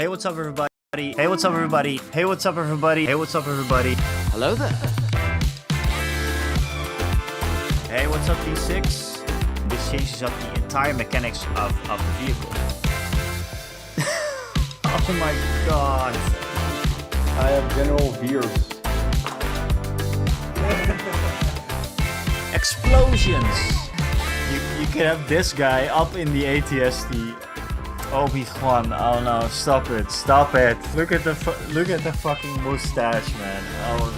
Hey, what's up, everybody? Hey, what's up, everybody? Hey, what's up, everybody? Hey, what's up, everybody? Hello there. Hey, what's up, D6? This changes up the entire mechanics of the vehicle. Oh my god. I have General Veers. Explosions! You can have this guy up in the ATST. Obi-Wan, oh no, stop it. Look at the fucking mustache, man. Oh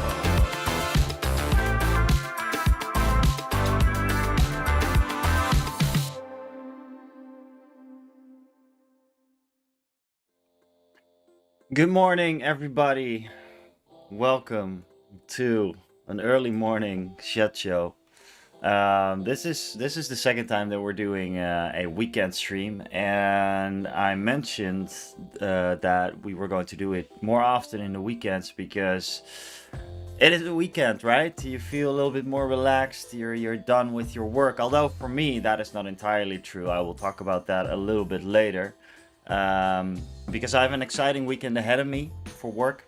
no. Good morning, everybody. Welcome to an early morning Shedshow. This is the second time that we're doing a weekend stream, and I mentioned that we were going to do it more often in the weekends because it is a weekend, right? You feel a little bit more relaxed. You're done with your work. Although for me that is not entirely true. I will talk about that a little bit later, because I have an exciting weekend ahead of me for work.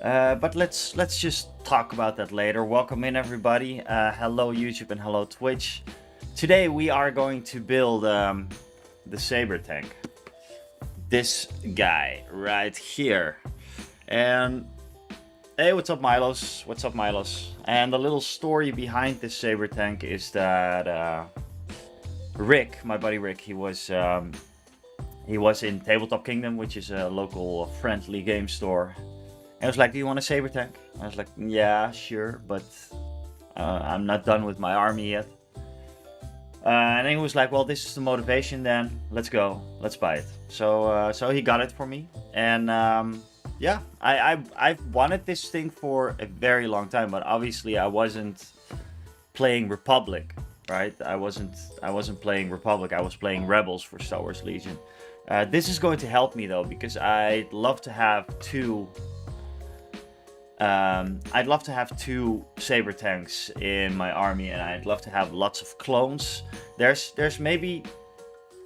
But let's just talk about that later. Welcome in, everybody. Hello YouTube and hello Twitch. Today we are going to build the Saber Tank. This guy right here. And hey, what's up, Milos? What's up, Milos? And the little story behind this Saber Tank is that Rick, my buddy Rick, he was in Tabletop Kingdom, which is a local friendly game store. I was like, do you want a Saber Tank? I was like, yeah, sure, but I'm not done with my army yet. And then he was like, well, this is the motivation then. Let's go. Let's buy it. So he got it for me. And yeah, I've wanted this thing for a very long time, but obviously I wasn't playing Republic, right? I wasn't playing Republic. I was playing Rebels for Star Wars Legion. This is going to help me though, because I'd love to have two Saber Tanks in my army, and I'd love to have lots of clones. There's maybe,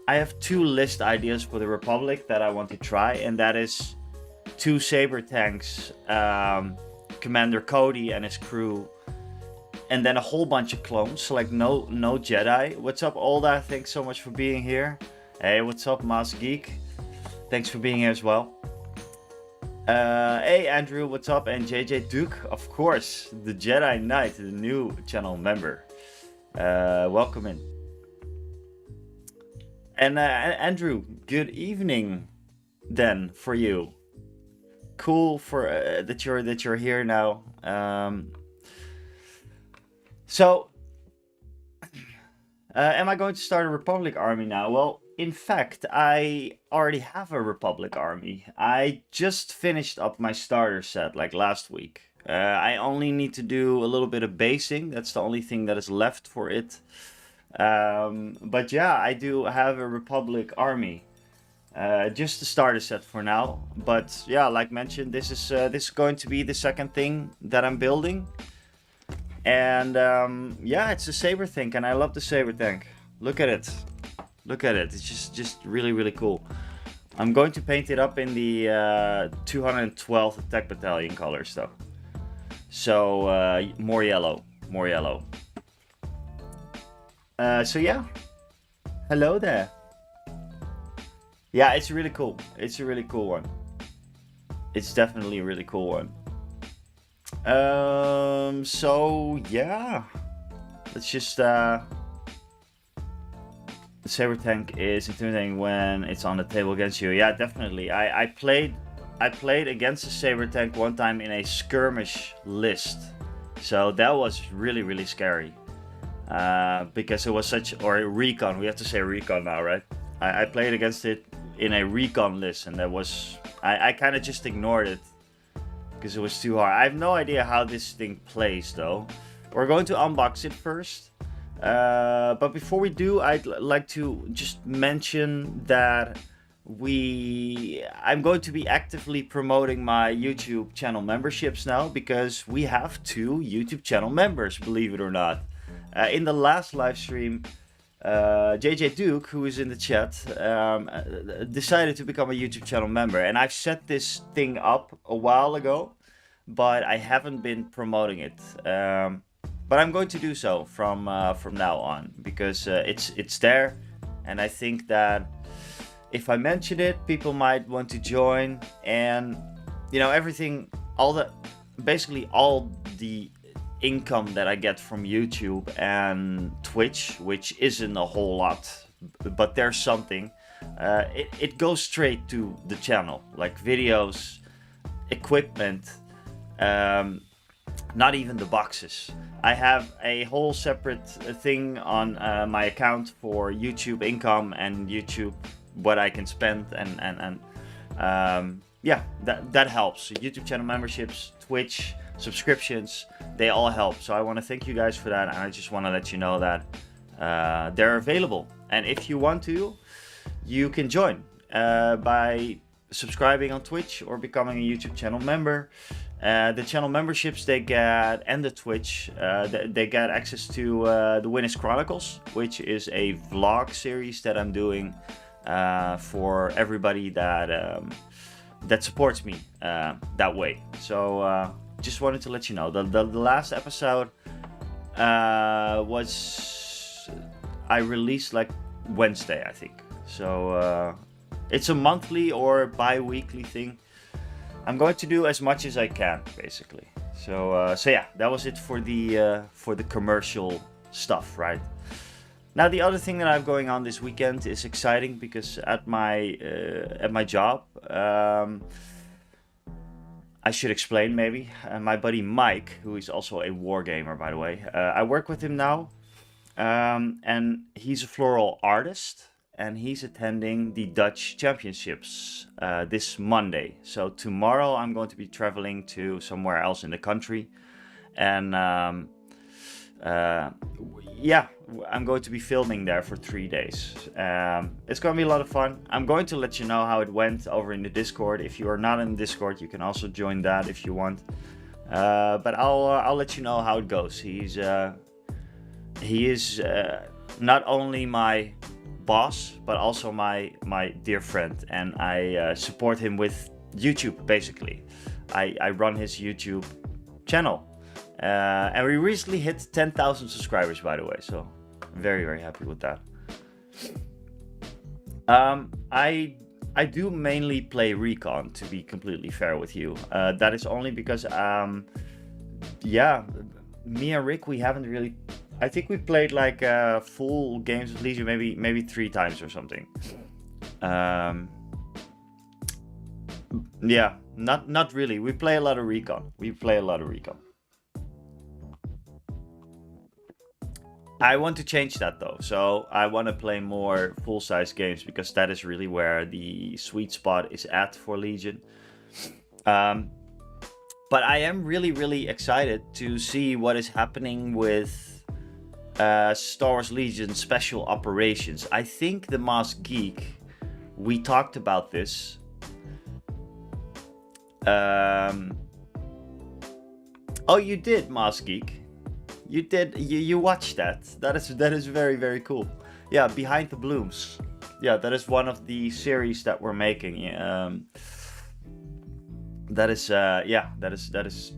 I have two list ideas for the Republic that I want to try, and that is two Saber Tanks, Commander Cody and his crew, and then a whole bunch of clones, so like no Jedi. What's up, Olda? Thanks so much for being here. Hey, what's up, Mas Geek? Thanks for being here as well. Hey Andrew, what's up? And JJ Duke, of course, the Jedi Knight, the new channel member. Welcome in. And Andrew, good evening then for you. Cool for that you're here now. So am I going to start a Republic army now? Well, in fact, I already have a Republic army. I just finished up my starter set like last week. I only need to do a little bit of basing. That's the only thing that is left for it. But yeah, I do have a Republic army. Just the starter set for now. But yeah, like mentioned, this is going to be the second thing that I'm building. And yeah, it's a Saber Tank, and I love the Saber Tank. Look at it. Look at it. It's just really, really cool. I'm going to paint it up in the 212th Attack Battalion colors, though. So more yellow. More yellow. So yeah. Hello there. Yeah, it's really cool. It's a really cool one. It's definitely a really cool one. So yeah, let's just the Saber Tank is intimidating when it's on the table against you. Yeah, definitely. I played against the Saber Tank one time in a skirmish list, so that was really, really scary, because it was or a recon. We have to say recon now, right? I played against it in a recon list, and that was, I kind of just ignored it because it was too hard. I have no idea how this thing plays though. We're going to unbox it first. But before we do, I'd like to just mention that I'm going to be actively promoting my YouTube channel memberships now, because we have 2 YouTube channel members, believe it or not. In the last live stream, JJ Duke, who is in the chat, decided to become a YouTube channel member. And I've set this thing up a while ago, but I haven't been promoting it. But I'm going to do so from now on, because it's there, and I think that if I mention it, people might want to join. And everything, basically all the income that I get from YouTube and Twitch, which isn't a whole lot, but there's something. It goes straight to the channel, like videos, equipment, not even the boxes. I have a whole separate thing on my account for YouTube income and YouTube what I can spend, and yeah, that helps. YouTube channel memberships, Twitch subscriptions, they all help. So I want to thank you guys for that, and I just want to let you know that they're available. And if you want to, you can join by subscribing on Twitch or becoming a YouTube channel member. The channel memberships they get, and the Twitch, they get access to the Winners Chronicles, which is a vlog series that I'm doing for everybody that supports me that way. So just wanted to let you know. The last episode was I released like Wednesday, I think. So it's a monthly or bi-weekly thing. I'm going to do as much as I can, basically. So yeah, that was it for the commercial stuff, right? Now the other thing that I have going on this weekend is exciting, because at my job, I should explain maybe. My buddy Mike, who is also a wargamer, by the way, I work with him now, and he's a floral artist. And he's attending the Dutch Championships this Monday. So tomorrow I'm going to be traveling to somewhere else in the country. And yeah, I'm going to be filming there for 3 days. It's going to be a lot of fun. I'm going to let you know how it went over in the Discord. If you are not in the Discord, you can also join that if you want. But I'll let you know how it goes. He is not only my boss, but also my dear friend, and I support him with YouTube, basically. I run his YouTube channel, and we recently hit 10,000 subscribers, by the way, so I'm very, very happy with that. I do mainly play Recon, to be completely fair with you. That is only because yeah, me and Rick, we haven't really, I think we played like full games of Legion maybe 3 times or something. Yeah, not really. We play a lot of Recon. I want to change that though. So I want to play more full-size games, because that is really where the sweet spot is at for Legion. But I am really, really excited to see what is happening with Star Wars Legion Special Operations. I think the Masked Geek, we talked about this. Oh, you did, Masked Geek. You did. You watched that. That is very, very cool. Yeah, Behind the Blooms. Yeah, that is one of the series that we're making. That is yeah. That is.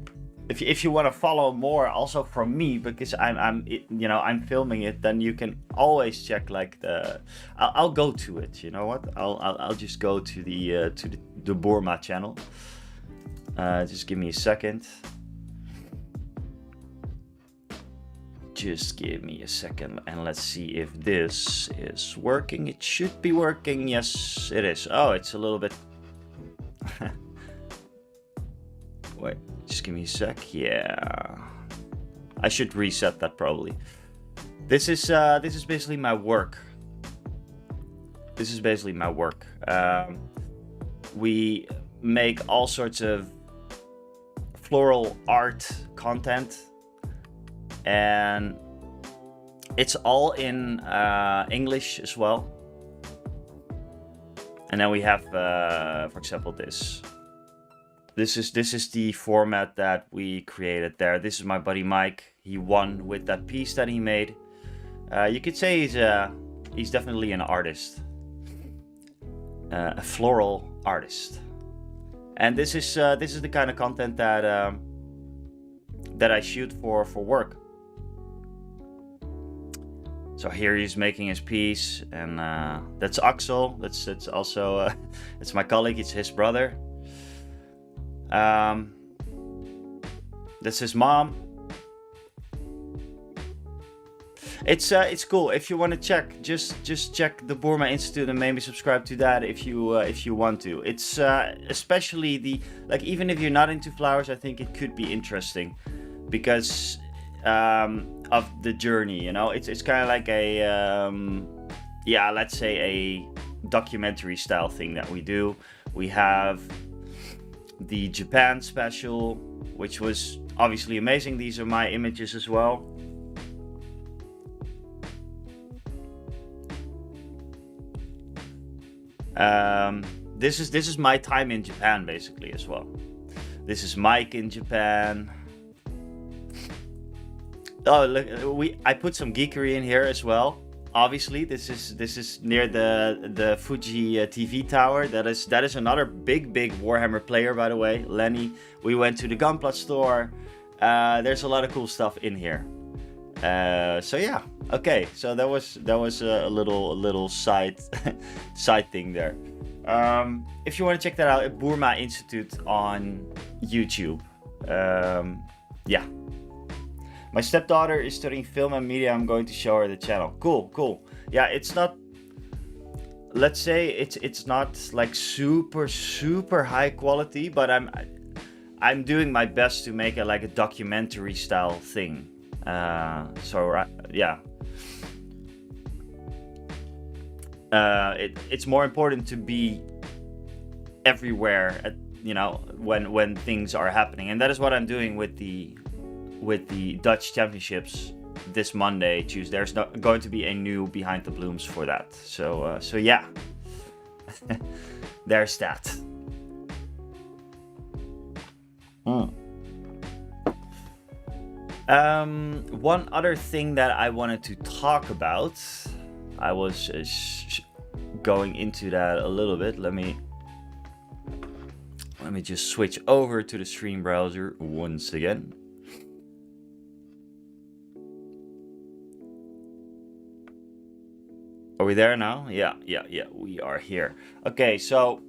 If you want to follow more also from me, because I'm filming it, then you can always check like the. I'll go to it. You know what? I'll just go to the Burma channel. Just give me a second. Just give me a second, and let's see if this is working. It should be working. Yes, it is. Oh, it's a little bit. Wait, just give me a sec. Yeah, I should reset that probably. This is basically my work. We make all sorts of floral art content, and it's all in English as well. And then we have, for example, this. This is the format that we created there. This is my buddy Mike. He won with that piece that he made. You could say he's definitely an artist, a floral artist. And this is the kind of content that that I shoot for work. So here he's making his piece, and that's Axel. That's also it's my colleague. It's his brother. That's his mom. It's cool. If you want to check, just check the Burma Institute and maybe subscribe to that if you want to. It's especially even if you're not into flowers, I think it could be interesting because of the journey. You know, it's kind of like a let's say a documentary style thing that we do. We have the Japan special, which was obviously amazing. These are my images as well. This is my time in Japan basically as well. This is Mike in Japan. Oh, look, I put some geekery in here as well. Obviously, this is near the Fuji TV tower. That is another big Warhammer player, by the way, Lenny. We went to the Gunpla store. There's a lot of cool stuff in here. So yeah, okay. So that was a little side thing there. If you want to check that out, at Burma Institute on YouTube. Yeah. My stepdaughter is studying film and media. I'm going to show her the channel. Cool. Yeah, it's not. Let's say it's not like super high quality, but I'm doing my best to make it like a documentary style thing. Yeah. It's more important to be everywhere at, when things are happening, and that is what I'm doing with the Dutch Championships this Monday, Tuesday. There's going to be a new Behind the Blooms for that. So yeah, there's that. One other thing that I wanted to talk about, I was going into that a little bit. Let me just switch over to the stream browser once again. Are we there now? Yeah, we are here. Okay, so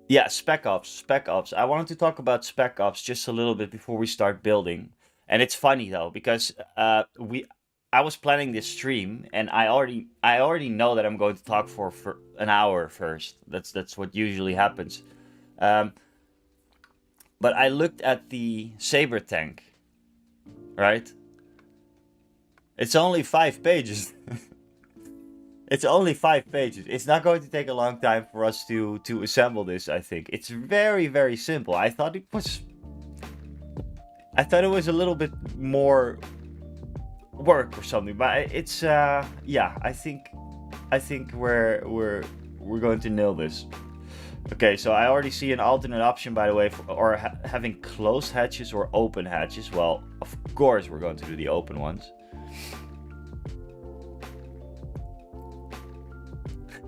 yeah, Spec Ops. I wanted to talk about Spec Ops just a little bit before we start building. And it's funny though, because I was planning this stream, and I already know that I'm going to talk for an hour first. That's what usually happens. But I looked at the Saber Tank, right? It's only 5 pages. It's only 5 pages. It's not going to take a long time for us to assemble this, I think. It's very simple. I thought it was a little bit more work or something, but it's yeah, I think we're going to nail this. Okay, so I already see an alternate option, by the way, for having closed hatches or open hatches. Well, of course we're going to do the open ones.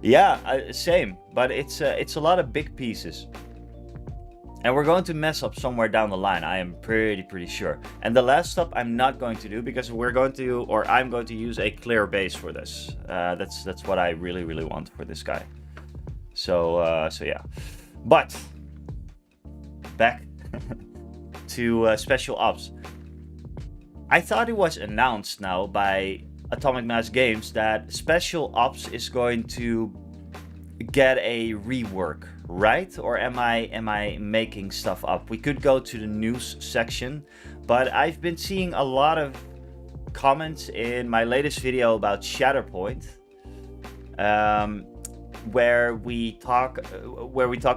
Yeah, same, but it's a lot of big pieces, and we're going to mess up somewhere down the line. I am pretty sure. And the last step I'm not going to do, because I'm going to use a clear base for this. That's what I really want for this guy. So yeah, but back to Special Ops. I thought it was announced now by Atomic Mass Games that Special Ops is going to get a rework, right? Or am I making stuff up? We could go to the news section, but I've been seeing a lot of comments in my latest video about Shatterpoint, where we talk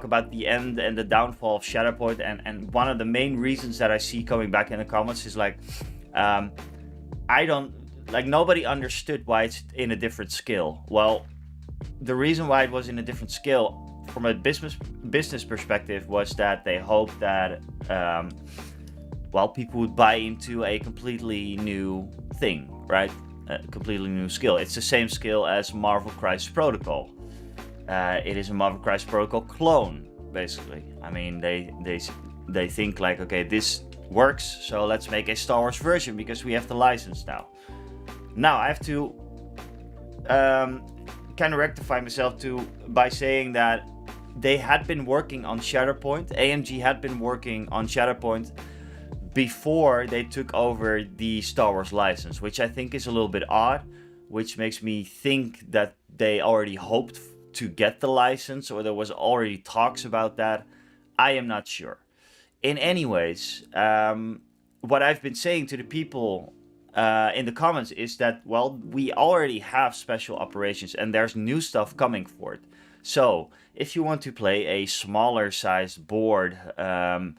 about the end and the downfall of Shatterpoint, and one of the main reasons that I see coming back in the comments is like, nobody understood why it's in a different skill. Well, the reason why it was in a different skill from a business perspective was that they hoped that people would buy into a completely new thing, right? A completely new skill. It's the same skill as Marvel Crisis Protocol. It is a Marvel Crisis Protocol clone, basically. I mean, they think like, okay, this works, so let's make a Star Wars version because we have the license now. Now I have to kind of rectify myself by saying that they had been working on Shatterpoint. AMG had been working on Shatterpoint before they took over the Star Wars license, which I think is a little bit odd, which makes me think that they already hoped to get the license, or there was already talks about that. I am not sure. In anyways, what I've been saying to the people in the comments is that, well, we already have special operations and there's new stuff coming for it. So if you want to play a smaller sized board and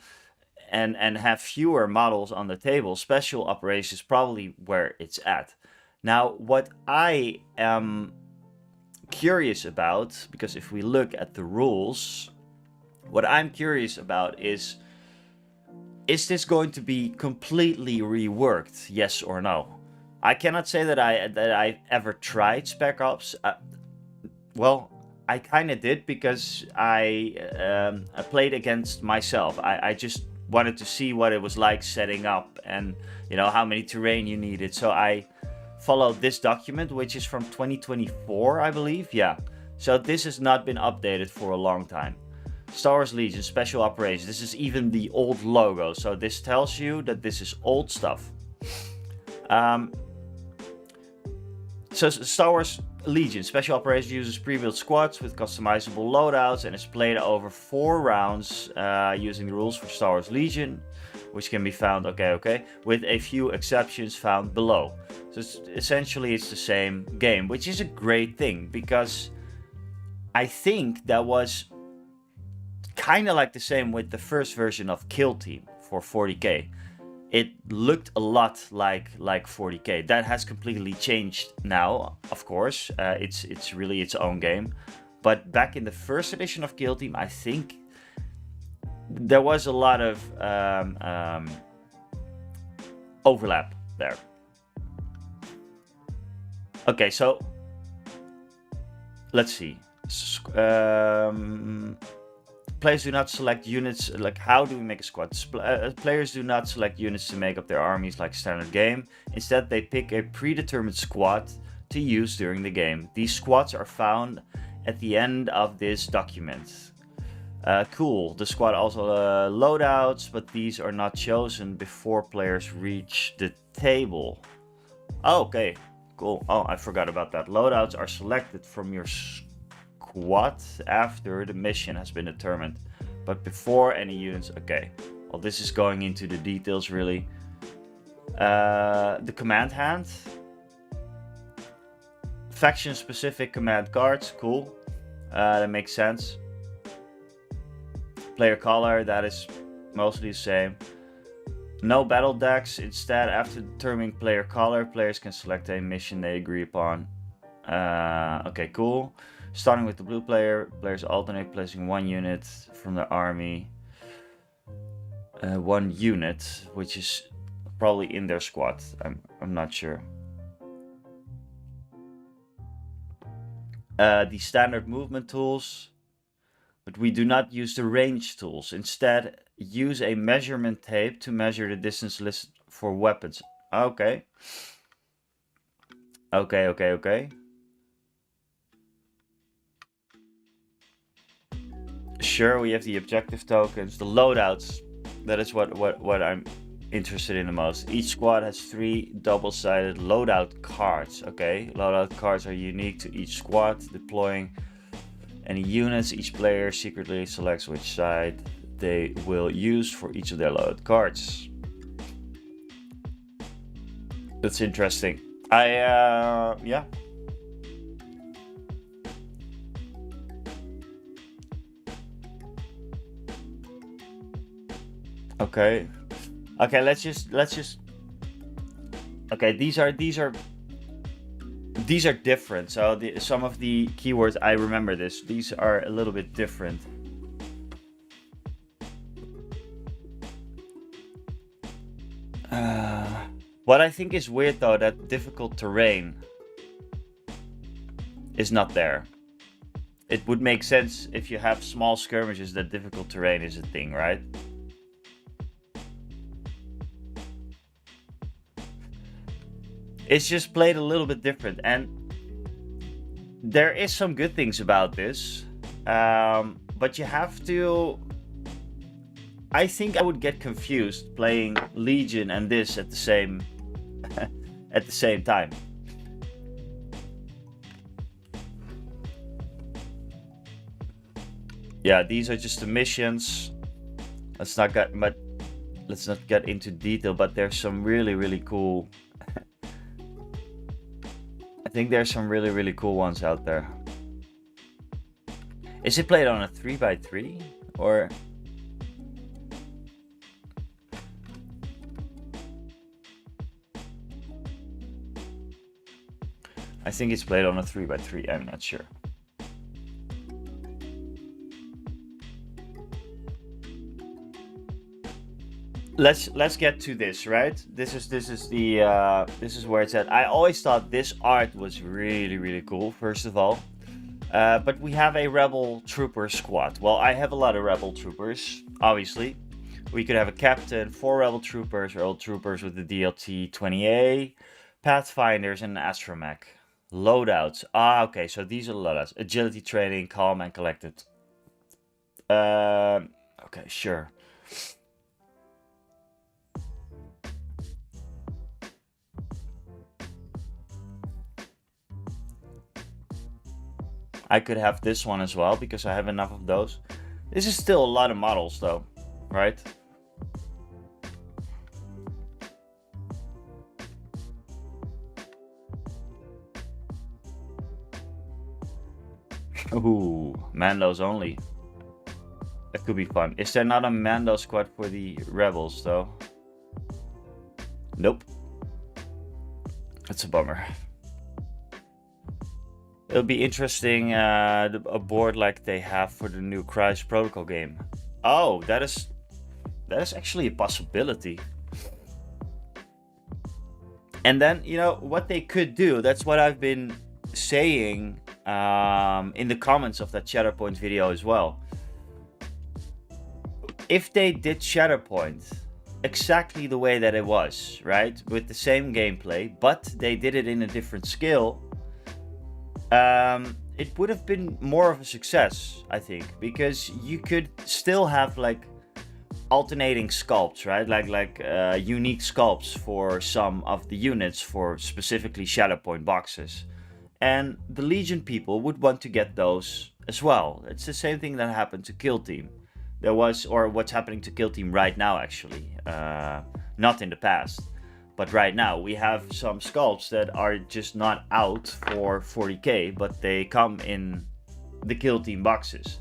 have fewer models on the table, special operations is probably where it's at. Now, what I am curious about, because if we look at the rules, what I'm curious about is this going to be completely reworked, yes or no? I cannot say that I ever tried Spec Ops. Well, I kind of did, because I played against myself. I just wanted to see what it was like setting up, and how many terrain you needed. So I followed this document, which is from 2024, I believe. Yeah. So this has not been updated for a long time. Star Wars Legion Special Operations. This is even the old logo, so this tells you that this is old stuff. So Star Wars Legion Special Operations uses pre-built squads with customizable loadouts and is played over 4 rounds using the rules for Star Wars Legion, which can be found, with a few exceptions found below. So essentially it's the same game, which is a great thing, because I think that was kind of like the same with the first version of Kill Team for 40k. It looked a lot like 40k. That has completely changed now, of course. It's really its own game. But back in the first edition of Kill Team, I think there was a lot of overlap there. Okay, so let's see. Players do not select units. Like, how do we make a squad? Players do not select units to make up their armies like standard game. Instead, they pick a predetermined squad to use during the game. These squads are found at the end of this document. Cool. The squad also loadouts, but these are not chosen before players reach the table. Oh, okay, cool. Oh, I forgot about that. Loadouts are selected from your squad after the mission has been determined, but before any units. Okay, well, this is going into the details really. The command hand, faction specific command cards, cool. That makes sense. Player color, that is mostly the same. No battle decks. Instead, after determining player color, players can select a mission they agree upon. Okay, cool. Starting with the blue player, players alternate placing one unit from their army. One unit, which is probably in their squad. I'm not sure. The standard movement tools, but we do not use the range tools. Instead, use a measurement tape to measure the distance listed for weapons. Okay. Okay. Sure, we have the objective tokens, the loadouts. That is what I'm interested in the most. Each squad has 3 double-sided loadout cards. Okay, loadout cards are unique to each squad. Deploying any units, each player secretly selects which side they will use for each of their loadout cards. That's interesting. Yeah. Okay, let's just okay, these are different. So some of the keywords, I remember this. These are a little bit different. What I think is weird though, that difficult terrain is not there. It would make sense if you have small skirmishes that difficult terrain is a thing, right? It's just played a little bit different, and there is some good things about this, but you have to. I think I would get confused playing Legion and this at the same at the same time. Yeah, these are just the missions. Let's not get into detail, but there's some really cool. I think there's some really cool ones out there. Is it played on a 3x3 or? I think it's played on a 3x3. I'm not sure. Let's get to this, right? This is where it's at. I always thought this art was really cool, first of all. But we have a rebel trooper squad. Well, I have a lot of rebel troopers, obviously. We could have a captain, 4 rebel troopers with the DLT 20A, pathfinders, and an astromech. Loadouts. Okay, so these are the loadouts. Agility training, calm and collected. Okay, sure. I could have this one as well because I have enough of those. This is still a lot of models though, right? Ooh, Mandos only. That could be fun. Is there not a Mando squad for the rebels though? Nope. That's a bummer. It'll be interesting, a board like they have for the new Christ Protocol game. Oh, that is actually a possibility. And then, you know, what they could do, that's what I've been saying in the comments of that Shatterpoint video as well. If they did Shatterpoint exactly the way that it was, right? With the same gameplay, but they did it in a different skill, it would have been more of a success, I think, because you could still have like alternating sculpts, right? Like unique sculpts for some of the units for specifically Shatterpoint boxes. And the Legion people would want to get those as well. It's the same thing that happened to Kill Team. There was, or what's happening to Kill Team right now, actually. Not in the past. But right now, we have some sculpts that are just not out for 40k, but they come in the Kill Team boxes.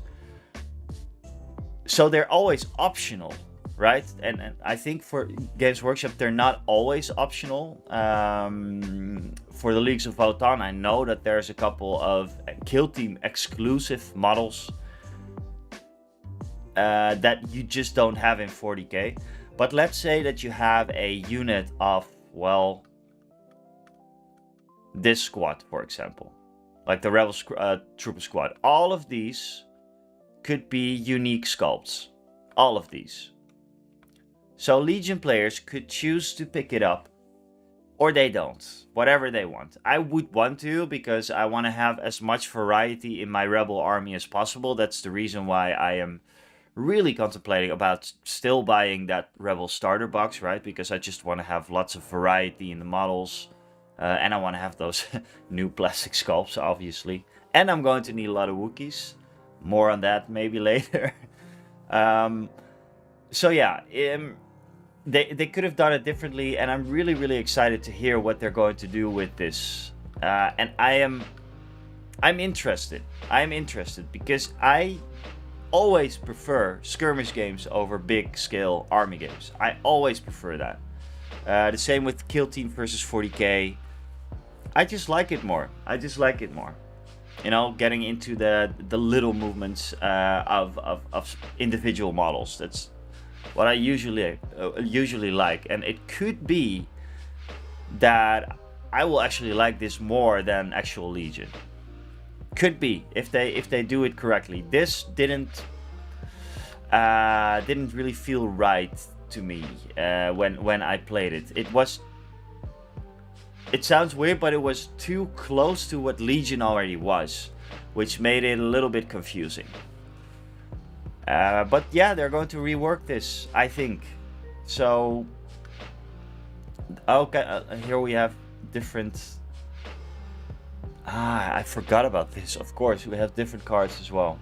So they're always optional, right? And I think for Games Workshop, they're not always optional. For the Leagues of Votan, I know that there's a couple of Kill Team exclusive models that you just don't have in 40k. But let's say that you have a unit of, well, this squad, for example. Like the Rebel Trooper squad. All of these could be unique sculpts. All of these. So Legion players could choose to pick it up. Or they don't. Whatever they want. I would want to, because I want to have as much variety in my Rebel army as possible. That's the reason why I am really contemplating about still buying that Rebel starter box, right? Because I just want to have lots of variety in the models. And I want to have those new plastic sculpts, obviously. And I'm going to need a lot of Wookiees. More on that maybe later. So yeah, they could have done it differently. And I'm really excited to hear what they're going to do with this. And I'm interested. I'm interested because I always prefer skirmish games over big scale army games. I always prefer that. The same with Kill Team versus 40k. I just like it more. You know, getting into the little movements of individual models. That's what I usually like, and it could be that I will actually like this more than actual Legion. Could be if they do it correctly. This didn't really feel right to me when I played it. It sounds weird, but it was too close to what Legion already was, which made it a little bit confusing. But yeah, they're going to rework this, I think. So, okay, here we have different. I forgot about this. Of course, we have different cards as well.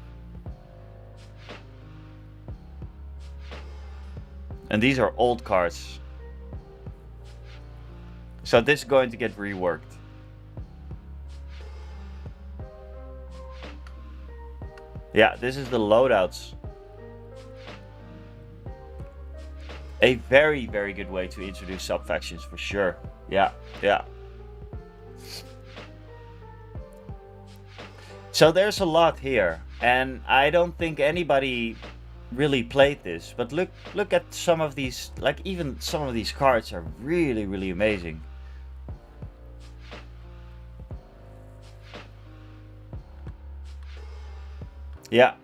And these are old cards. So this is going to get reworked. Yeah, this is the loadouts. A very, very good way to introduce sub-factions for sure. Yeah, yeah. So there's a lot here. And I don't think anybody really played this. But look at some of these, like even some of these cards are really, really amazing. Yeah.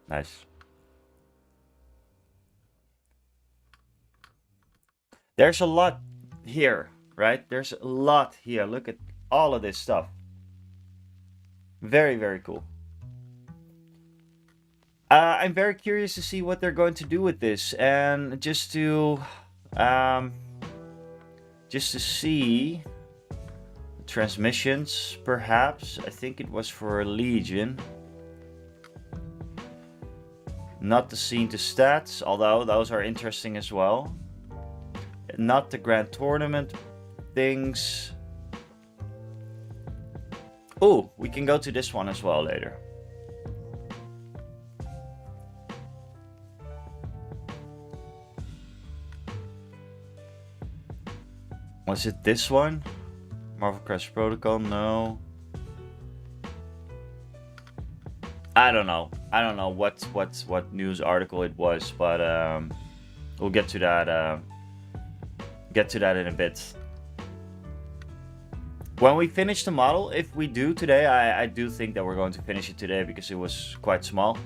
Nice. There's a lot here, right? There's a lot here. Look at all of this stuff. Very, very cool. I'm very curious to see what they're going to do with this, and just to see transmissions, perhaps. I think it was for Legion. Not the scene to stats, although those are interesting as well. Not the grand tournament things. Oh, we can go to this one as well later. Was it this one? Marvel Crash Protocol? No. I don't know. I don't know what news article it was, but we'll get to that. Get to that in a bit. When we finish the model, if we do today, I do think that we're going to finish it today because it was quite small.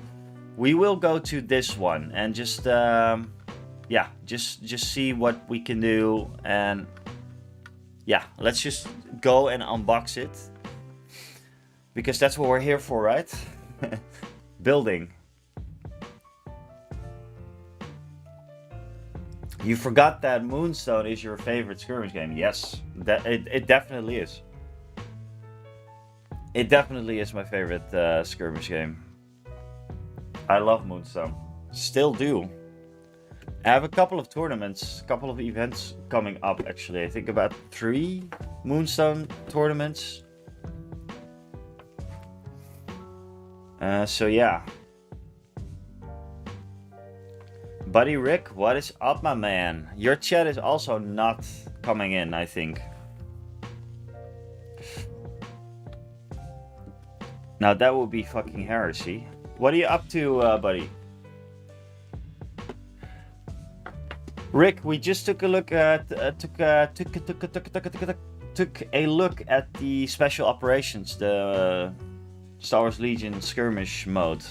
We will go to this one and just yeah, just see what we can do, and yeah, let's just go and unbox it because that's what we're here for, right? Building. You forgot that Moonstone is your favorite skirmish game. Yes, it definitely is. It definitely is my favorite skirmish game. I love Moonstone. Still do. I have a couple of tournaments, a couple of events coming up actually. I think about 3 Moonstone tournaments. So yeah. Buddy Rick, what is up, my man? Your chat is also not coming in, I think. Now that would be fucking heresy. What are you up to, buddy? Rick, we just took a look at took a look at the special operations, the Star Wars Legion skirmish mode.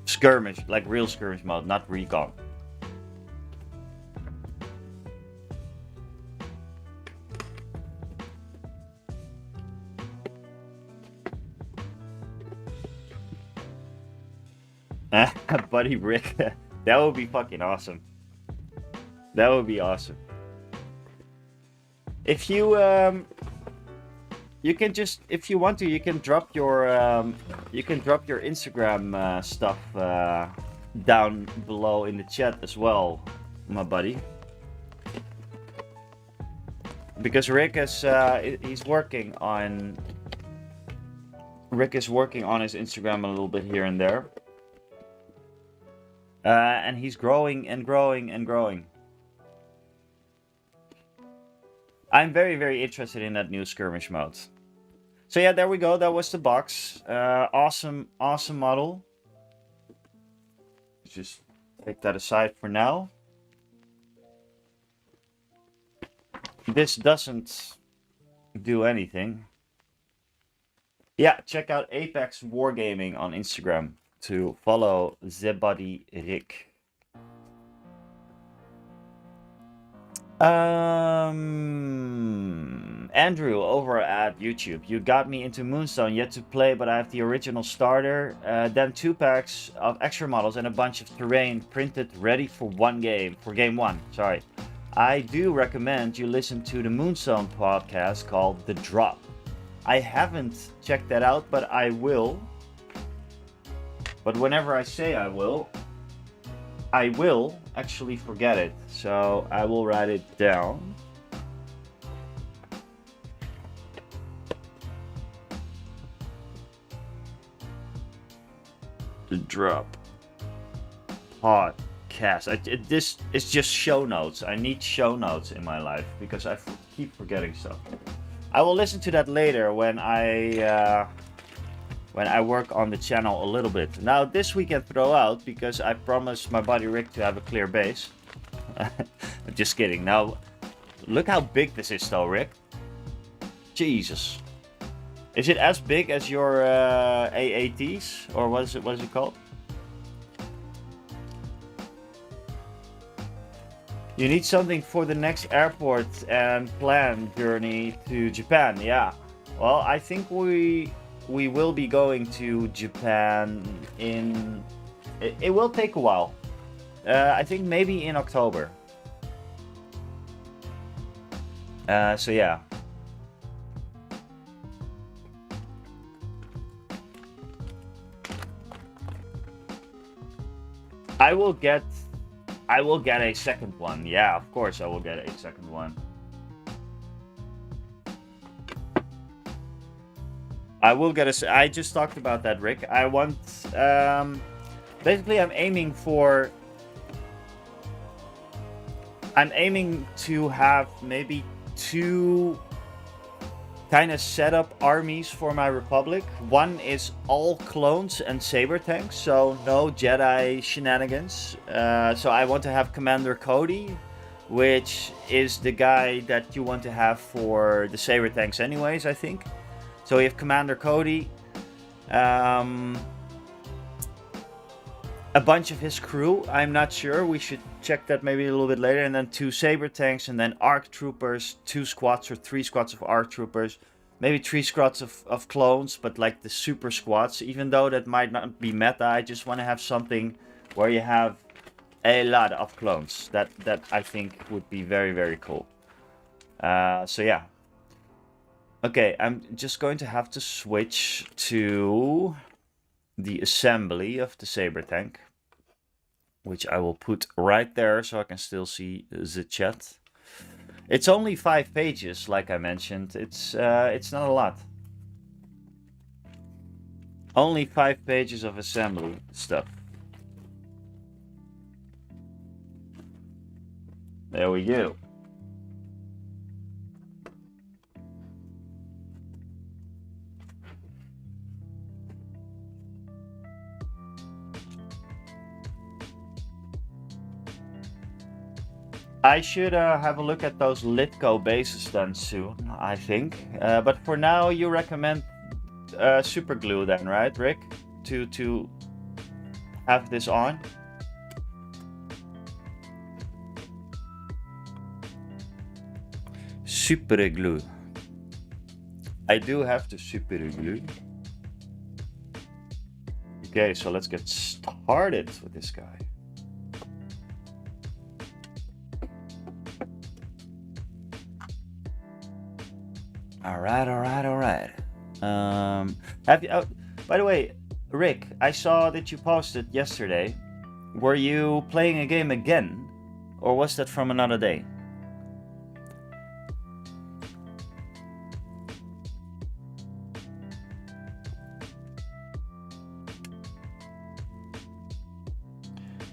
Skirmish, like real skirmish mode, not recon. Buddy Rick, that would be fucking awesome. That would be awesome. If you you can just, if you want to, you can drop your Instagram stuff down below in the chat as well, my buddy. Because Rick is working on his Instagram a little bit here and there. And he's growing and growing and growing. I'm very, very interested in that new skirmish mode. So yeah, there we go. That was the box. Awesome, awesome model. Let's just take that aside for now. this doesn't do anything. Yeah, check out Apex Wargaming on Instagram to follow the buddy Rick. Andrew over at YouTube. You got me into Moonstone, yet to play, but I have the original starter, then 2 packs of extra models and a bunch of terrain printed ready for game 1, sorry. I do recommend you listen to the Moonstone podcast called The Drop. I haven't checked that out, but I will. But whenever I say I will actually forget it. So I will write it down. The Drop podcast. This is just show notes. I need show notes in my life because I keep forgetting stuff. I will listen to that later when I work on the channel a little bit. Now this we can throw out because I promised my buddy Rick to have a clear base. Just kidding. Now look how big this is though, Rick. Jesus. Is it as big as your AATs, or what is it called? You need something for the next airport and plan journey to Japan. Yeah. Well, I think we will be going to Japan in... It will take a while. I think maybe in October. So yeah. I will get a second one. Yeah, of course I will get a second one. I will get a... I just talked about that, Rick. I want... basically, I'm aiming to have maybe 2 kind of set up armies for my Republic. One is all clones and Saber Tanks, so no Jedi shenanigans. So I want to have Commander Cody, which is the guy that you want to have for the Saber Tanks anyways, I think. So we have Commander Cody, a bunch of his crew, I'm not sure, we should check that maybe a little bit later, and then 2 Saber Tanks, and then ARC Troopers, 2 squads or 3 squads of ARC Troopers, maybe 3 squads of clones, but like the super squads, even though that might not be meta, I just want to have something where you have a lot of clones, that I think would be very, very cool. So yeah. Okay, I'm just going to have to switch to the assembly of the Saber Tank, which I will put right there so I can still see the chat. It's only 5 pages, like I mentioned. It's not a lot. Only 5 pages of assembly stuff. There we go. I should have a look at those Litco bases then soon, I think. But for now, you recommend super glue then, right, Rick? To have this on? Super glue. I do have to super glue. Okay, so let's get started with this guy. All right. Have you? By the way, Rick, I saw that you posted yesterday. Were you playing a game again, or was that from another day?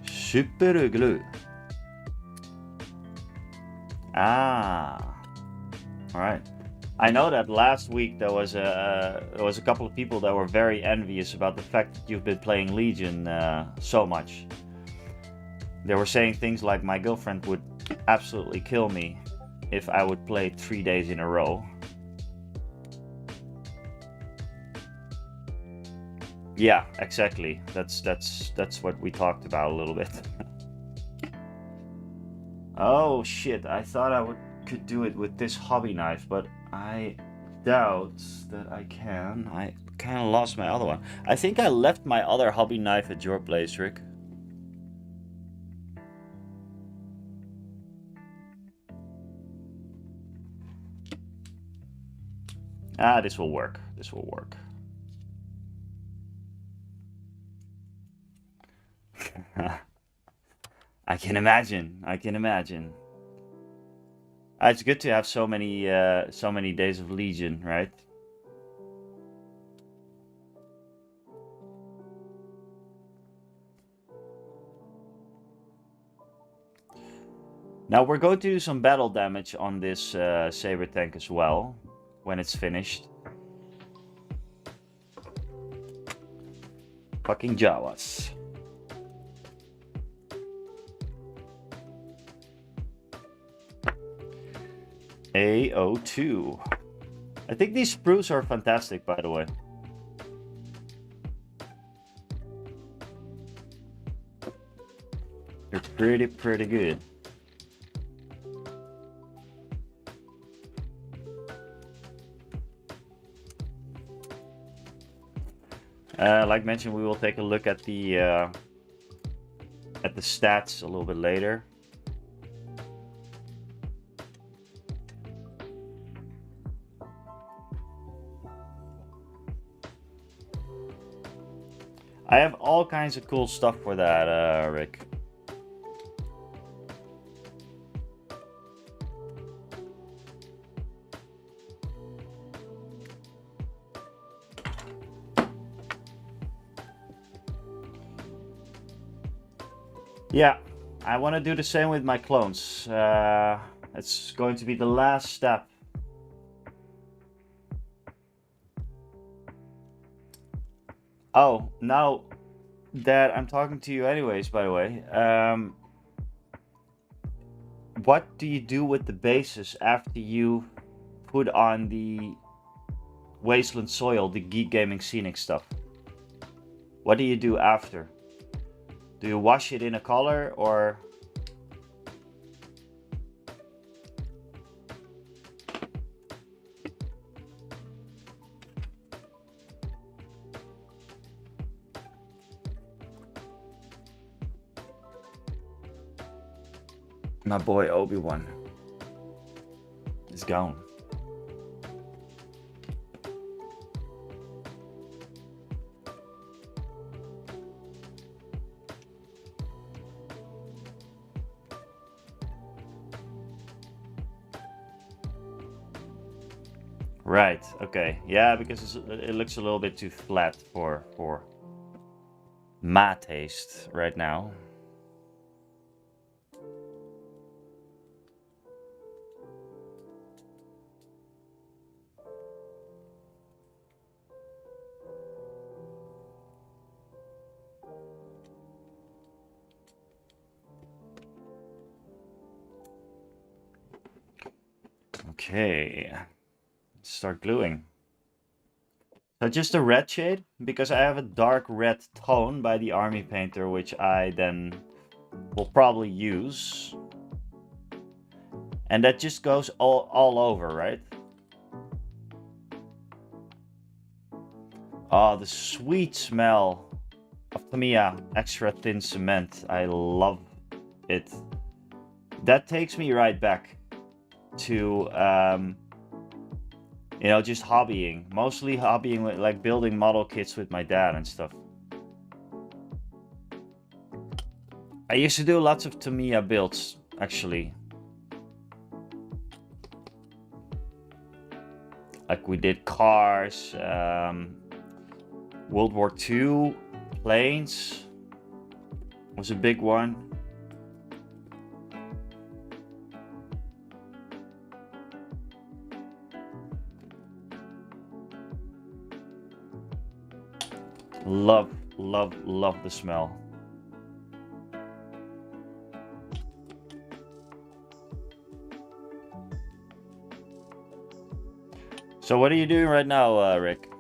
Super glue. Ah. All right. I know that last week there was a couple of people that were very envious about the fact that you've been playing Legion so much. They were saying things like, my girlfriend would absolutely kill me if I would play 3 days in a row. Yeah, exactly. That's what we talked about a little bit. Oh shit, I thought I could do it with this hobby knife, but I doubt that I can. I kind of lost my other one. I think I left my other hobby knife at your place, Rick. Ah, this will work. This will work. I can imagine. I can imagine. It's good to have so many days of Legion, right? Now we're going to do some battle damage on this Saber Tank as well when it's finished. Fucking Jawas. AO2. I think these sprues are fantastic, by the way. They're pretty good. Like mentioned, we will take a look at the stats a little bit later. I have all kinds of cool stuff for that, Rick. Yeah, I want to do the same with my clones. It's going to be the last step. Oh, now that I'm talking to you anyways, by the way, what do you do with the bases after you put on the Wasteland Soil, the Geek Gaming Scenic stuff? What do you do after? Do you wash it in a color or... My boy Obi-Wan is gone. Right, okay. Yeah, because it looks a little bit too flat for my taste right now. Okay, let's start gluing. So just a red shade, because I have a dark red tone by the Army Painter, which I then will probably use. And that just goes all over, right? Oh, the sweet smell of Tamiya extra thin cement. I love it. That takes me right back to you know, just hobbying, mostly hobbying with, like, building model kits with my dad and stuff. I used to do lots of Tamiya builds, actually. Like, we did cars, World War II, planes was a big one. Love the smell. So what are you doing right now, Rick?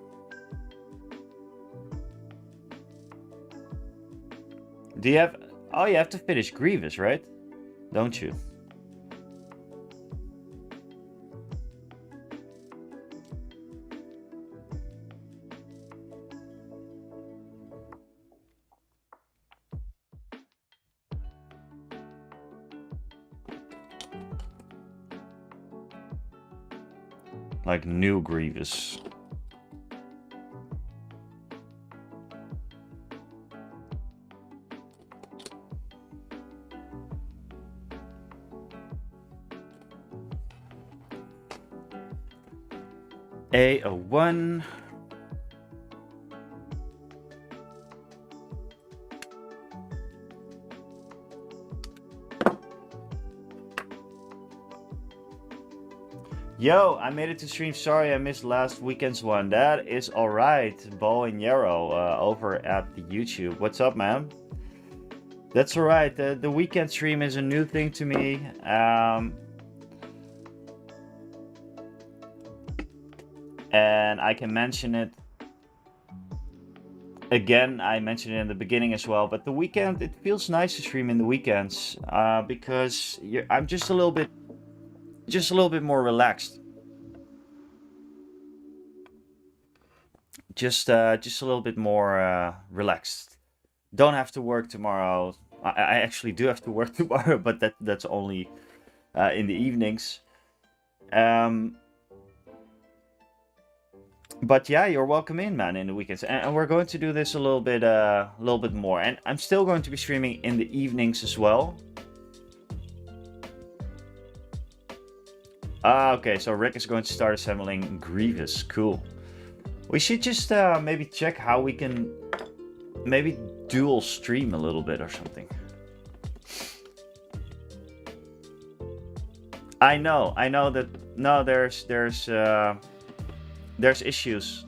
Do you have... Oh, you have to finish Grievous, right? Don't you? Like new Grievous. A01. Yo, I made it to stream. Sorry I missed last weekend's one. That is alright. Bo and Yarrow over at the YouTube. What's up, man? That's alright. The weekend stream is a new thing to me. And I can mention it again. I mentioned it in the beginning as well. But the weekend, it feels nice to stream in the weekends because I'm just a little bit more relaxed. Just a little bit more relaxed. Don't have to work tomorrow. I actually do have to work tomorrow, but that's only in the evenings. But yeah, you're welcome in, man, in the weekends, and we're going to do this a little bit more. And I'm still going to be streaming in the evenings as well. Okay, so Rick is going to start assembling Grievous. Cool. We should just maybe check how we can maybe dual stream a little bit or something. I know that no, there's issues.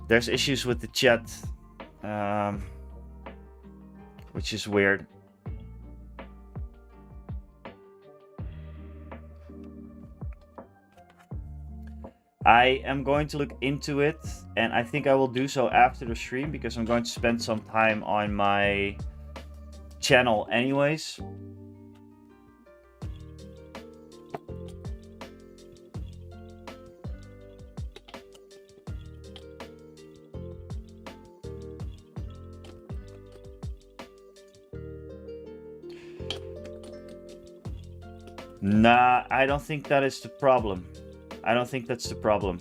There's issues with the chat, which is weird. I am going to look into it, and I think I will do so after the stream because I'm going to spend some time on my channel anyways. Nah, I don't think that is the problem. I don't think that's the problem.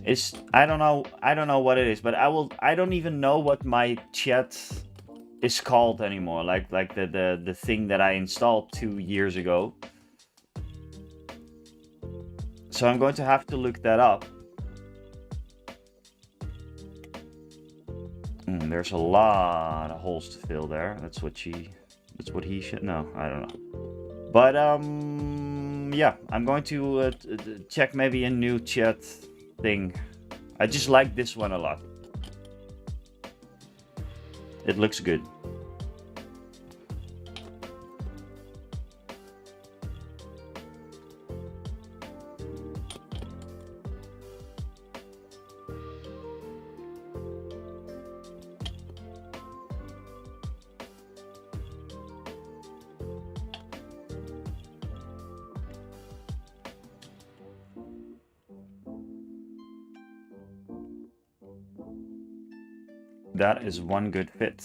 I don't know what it is, but I don't even know what my chat is called anymore. Like the thing that I installed 2 years ago. So I'm going to have to look that up. There's a lot of holes to fill there. That's what he should know. I don't know. But yeah, I'm going to check maybe a new chat thing. I just like this one a lot. It looks good. That is one good fit.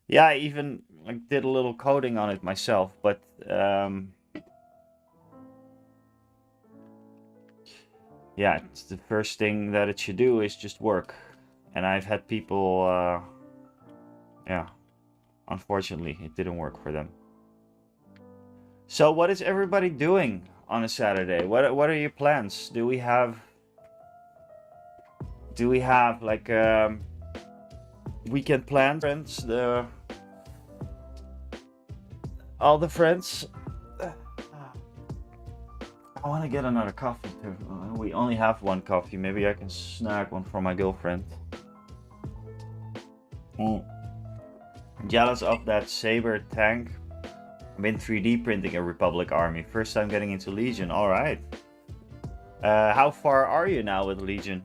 Yeah, I even did a little coding on it myself, but yeah, it's the first thing that it should do is just work. And I've had people, yeah, unfortunately, it didn't work for them. So what is everybody doing on a Saturday? What are your plans? Do we have like weekend plans? Friends, all the friends. I want to get another coffee too. We only have one coffee. Maybe I can snag one for my girlfriend. Jealous of that Saber Tank. I've been 3D printing a Republic army. First time getting into Legion. Alright. How far are you now with Legion?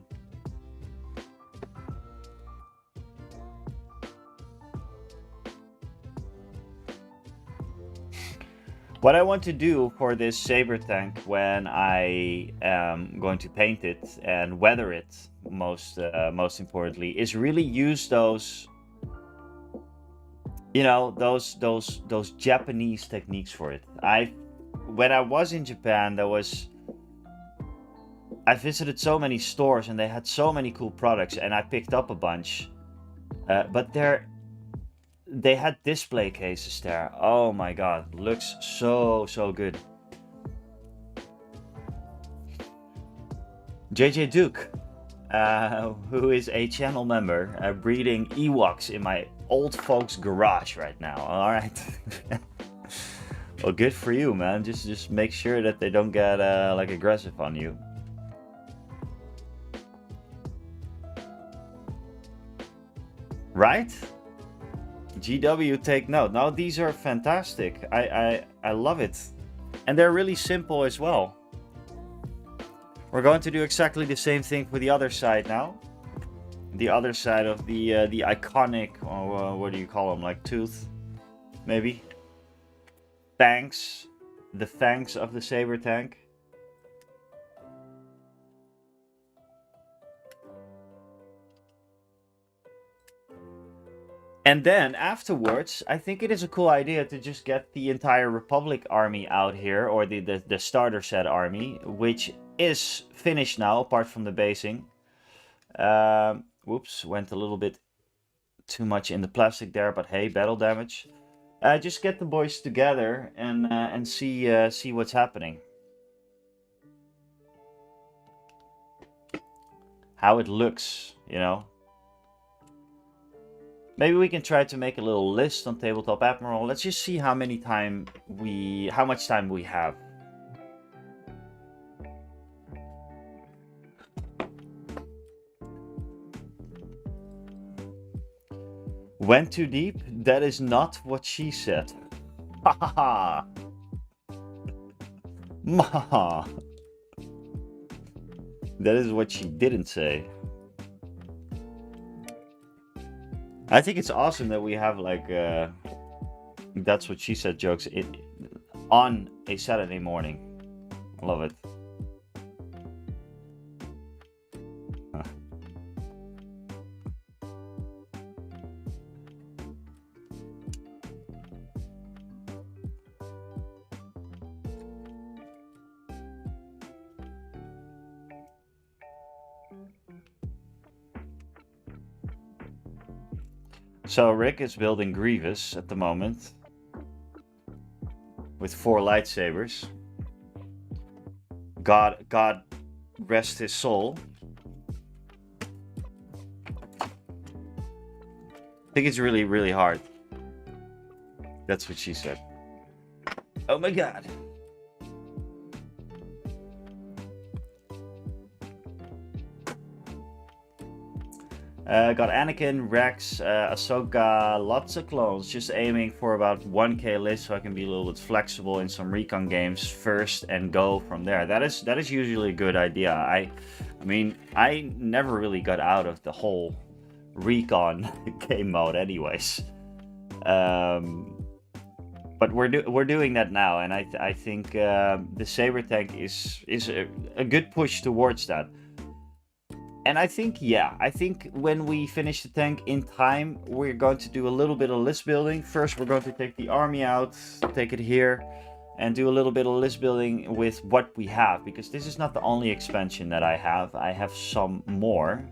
What I want to do for this Saber Tank when I am going to paint it and weather it, most importantly, is really use those, you know, those Japanese techniques for it. When I was in Japan, I visited so many stores and they had so many cool products, and I picked up a bunch, but they had display cases there. Oh my god, looks so good. JJ Duke, who is a channel member, breeding Ewoks in my old folks garage right now. All right. Well, good for you, man. Just make sure that they don't get like aggressive on you. Right? GW, take note. Now these are fantastic. I love it. And they're really simple as well. We're going to do exactly the same thing for the other side now. The other side of the iconic, or what do you call them, like tooth, maybe? Fangs. The fangs of the Saber Tank. And then afterwards, I think it is a cool idea to just get the entire Republic army out here, or the starter set army, which is finished now, apart from the basing. Whoops, went a little bit too much in the plastic there, but hey, battle damage. Just get the boys together and see what's happening. How it looks, you know. Maybe we can try to make a little list on Tabletop Admiral. Let's just see how much time we have. Went too deep? That is not what she said. Ha ha ha. Ma. That is what she didn't say. I think it's awesome that we have like that's what she said jokes on a Saturday morning. I love it. So Rick is building Grievous at the moment with 4 lightsabers. God rest his soul. I think it's really hard. That's what she said. Oh my god. Got Anakin, Rex, Ahsoka, lots of clones. Just aiming for about 1k list so I can be a little bit flexible in some recon games first and go from there. That is usually a good idea. I mean, I never really got out of the whole recon game mode anyways. But we're doing that now, and I think the Saber Tank is a good push towards that. And I think, yeah, when we finish the tank in time, we're going to do a little bit of list building. First, we're going to take the army out, take it here, and do a little bit of list building with what we have. Because this is not the only expansion that I have. I have some more.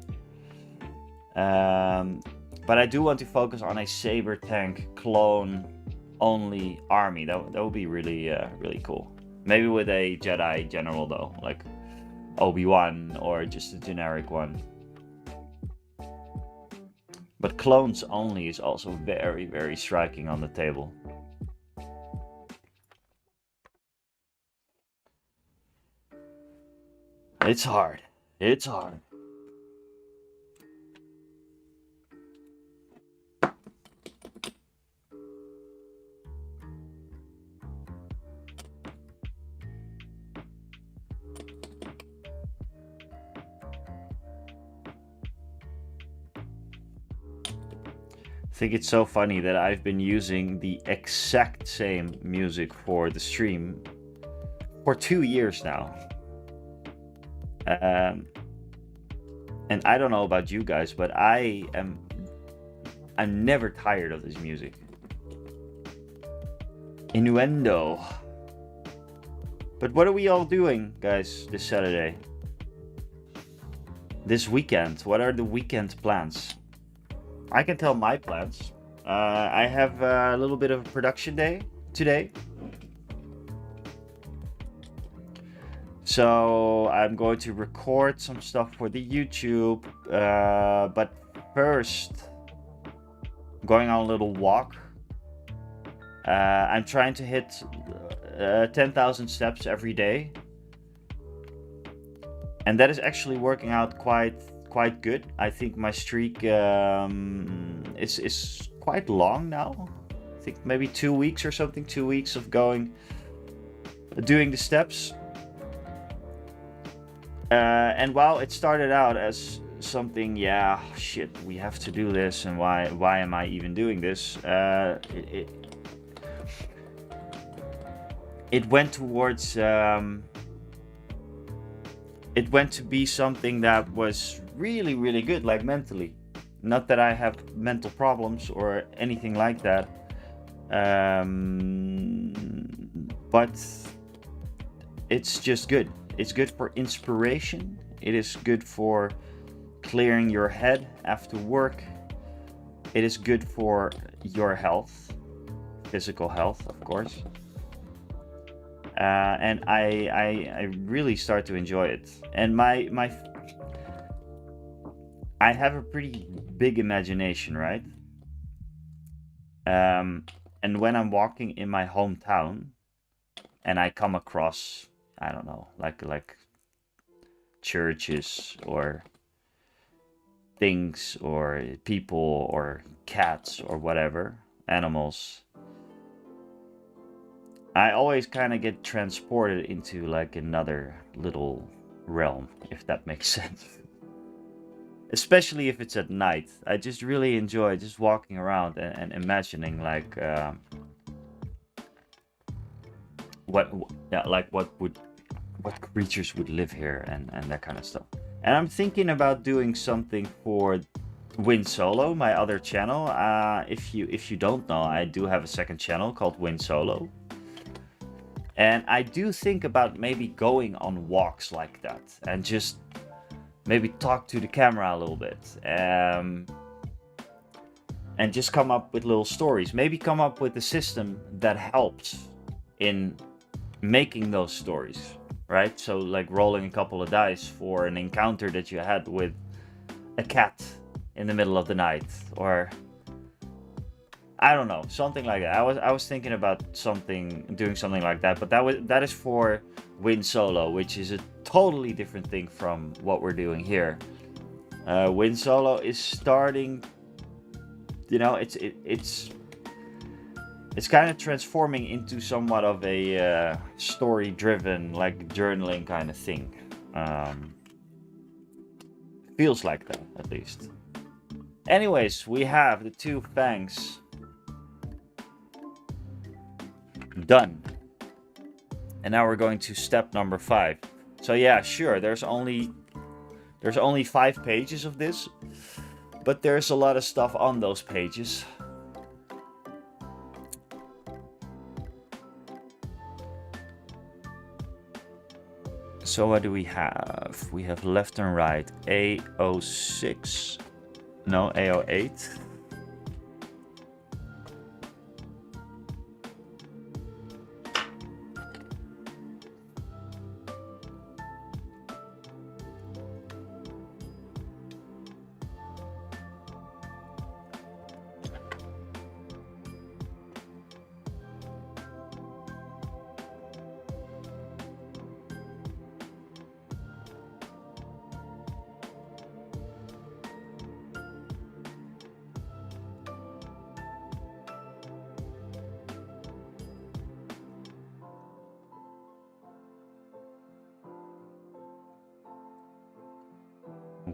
But I do want to focus on a Saber Tank clone-only army. That would be really cool. Maybe with a Jedi general, though. Like Obi-Wan or just a generic one. But clones only is also very striking on the table. It's hard. It's hard. I think it's so funny that I've been using the exact same music for the stream for 2 years now. And I don't know about you guys, but I'm never tired of this music. Innuendo. But what are we all doing, guys, this Saturday? This weekend? What are the weekend plans? I can tell my plans. I have a little bit of a production day today. So I'm going to record some stuff for the YouTube. But first, going on a little walk. I'm trying to hit 10,000 steps every day. And that is actually working out quite good. I think my streak is quite long now. I think maybe 2 weeks or something. 2 weeks of doing the steps. And while it started out as something, yeah, shit, we have to do this, and why am I even doing this? It went towards. It went to be something that was really, really good, like mentally. Not that I have mental problems or anything like that. But it's just good. It's good for inspiration. It is good for clearing your head after work. It is good for your health, physical health, of course. And I really start to enjoy it. And I have a pretty big imagination, right? And when I'm walking in my hometown, and I come across, I don't know, like churches or things or people or cats or whatever, animals, I always kind of get transported into like another little realm, if that makes sense. Especially if it's at night. I just really enjoy just walking around and imagining like what creatures would live here and that kind of stuff. And I'm thinking about doing something for Win Solo, my other channel. If you don't know, I do have a second channel called Win Solo. And I do think about maybe going on walks like that and just maybe talk to the camera a little bit. And just come up with little stories. Maybe come up with a system that helps in making those stories, right? So like rolling a couple of dice for an encounter that you had with a cat in the middle of the night, or I don't know, something like that. I was thinking about doing something like that, but that is for Win Solo, which is a totally different thing from what we're doing here. Win Solo is starting, it's kind of transforming into somewhat of a story-driven, like journaling kind of thing. Feels like that, at least. Anyways, we have the 2 fangs done. And now we're going to step number 5. So yeah, sure, there's only 5 pages of this, but there's a lot of stuff on those pages. So what do we have? We have left and right A06. No, A08.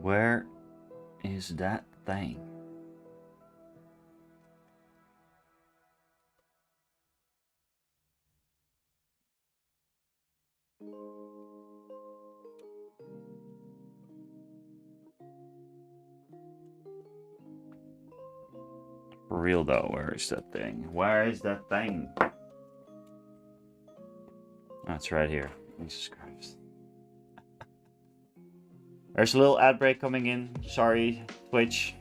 Where is that thing? For real though, where is that thing? Where is that thing? Oh, it's right here. Jesus Christ. There's a little ad break coming in. Sorry, Twitch.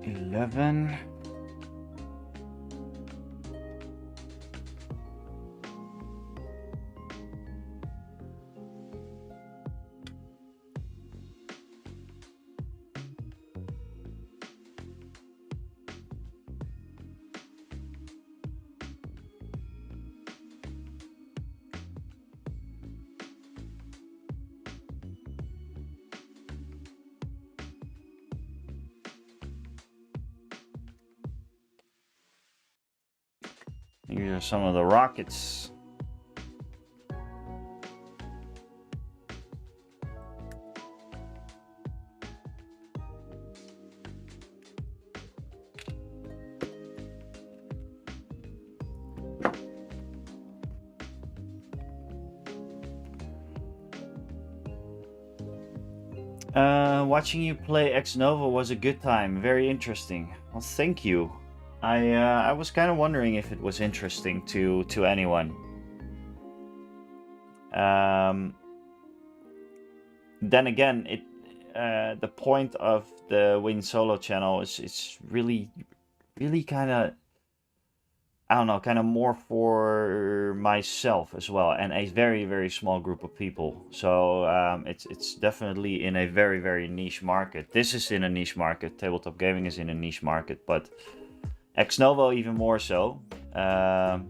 $11. These are some of the rockets. Watching you play Ex Novo was a good time. Very interesting. Well, thank you. I was kind of wondering if it was interesting to anyone. Then again, the point of the Win Solo channel is really kind of, I don't know, kind of more for myself as well, and a very small group of people. So it's definitely in a very niche market. This is in a niche market. Tabletop gaming is in a niche market, but Ex Novo even more so.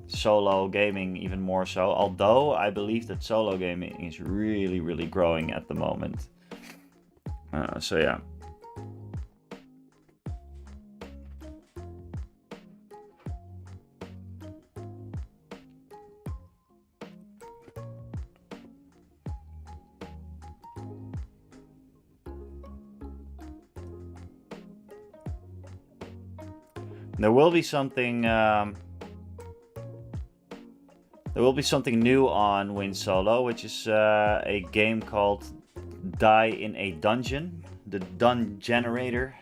Solo gaming even more so. Although I believe that solo gaming is really growing at the moment. So yeah. There will be something. There will be something new on Win Solo, which is a game called Die in a Dungeon, the Dun Generator,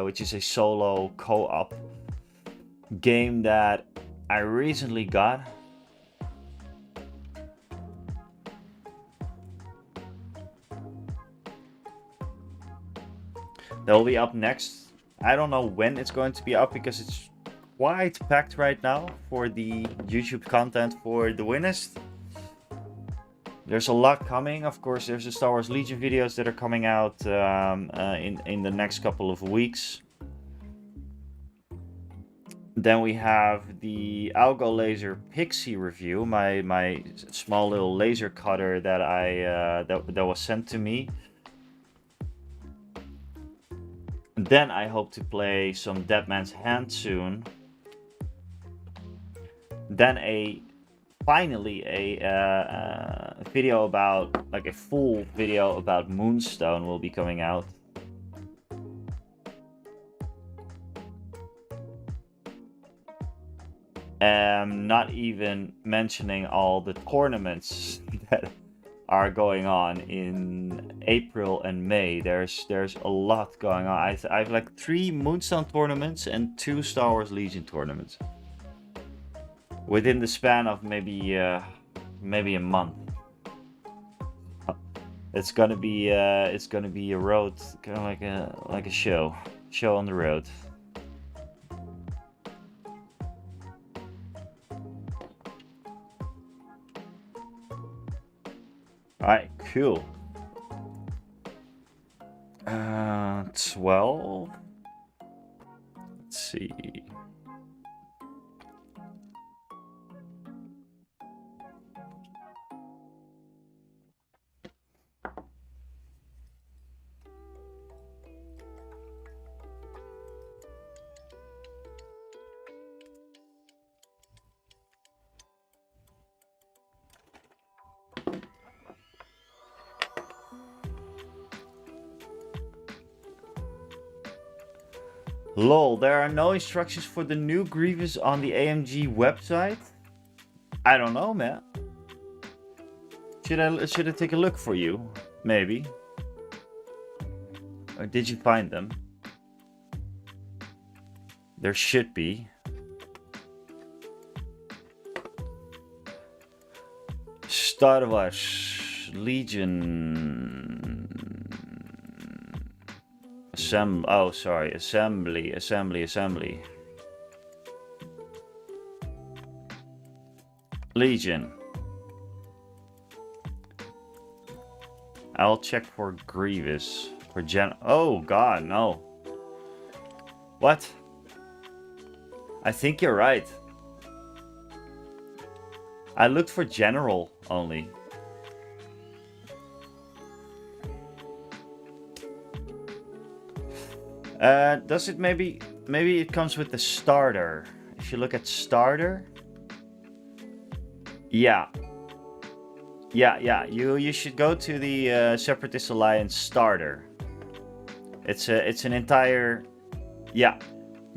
which is a solo co-op game that I recently got. That will be up next. I don't know when it's going to be up because it's quite packed right now for the YouTube content for the Winnest. There's a lot coming. Of course, there's the Star Wars Legion videos that are coming out in the next couple of weeks. Then we have the Algo Laser Pixie review, my small little laser cutter that that was sent to me. Then I hope to play some Dead Man's Hand soon. Then finally a video about, like a full video about Moonstone will be coming out. Not even mentioning all the tournaments that are going on in April and May. There's a lot going on. I have like 3 Moonstone tournaments and 2 Star Wars Legion tournaments within the span of maybe a month. It's gonna be a road, kind of like a show on the road. Alright, cool. 12. Let's see. Lol, there are no instructions for the new Grievous on the AMG website? I don't know, man. Should I take a look for you? Maybe. Or did you find them? There should be. Star Wars Legion. Assembly. Legion. I'll check for Grievous. For oh god, no. What? I think you're right. I looked for General only. Does it maybe it comes with the starter? If you look at starter, yeah. You should go to the Separatist Alliance starter. It's an entire, yeah.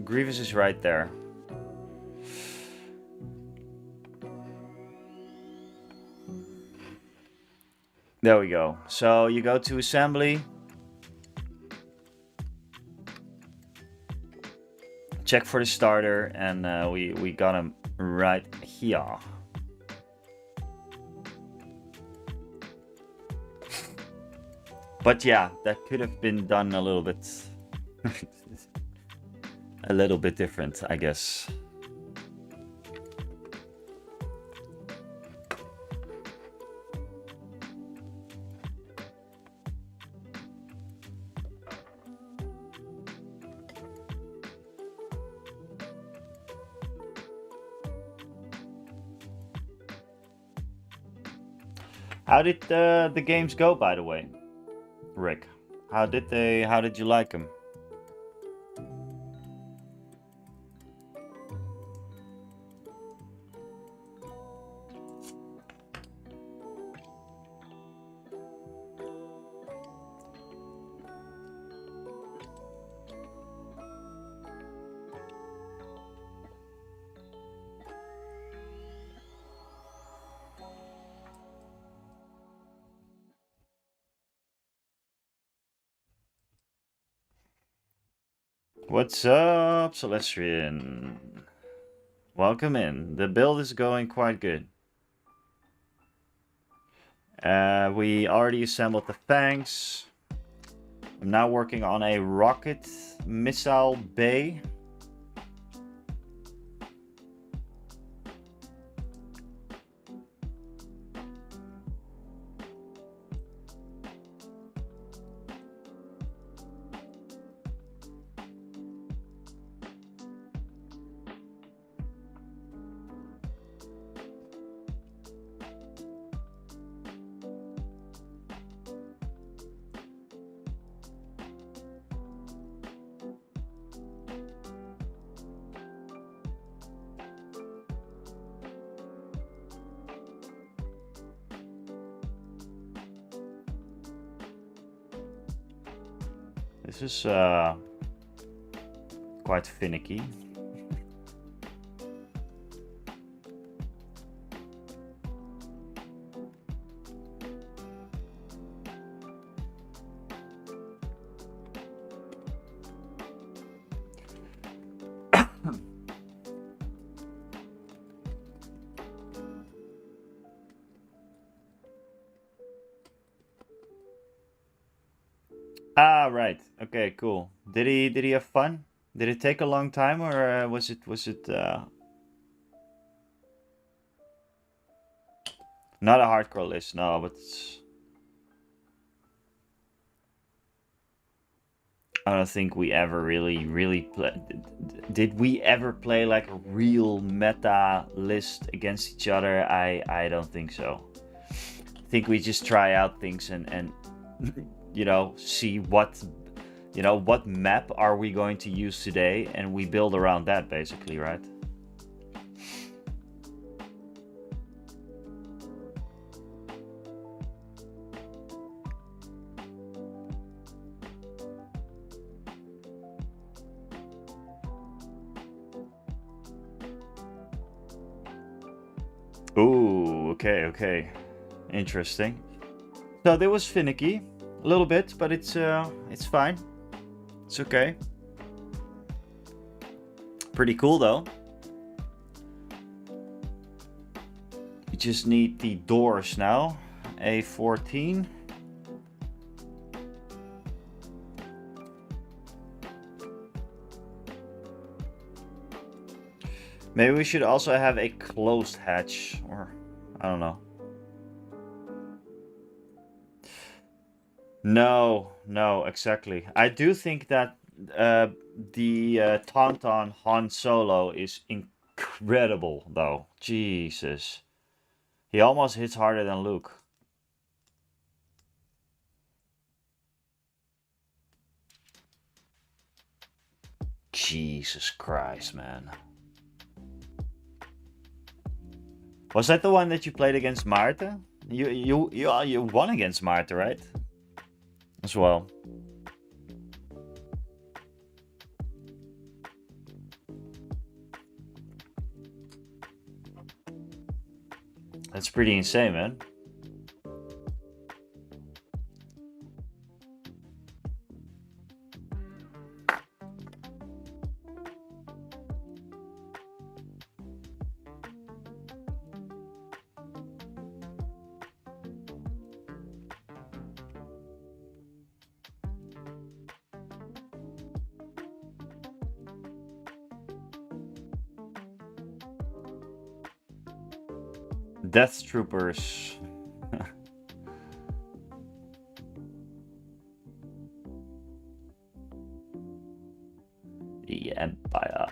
Grievous is right there. There we go. So you go to assembly. Check for the starter, and we got him right here. But yeah, that could have been done a little bit different, I guess. How did the games go, by the way, Rick? How did you like them? What's up, Celestian? Welcome in. The build is going quite good. We already assembled the tanks. I'm now working on a rocket missile bay. This is quite finicky. Ah, right. Okay, cool. Did he have fun? Did it take a long time, or was it not a hardcore list? No, but I don't think we ever really play. Did we ever play like a real meta list against each other? I don't think so. I think we just try out things and you know, see what, you know, what map are we going to use today, and we build around that basically, right? Ooh, okay. Interesting. So that was finicky. A little bit, but it's fine. It's okay. Pretty cool though. We just need the doors now. A14. Maybe we should also have a closed hatch, or I don't know. No, exactly. I do think that the Tauntaun Han Solo is incredible, though. Jesus. He almost hits harder than Luke. Jesus Christ, man. Was that the one that you played against Maarten? You won against Maarten, right? As well. That's pretty insane, man. Death Troopers. The Empire.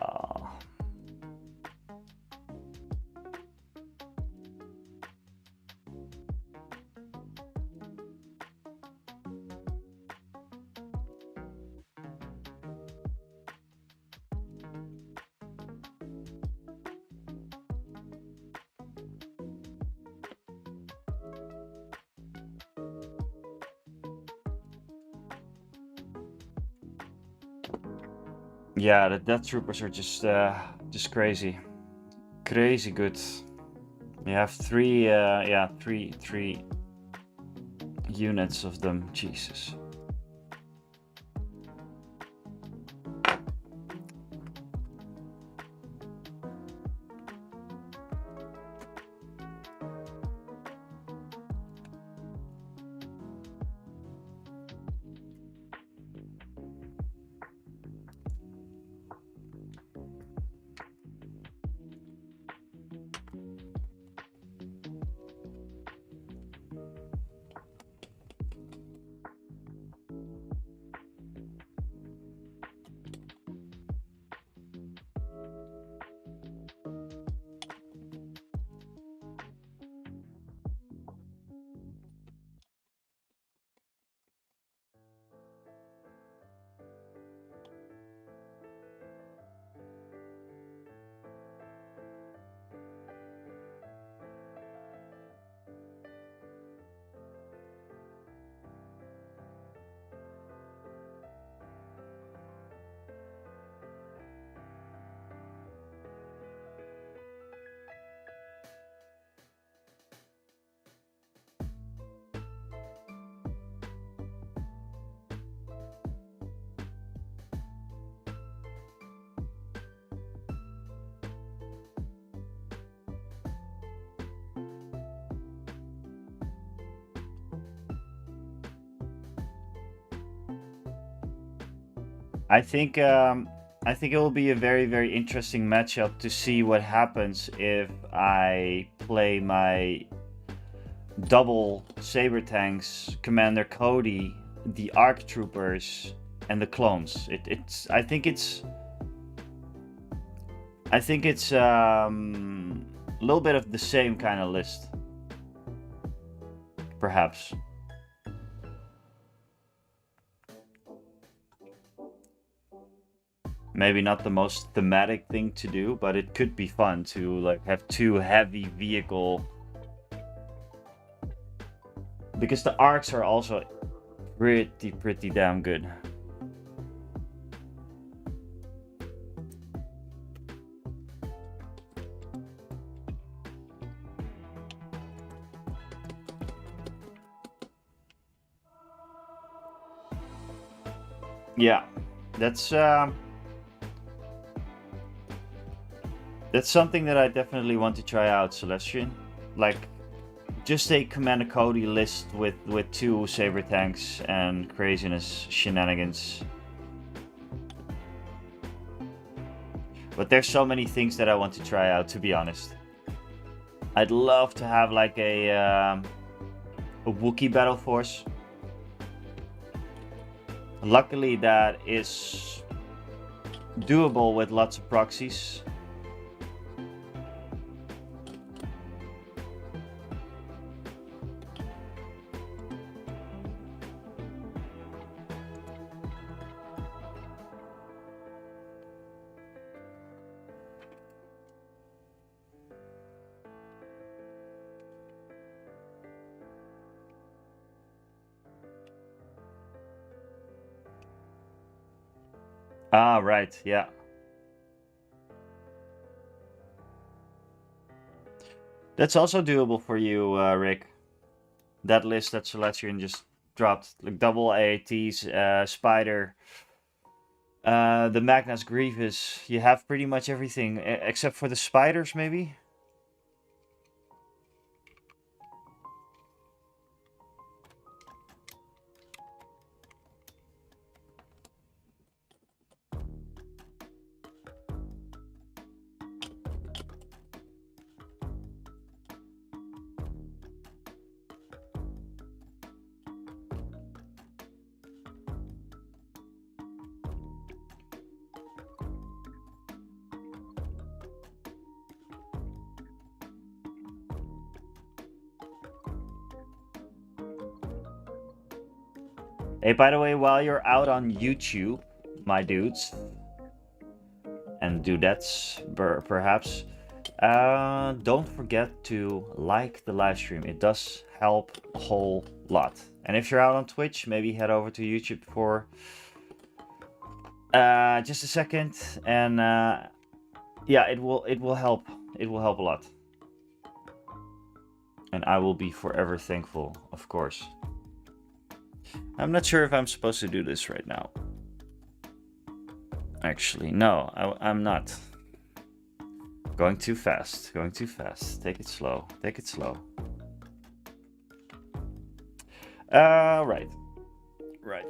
Yeah, the Death Troopers are just crazy. Crazy good. We have three units of them. Jesus. I think it will be a very interesting matchup to see what happens if I play my double Saber Tanks, Commander Cody, the ARC Troopers, and the clones. I think it's a little bit of the same kind of list, perhaps. Maybe not the most thematic thing to do, but it could be fun to like have two heavy vehicle, because the arcs are also pretty damn good. Yeah, that's something that I definitely want to try out, Celestian. Like, just a Commander Cody list with two Saber Tanks and craziness shenanigans. But there's so many things that I want to try out, to be honest. I'd love to have like a Wookiee battle force. Luckily, that is doable with lots of proxies. Ah, right, yeah. That's also doable for you, Rick. That list that Celestian just dropped, like double AATs, Spider, the Magnus Grievous. You have pretty much everything, except for the Spiders, maybe? Hey, by the way, while you're out on YouTube, my dudes and dudettes, perhaps, don't forget to like the live stream. It does help a whole lot. And if you're out on Twitch, maybe head over to YouTube for just a second, and yeah, it will help. It will help a lot, and I will be forever thankful, of course. I'm not sure if I'm supposed to do this right now. Actually, no, I'm not. Going too fast. Going too fast. Take it slow. Take it slow. Right. Right.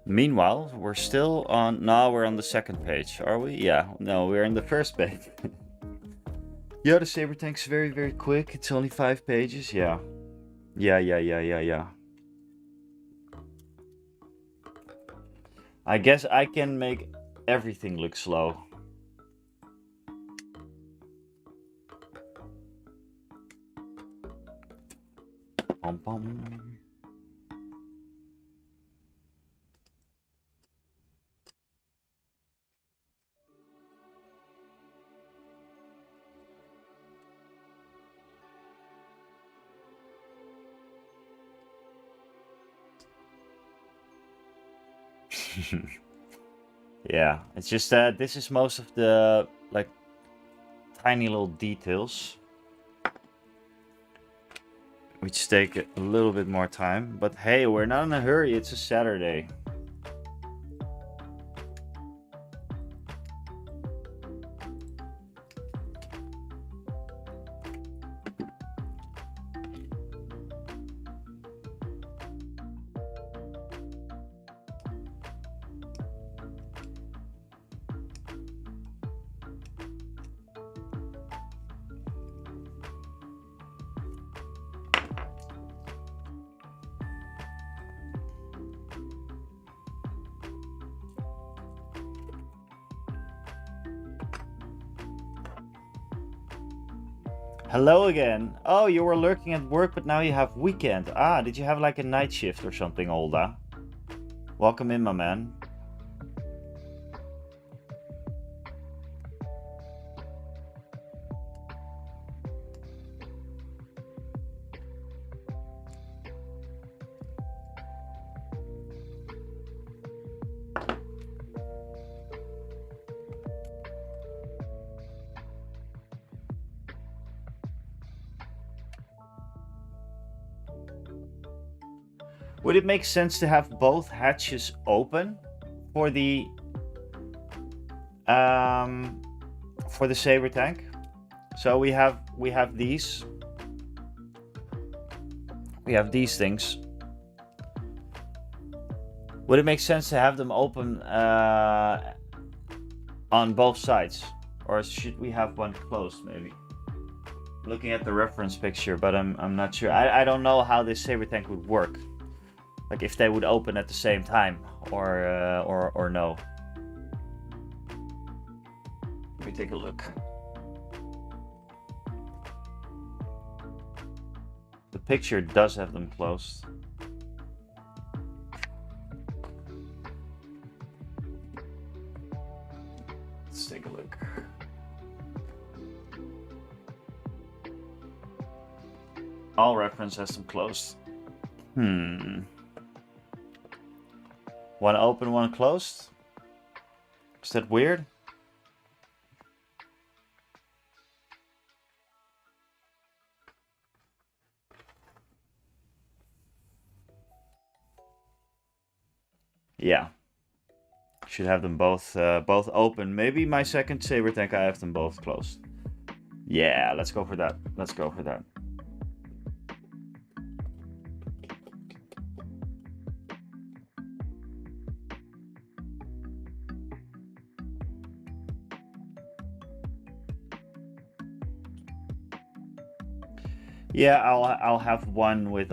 Meanwhile, we're still on... No, we're on the second page, are we? Yeah, no, we're on the first page. Yeah, the Saber Tank's very, very quick. It's only 5 pages, yeah. Yeah. I guess I can make everything look slow. Pom. Yeah, it's just that this is most of the like tiny little details, which take a little bit more time. But hey, we're not in a hurry. It's a Saturday. Hello again. Oh, you were lurking at work, but now you have weekend. Ah, did you have like a night shift or something, Olda? Welcome in, my man. Would it make sense to have both hatches open for the Saber Tank? So we have these. We have these things. Would it make sense to have them open on both sides, or should we have one closed maybe? Looking at the reference picture, but I'm not sure. I don't know how this Saber Tank would work. Like if they would open at the same time, or no. Let me take a look. The picture does have them closed. Let's take a look. All reference has them closed. One open, one closed? Is that weird? Yeah. Should have them both open. Maybe my second Saber Tank, I have them both closed. Yeah, let's go for that. Let's go for that. Yeah, I'll have one with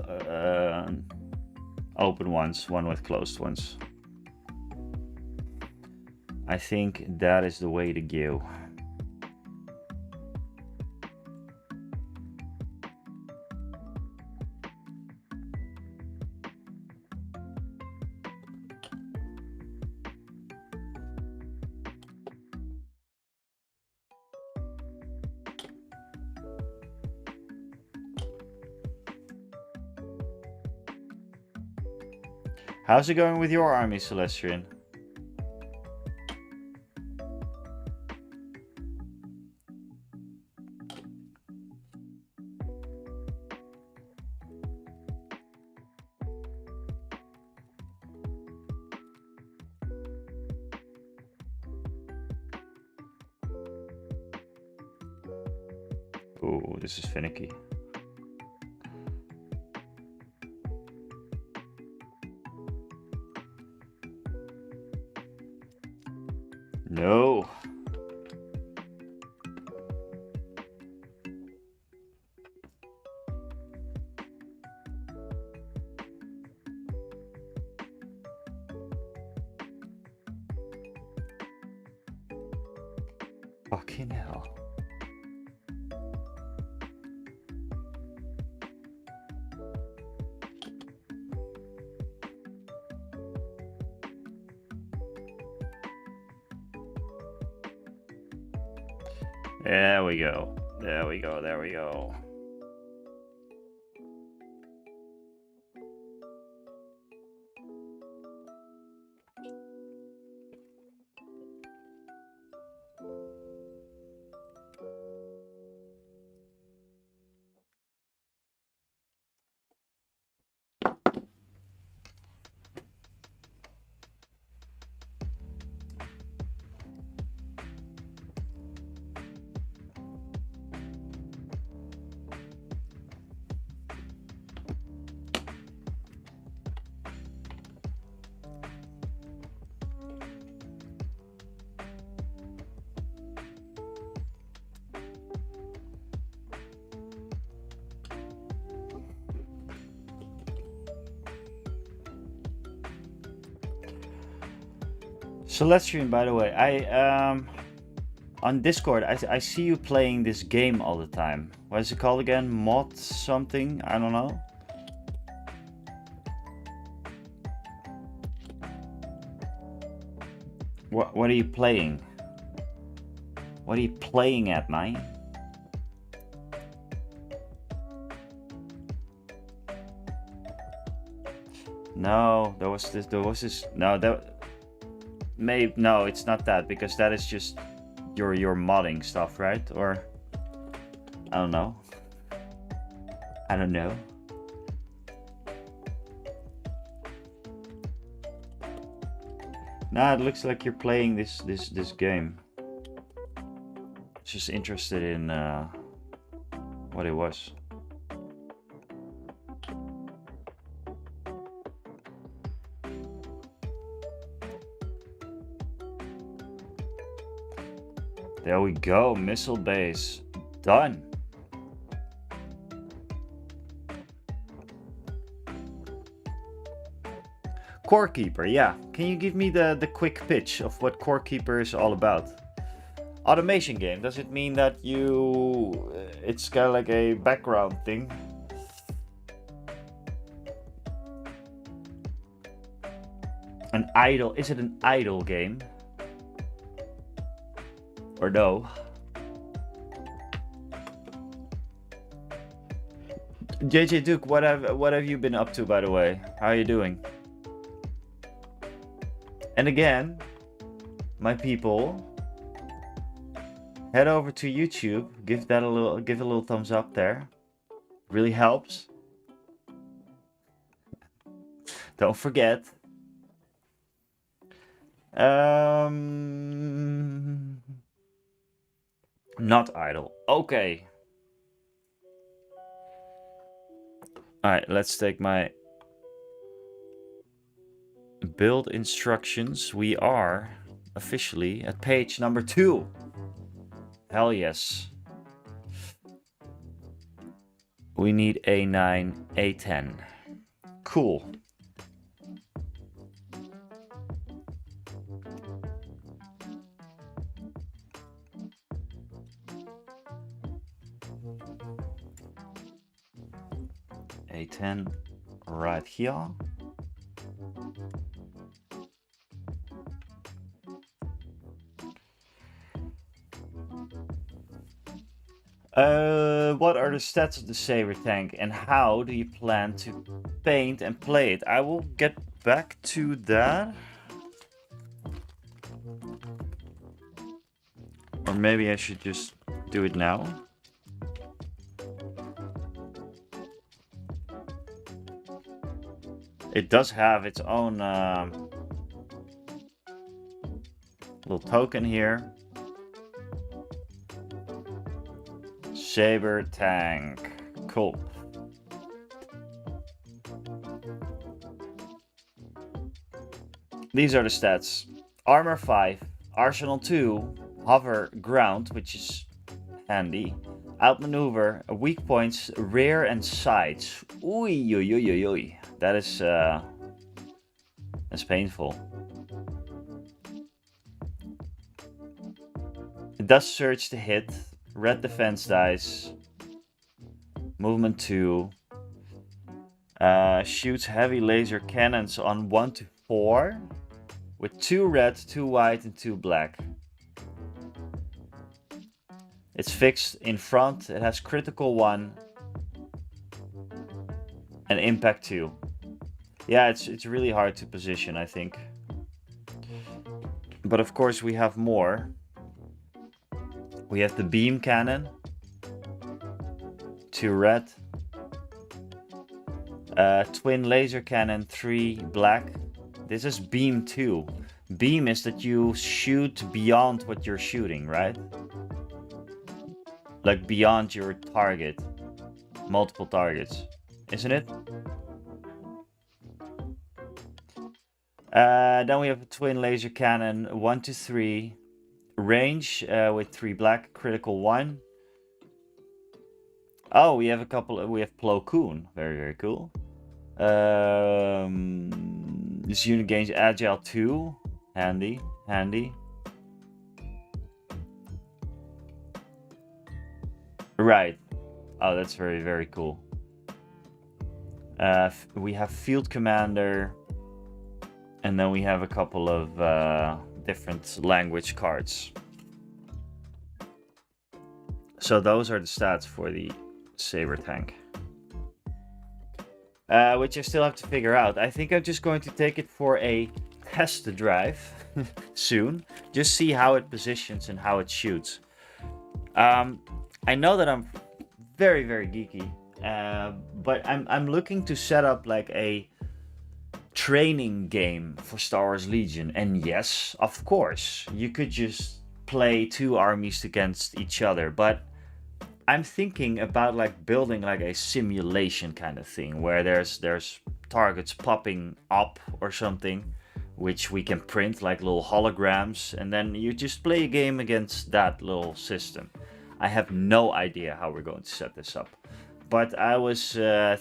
open ones, one with closed ones. I think that is the way to go. How's it going with your army, Celestian? Ooh, this is finicky. No. Fucking hell. There we go. There we go. There we go. Celestian, by the way, on Discord, I see you playing this game all the time. What is it called again? Mod something? I don't know. What are you playing? What are you playing at, man? No, there was this. No, that maybe no, it's not that, because that is just your modding stuff, right? Or I don't know. I don't know. Nah, it looks like you're playing this game. Just interested in what it was. There we go, missile base done. Core Keeper, yeah. Can you give me the quick pitch of what Core Keeper is all about? Automation game, does it mean that you... it's kind of like a background thing? An idle, is it an idle game? Or no? JJ Duke, what have you been up to, by the way? How are you doing? And again, my people, head over to YouTube, give a little thumbs up there. Really helps. Don't forget. Not idle. Okay. Alright, let's take my build instructions. We are officially at page number 2. Hell yes. We need A9, A10. Cool. A10 right here. What are the stats of the Saber Tank and how do you plan to paint and play it? I will get back to that. Or maybe I should just do it now. It does have its own little token here. Saber Tank. Cool. These are the stats. Armor 5, Arsenal 2, Hover Ground, which is handy. Outmaneuver, weak points, rear and sides. Oy, oy, oy, oy, oy. That is that's painful. It does surge to hit. Red defense dice. Movement 2. Shoots heavy laser cannons on 1 to 4. With 2 red, 2 white, and 2 black. It's fixed in front. It has critical 1. And impact 2. Yeah, it's really hard to position, I think. But of course we have more. We have the beam cannon. 2 red. Twin laser cannon, 3 black. This is beam 2. Beam is that you shoot beyond what you're shooting, right? Like beyond your target. Multiple targets. Isn't it? Then we have a twin laser cannon, 1 to 3. Range with 3 black, critical 1. Oh, we have a couple. We have Plo Koon, very cool. This unit gains agile 2, handy. Right. Oh, that's very, very cool. We have field commander, and then we have a couple of different language cards. So those are the stats for the Saber Tank. Which I still have to figure out. I think I'm just going to take it for a test drive soon. Just see how it positions and how it shoots. I know that I'm very, very geeky, but I'm looking to set up like a training game for Star Wars Legion. And yes, of course, you could just play two armies against each other, but I'm thinking about like building like a simulation kind of thing where there's targets popping up or something, which we can print like little holograms, and then you just play a game against that little system. I have no idea how we're going to set this up, but I was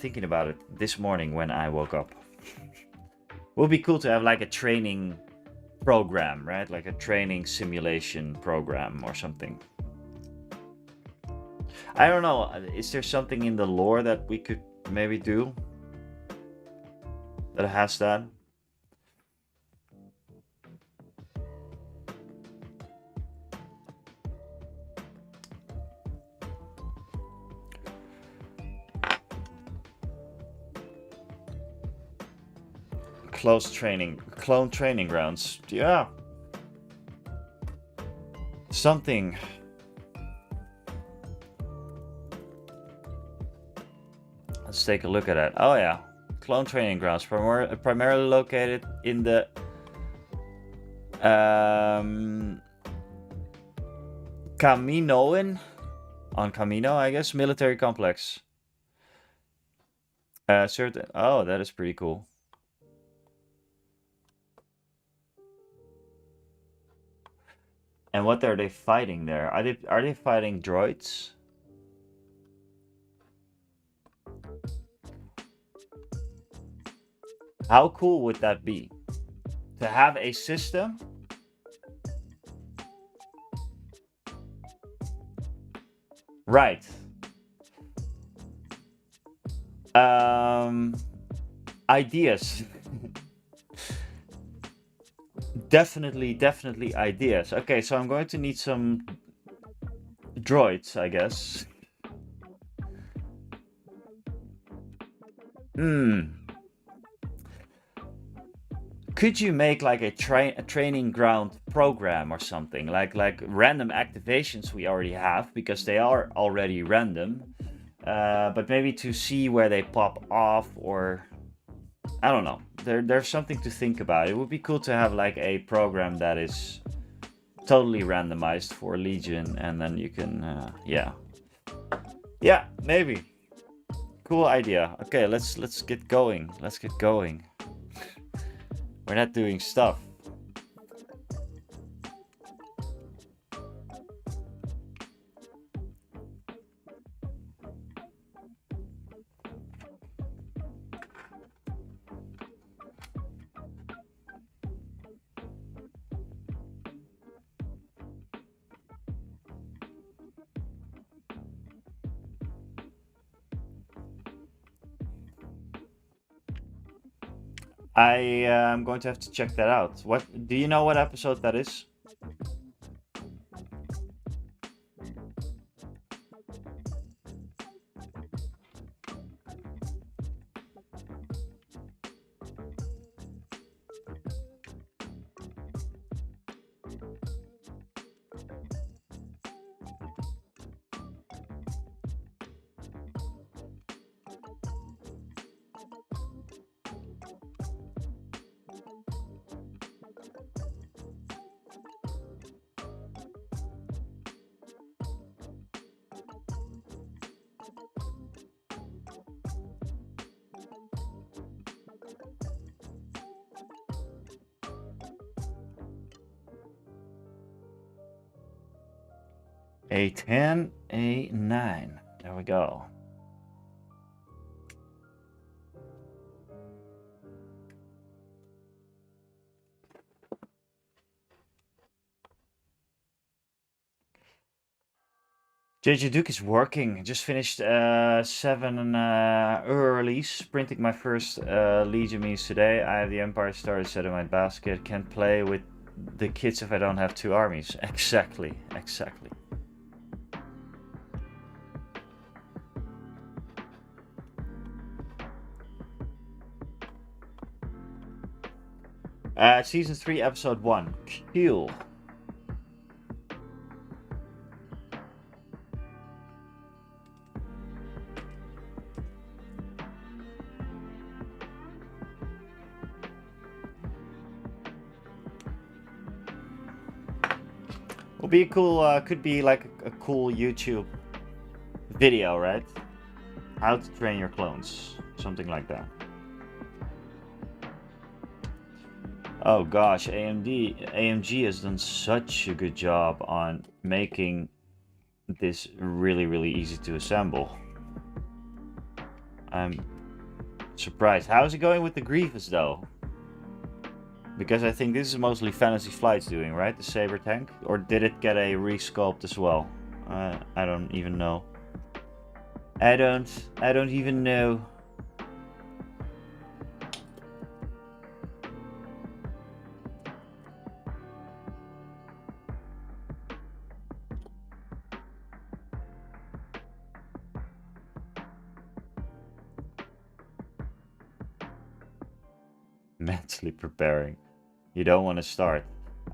thinking about it this morning when I woke up. Would be cool to have like a training program, right? Like a training simulation program or something. I don't know. Is there something in the lore that we could maybe do that has that? Clone training grounds. Yeah. Something. Let's take a look at that. Oh yeah. Clone training grounds, primarily located in the on Camino, I guess, military complex. Certain. Oh, that is pretty cool. And what are they fighting there? Are they fighting droids? How cool would that be? To have a system right. Ideas. Definitely ideas. Okay, so I'm going to need some droids, I guess. Could you make like a training ground program or something? Like random activations we already have, because they are already random. But maybe to see where they pop off, or I don't know. There's something to think about. It would be cool to have like a program that is totally randomized for Legion, and then you can yeah, maybe. Cool idea. Okay, let's get going. Let's get going. We're not doing stuff. I am going to have to check that out. What do you know what episode that is? A 10, a 9. There we go. JJ Duke is working. Just finished 7 early, sprinting my first Legion meets today. I have the Empire started set in my basket. Can't play with the kids if I don't have 2 armies. Exactly. Season 3, episode 1. Cool. Will be a cool, could be like a cool YouTube video, right? How to train your clones. Something like that. Oh gosh, AMG has done such a good job on making this really easy to assemble. I'm surprised. How's it going with the Grievous though? Because I think this is mostly Fantasy Flight's doing, right? The Saber Tank? Or did it get a resculpt as well? I don't even know. I don't even know. Mentally preparing. You don't want to start.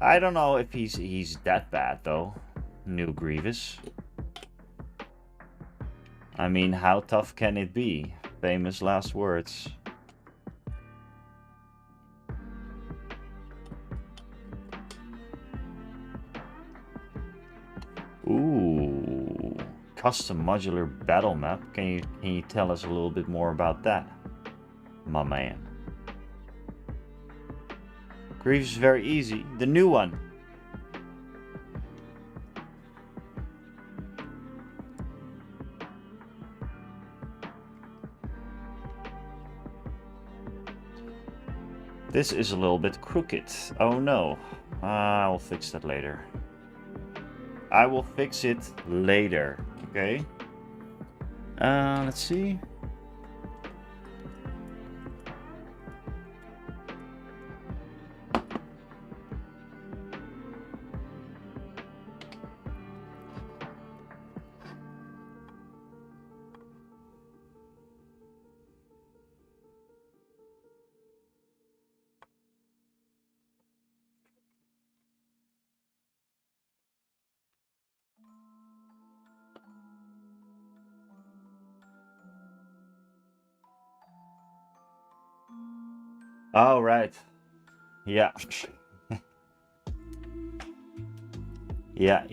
I don't know if he's that bad though. New Grievous. I mean, how tough can it be? Famous last words. Ooh, custom modular battle map. Can you tell us a little bit more about that, my man? Grievous is very easy. The new one. This is a little bit crooked. Oh no. I'll fix that later. I will fix it later. Okay. Let's see. Oh, right. Yeah. Yeah,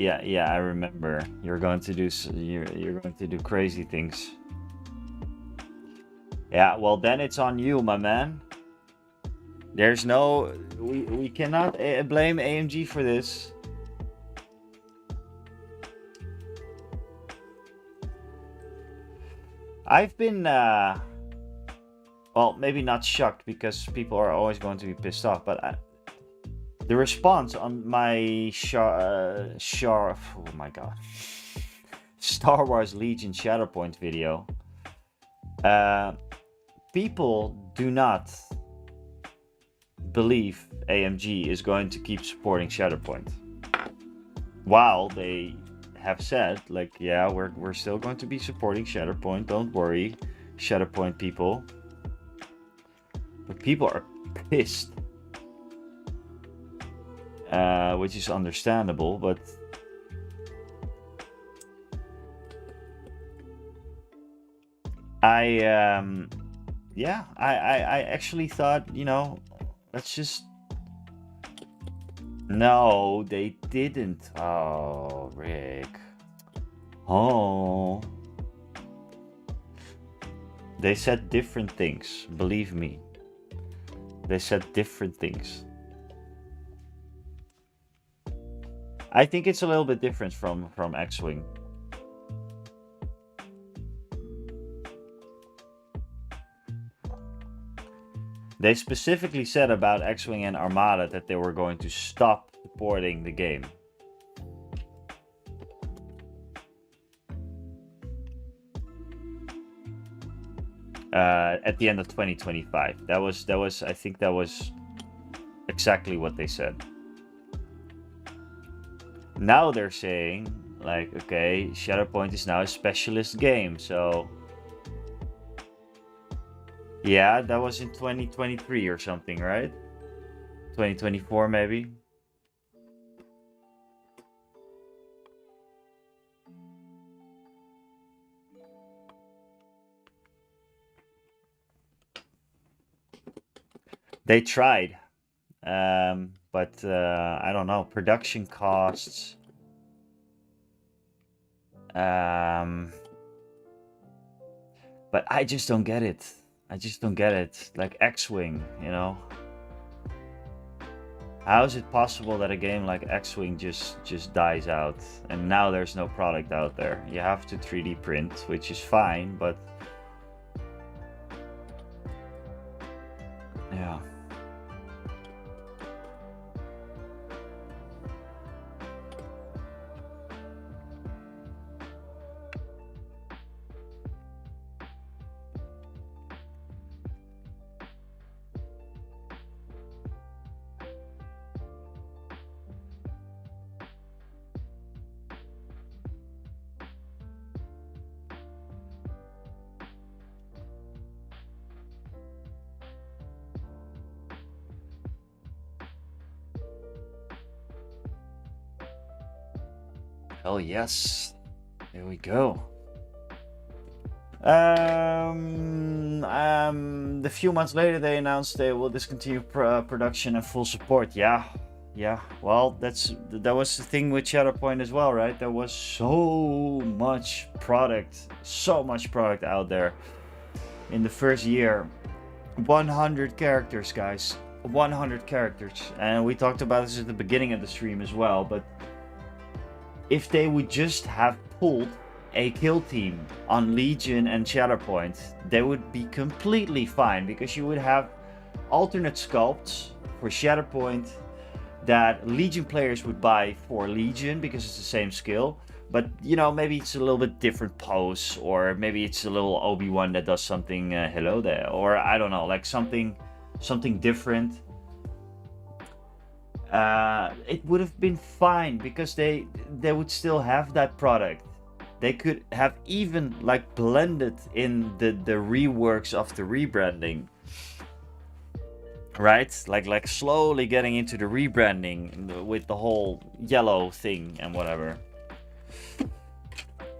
I remember. You're going to do you're going to do crazy things. Yeah, well then it's on you, my man. There's no we cannot blame AMG for this. I've been well, maybe not shocked because people are always going to be pissed off, but the response on my oh my god, Star Wars Legion Shatterpoint video, people do not believe AMG is going to keep supporting Shatterpoint, while they have said like, yeah, we're still going to be supporting Shatterpoint, don't worry, Shatterpoint people. But people are pissed, which is understandable, but I actually thought, you know, let's just... No, they didn't. Oh, Rick. Oh. They said different things, believe me. They said different things. I think it's a little bit different from X-Wing. They specifically said about X-Wing and Armada that they were going to stop supporting the game. at the end of 2025. That was I think that was exactly what they said. Now they're saying like, okay, Shatterpoint is now a specialist game, so yeah, that was in 2023 or something, right? 2024 maybe. They tried, but I don't know, production costs. But I just don't get it. I just don't get it. Like X-Wing, you know? How is it possible that a game like X-Wing just dies out and now there's no product out there? You have to 3D print, which is fine, but yeah. Hell yes. There we go. The few months later, they announced they will discontinue production and full support. Yeah. Well, that was the thing with Shatterpoint as well, right? There was so much product out there in the first year. 100 characters, guys. 100 characters, and we talked about this at the beginning of the stream as well. But if they would just have pulled a kill team on Legion and Shatterpoint, they would be completely fine, because you would have alternate sculpts for Shatterpoint that Legion players would buy for Legion because it's the same skill, but you know, maybe it's a little bit different pose, or maybe it's a little Obi-Wan that does something hello there, or I don't know, like something different. It would have been fine, because they would still have that product. They could have even like blended in the reworks of the rebranding, right? Like slowly getting into the rebranding with the whole yellow thing and whatever.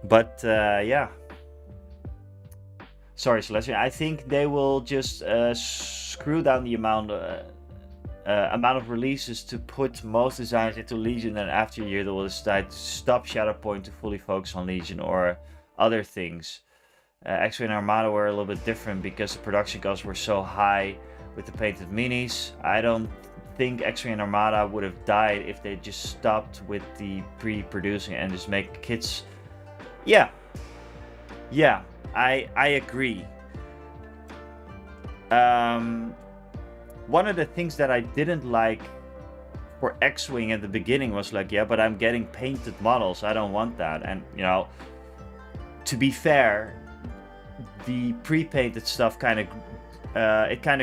But yeah. Sorry, Celestia. I think they will just screw down the amount of releases to put most designs into Legion, and after a year they will decide to stop Shatterpoint to fully focus on Legion or other things. X-Wing and Armada were a little bit different because the production costs were so high with the painted minis. I don't think X-Wing and Armada would have died if they just stopped with the pre-producing and just make kits. Yeah, I agree. One of the things that I didn't like for X-Wing at the beginning was like, yeah, but I'm getting painted models. I don't want that. And, you know, to be fair, the pre-painted stuff kind of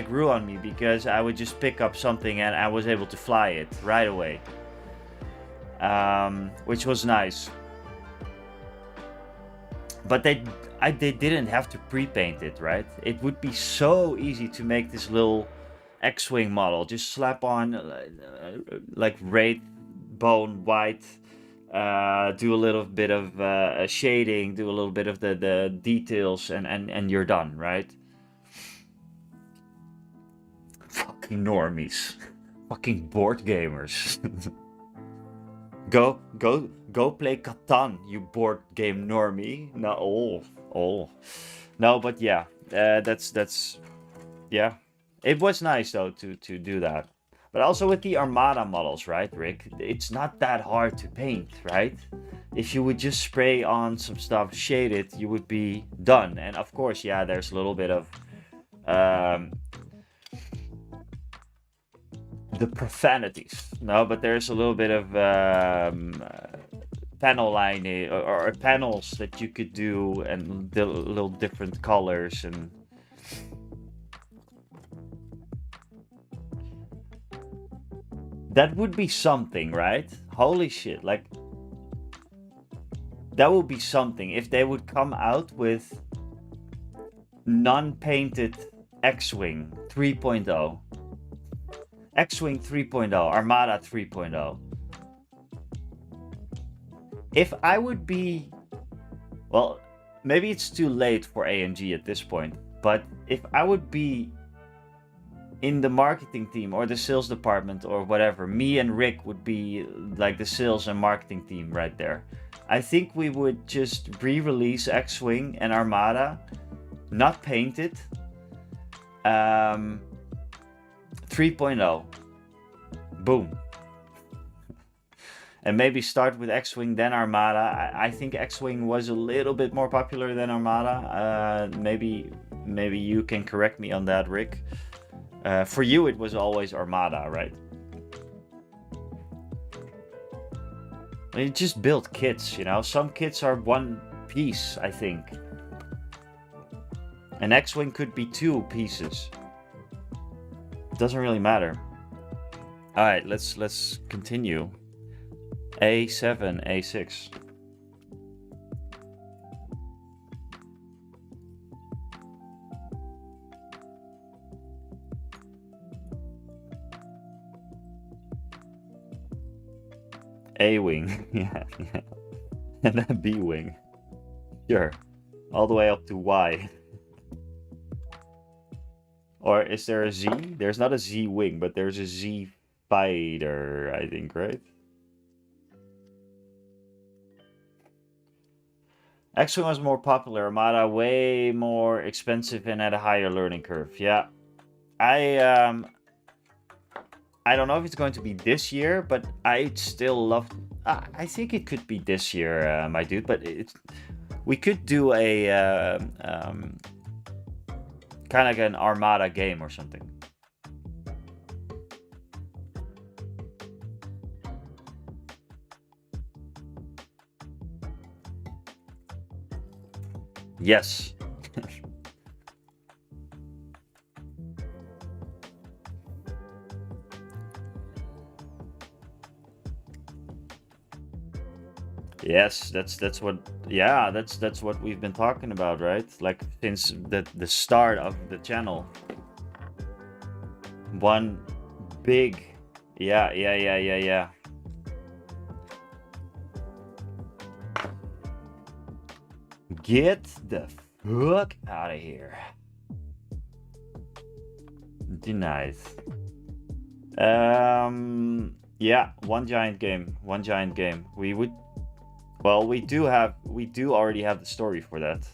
grew on me, because I would just pick up something and I was able to fly it right away, which was nice. But they didn't have to pre-paint it, right? It would be so easy to make this little X-Wing model, just slap on like Wraith bone white, do a little bit of shading, do a little bit of the details, and you're done, right? Fucking normies. Fucking board gamers. Go play Catan, you board game normie. No, no, but yeah, that's yeah. It was nice though to do that. But also with the Armada models, right, Rick? It's not that hard to paint, right? If you would just spray on some stuff, shade it, you would be done. And of course, yeah, there's a little bit of the profanities. No, but there's a little bit of panel lining or panels that you could do, and the little different colors, and That would be something, right? Holy shit, like that would be something if they would come out with non-painted X-Wing 3.0. X-Wing 3.0, Armada 3.0. If I would be... Well, maybe it's too late for AMG at this point, but if I would be in the marketing team or the sales department or whatever, me and Rick would be like the sales and marketing team right there. I think we would just re-release X-Wing and Armada, not painted, 3.0. Boom. And maybe start with X-Wing, then Armada. I think X-Wing was a little bit more popular than Armada. Maybe you can correct me on that, Rick. For you, it was always Armada, right? You just build kits, you know? Some kits are one piece, I think. An X-Wing could be 2 pieces. It doesn't really matter. Alright, let's continue. A7, A6. A-wing, yeah. And then B-wing. Sure. All the way up to Y. Or is there a Z? There's not a Z-wing, but there's a Z-fighter, I think, right? X-Wing was more popular, Armada way more expensive and had a higher learning curve. Yeah. I don't know if it's going to be this year, but I still love... I think it could be this year, my dude, but we could do a... kind of like an Armada game or something. Yes. Yes, that's what, yeah, that's what we've been talking about, right? Like since the start of the channel. One big, yeah. Get the fuck out of here. Denied. Yeah, one giant game. We would... Well, we do already have the story for that,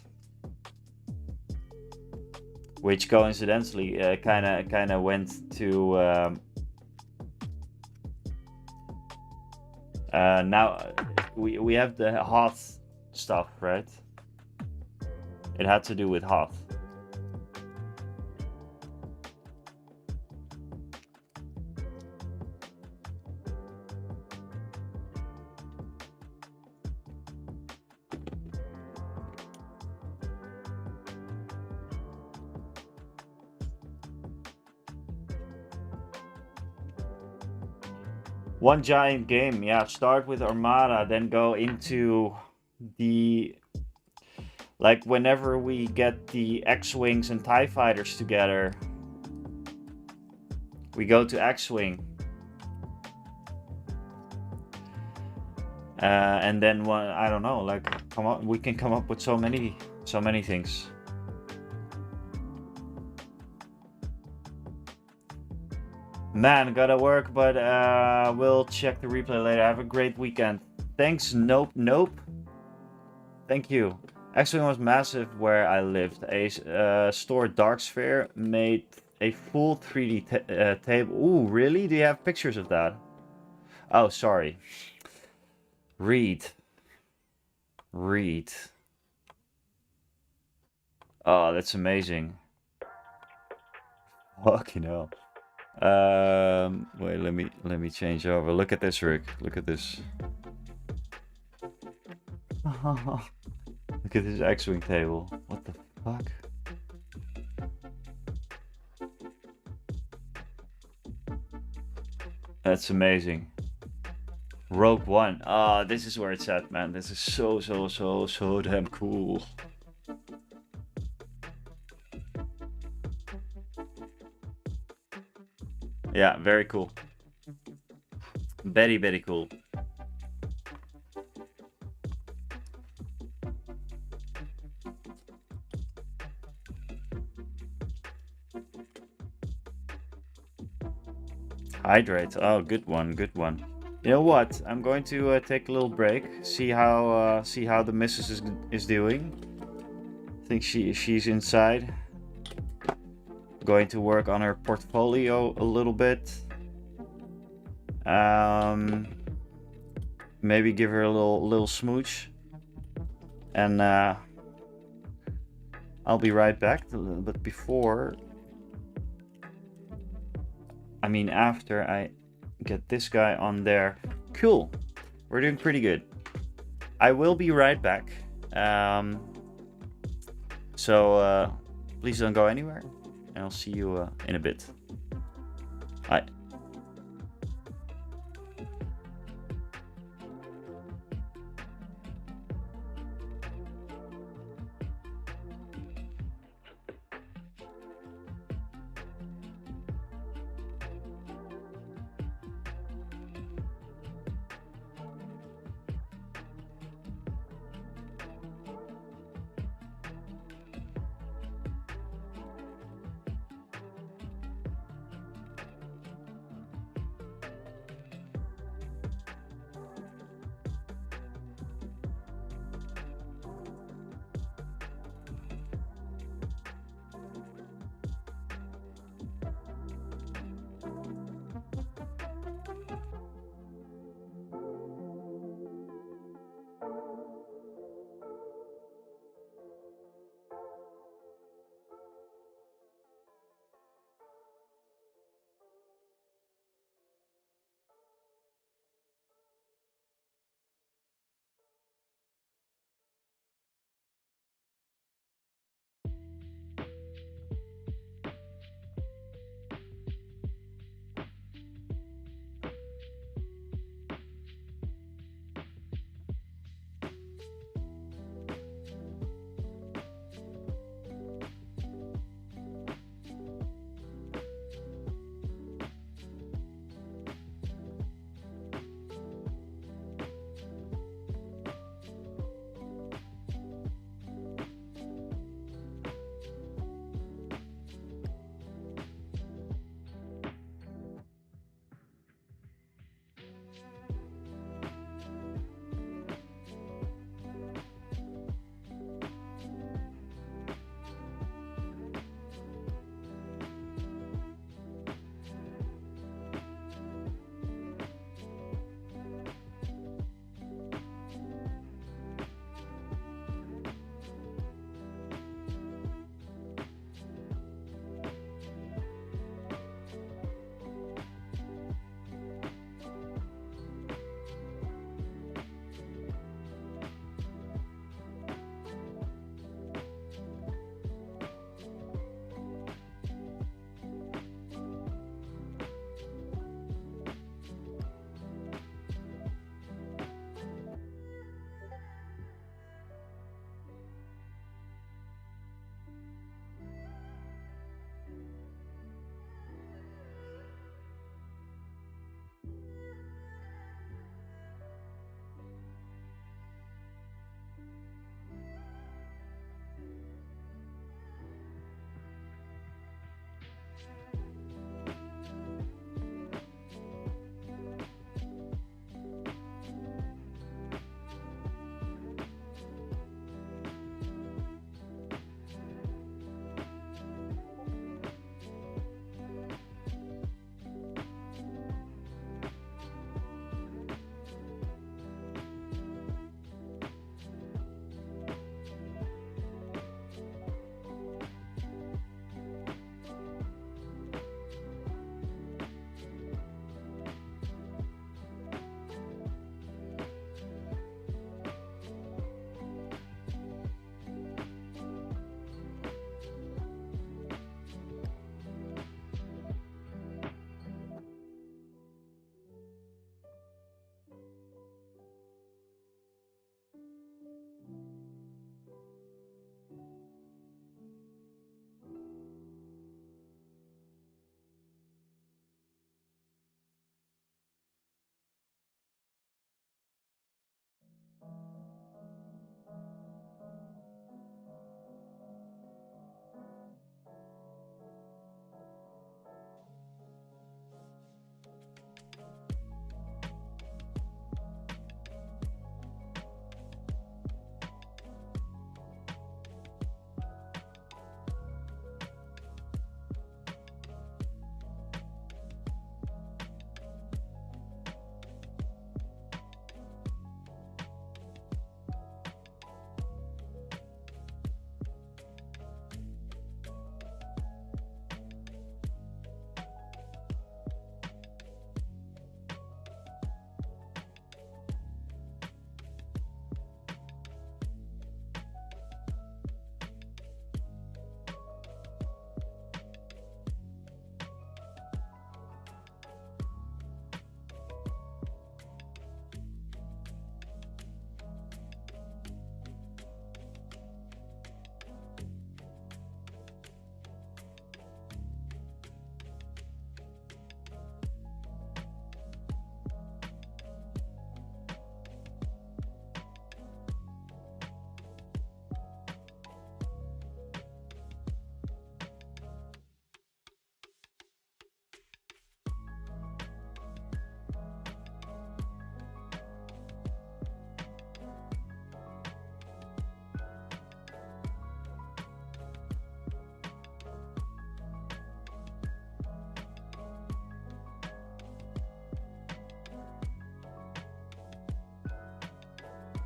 which coincidentally kind of went to now we have the Hoth stuff, right? It had to do with Hoth. One giant game, yeah. Start with Armada, then go into the... Like, whenever we get the X-Wings and TIE Fighters together, we go to X-Wing. And then, I don't know, like, we can come up with so many things. Man, gotta work, but we'll check the replay later. Have a great weekend. Thanks, Nope. Thank you. X-Wing was massive where I lived. A store Dark Sphere made a full 3D table. Ooh, really? Do you have pictures of that? Oh, sorry. Read. Oh, that's amazing. Fucking hell. Wait, let me change over. Look at this, Rick. Look at this. Look at this X-Wing table. What the fuck? That's amazing. Rogue One. Ah, this is where it's at, man. This is so damn cool. Yeah, very cool. Very cool. Hydrate. Oh, good one, good one. You know what? I'm going to take a little break. See how the missus is doing. I think she's inside. Going to work on her portfolio a little bit. Maybe give her a little smooch, and I'll be right back. But before, I mean after I get this guy on there. Cool. We're doing pretty good. I will be right back. So please don't go anywhere, and I'll see you in a bit. Bye.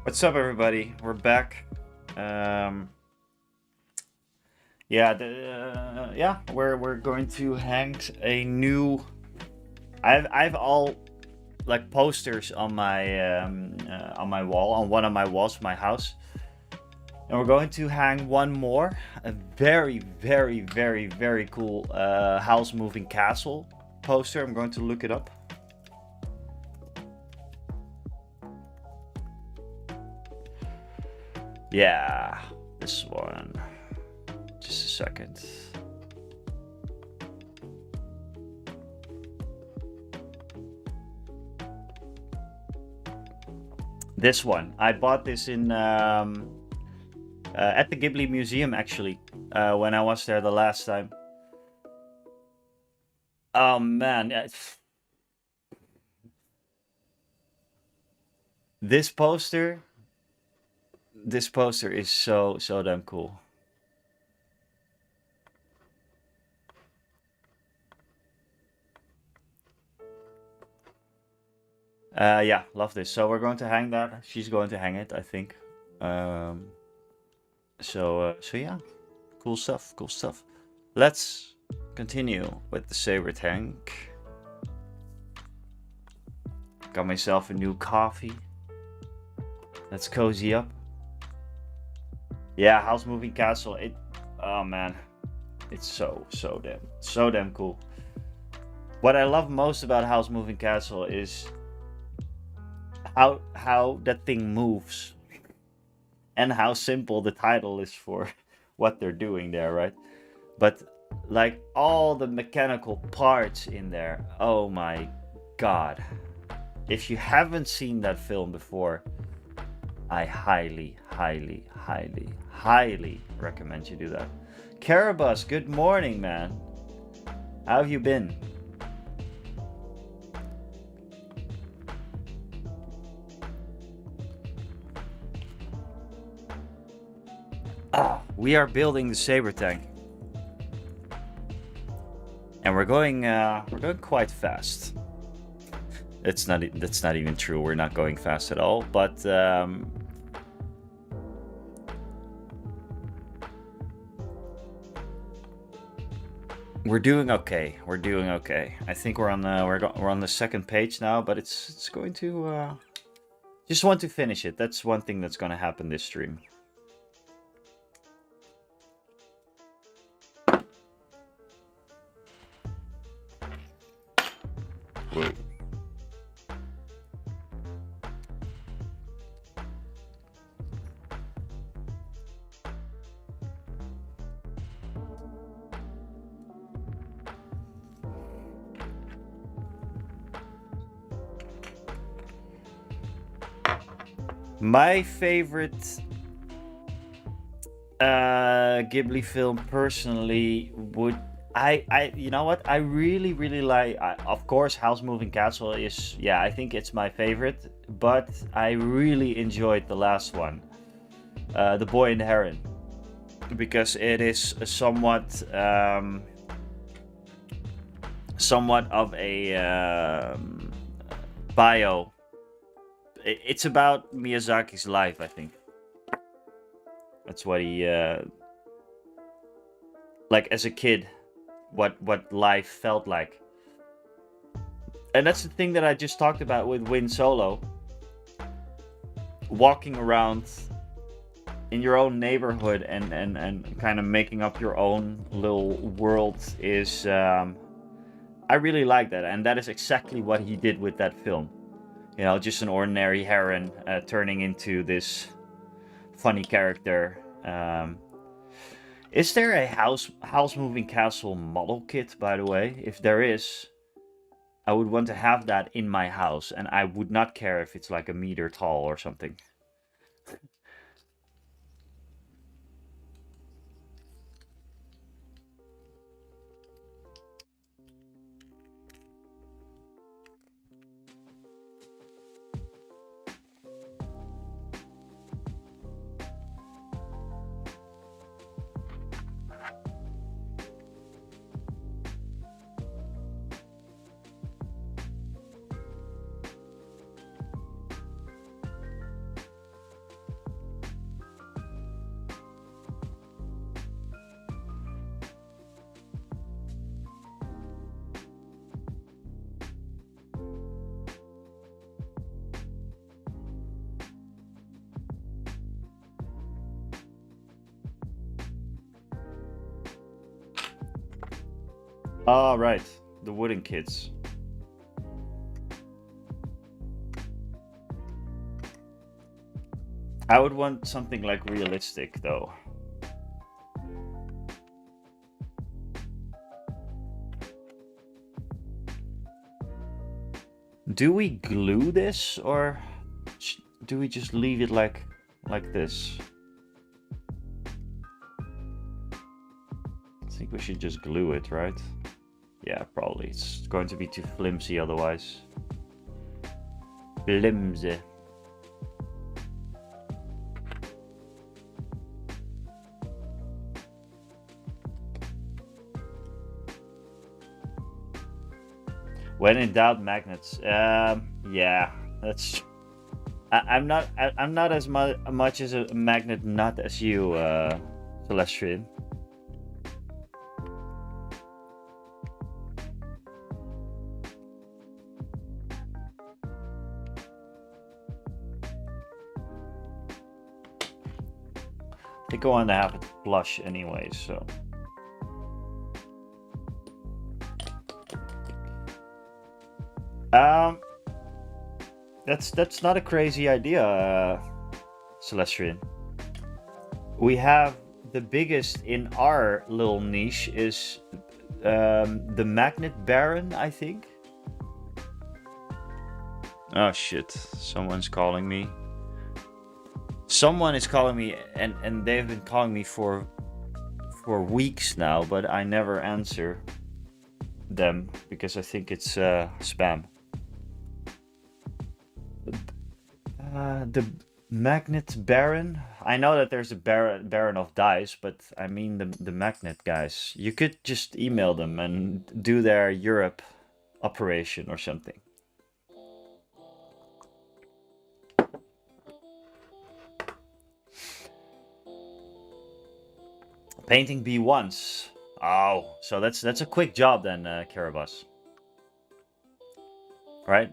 What's up, everybody? We're back. Yeah, we're going to hang a new. I've all like posters on my wall, on one of my walls of my house, and we're going to hang one more, a very very very very cool house moving castle poster. I'm going to look it up. Yeah, this one. Just a second. This one. I bought this in at the Ghibli Museum, actually, when I was there the last time. Oh man, this poster is so damn cool. Yeah, love this. So we're going to hang that. She's going to hang it, I think. So yeah, cool stuff. Cool stuff. Let's continue with the Saber Tank. Got myself a new coffee. Let's cozy up. Yeah, House Moving Castle. Oh man, it's so damn cool. What I love most about House Moving Castle is how that thing moves, and how simple the title is for what they're doing there, right? But like all the mechanical parts in there, oh my god. If you haven't seen that film before, I highly recommend you do that. Carabas, good morning, man. How have you been? We are building the Saber Tank, and we're going quite fast. That's not even true. We're not going fast at all, but we're doing okay. We're doing okay. I think we're on the second page now, but it's going to just want to finish it. That's one thing that's going to happen this stream. Whoa. My favorite Ghibli film personally would you know what, I really like, of course House Moving Castle is, yeah, I think it's my favorite, but I really enjoyed the last one, The Boy and the Heron, because it is somewhat of a bio. It's about Miyazaki's life, I think. That's what he like as a kid, what life felt like. And that's the thing that I just talked about with Win Solo. Walking around in your own neighborhood and kind of making up your own little world is I really like that, and that is exactly what he did with that film. You know, just an ordinary heron turning into this funny character. Is there a house moving castle model kit, by the way? If there is, I would want to have that in my house, and I would not care if it's like a meter tall or something. Ah, right. The wooden kids. I would want something like realistic, though. Do we glue this, or do we just leave it like this? I think we should just glue it, right? Yeah, probably. It's going to be too flimsy otherwise. Flimsy. When in doubt, magnets. Yeah, that's. I'm not as much as a magnet nut as you, Celestian. I think I want to have it flush anyway, so. That's not a crazy idea, Celestian. We have the biggest in our little niche is the Magnet Baron, I think. Oh shit! Someone's calling me. Someone is calling me, and they've been calling me for weeks now, but I never answer them because I think it's spam. The Magnet Baron? I know that there's a Baron of Dice, but I mean the Magnet guys. You could just email them and do their Europe operation or something. Painting B1s. Oh, so that's a quick job then, Carabas. Right?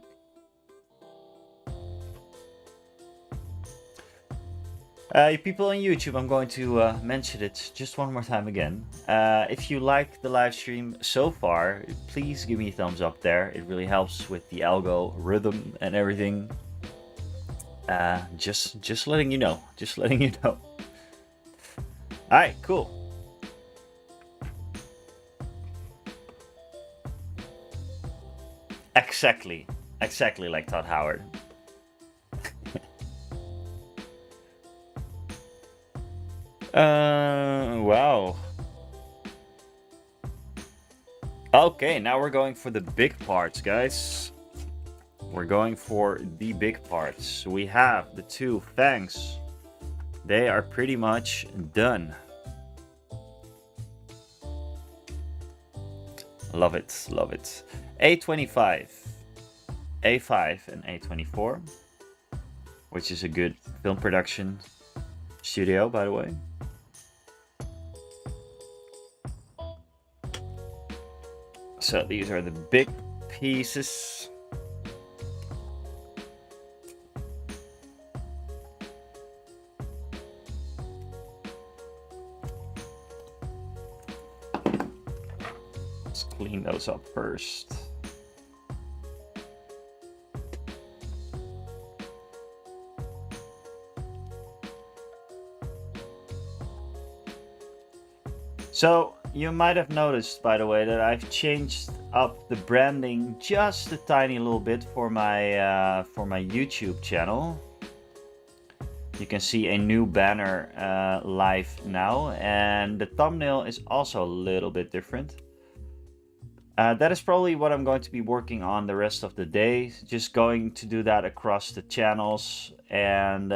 People on YouTube, I'm going to mention it just one more time again. If you like the live stream so far, please give me a thumbs up there. It really helps with the algorithm and everything. Just letting you know. Just letting you know. All right, cool. Exactly like Todd Howard. Wow. Okay, now we're going for the big parts, guys. We're going for the big parts. We have the two fangs. They are pretty much done. Love it, love it. A25, A5, and A24, which is a good film production studio, by the way. So these are the big pieces. Let's clean those up first. So you might have noticed, by the way, that I've changed up the branding just a tiny little bit for my YouTube channel. You can see a new banner live now, and the thumbnail is also a little bit different. That is probably what I'm going to be working on the rest of the day. Just going to do that across the channels and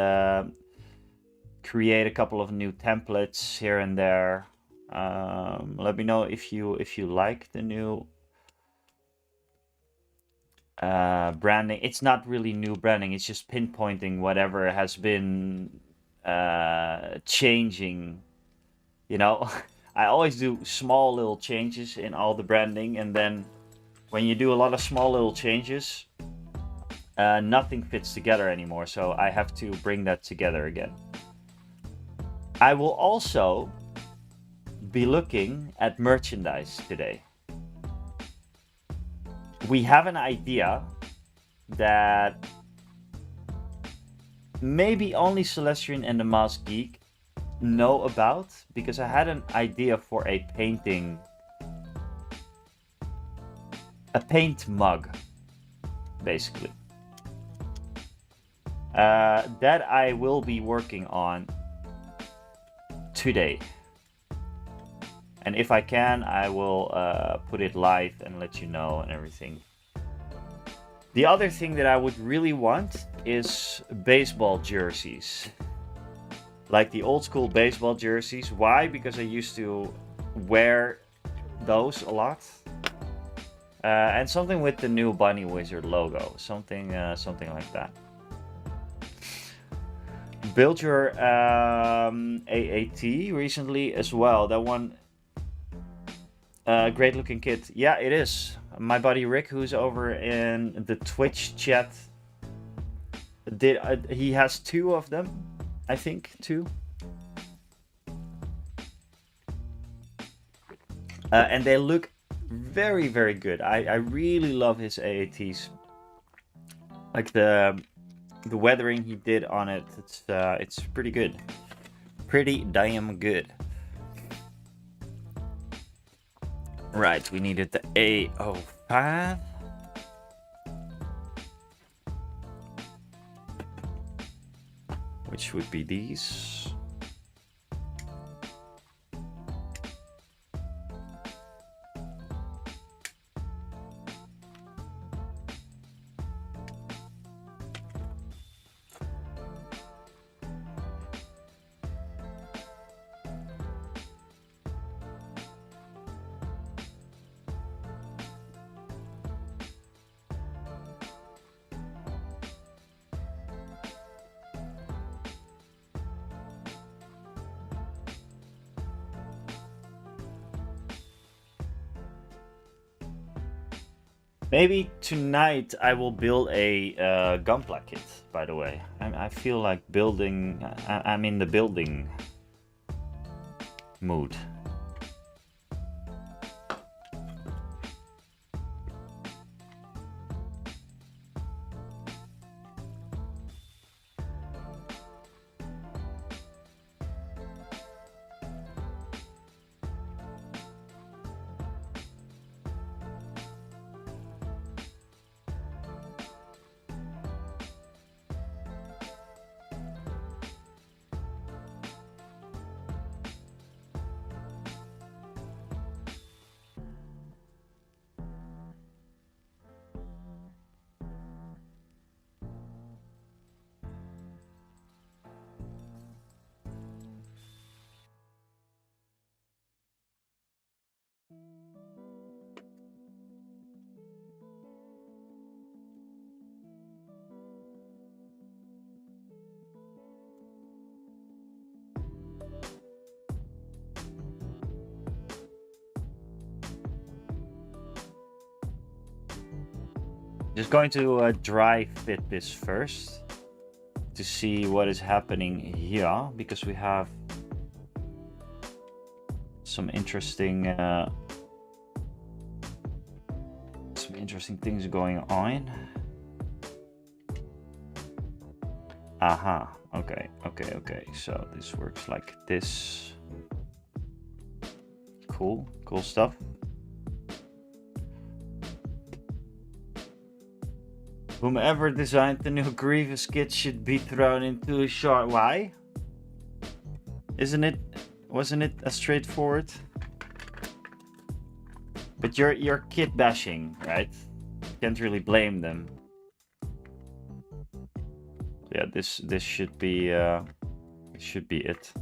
create a couple of new templates here and there. Let me know if you like the new branding. It's not really new branding, it's just pinpointing whatever has been changing, you know. I always do small little changes in all the branding, and then when you do a lot of small little changes, nothing fits together anymore, so I have to bring that together again. I will also be looking at merchandise today. we have an idea that maybe only Celestian and the Masked Geek know about, because I had an idea for a painting, a paint mug, basically. That I will be working on today. And if I can, I will put it live and let you know and everything. The other thing that I would really want is baseball jerseys. Like the old school baseball jerseys. Why? Because I used to wear those a lot. And something with the new Bunny Wizard logo. Something like that. Built your AAT recently as well. That one, great looking kit. Yeah, it is. My buddy Rick, who's over in the Twitch chat, he has 2 of them, I think, 2. And they look very, very good. I really love his AATs. Like the weathering he did on it, it's pretty good. Pretty damn good. Right, we needed the A05. Which would be these. Maybe tonight I will build a gunpla kit, by the way. I feel like building... I'm in the building mood. Just going to dry fit this first to see what is happening here, because we have some interesting things going on. Aha. Okay. So this works like this. Cool stuff. Whomever designed the new Grievous kit should be thrown into a shard. Why? Wasn't it a straightforward? But you're kit bashing, right? Can't really blame them. Yeah, this should be it.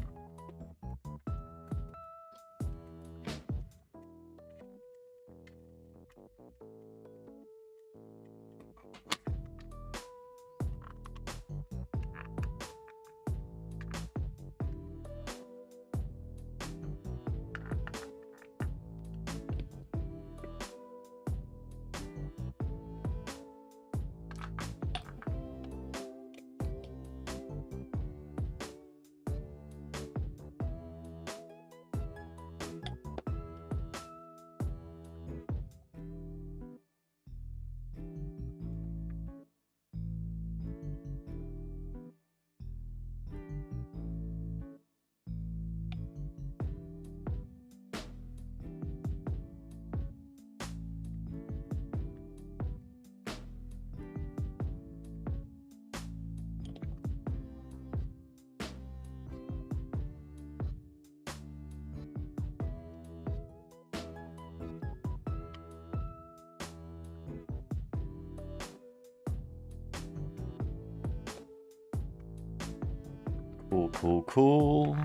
Cool, cool, cool.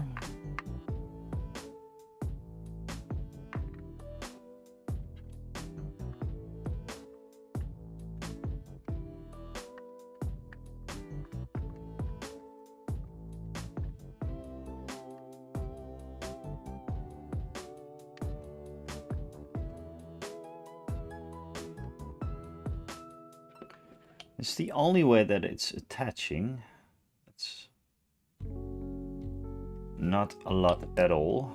It's the only way that it's attaching. It's not a lot at all.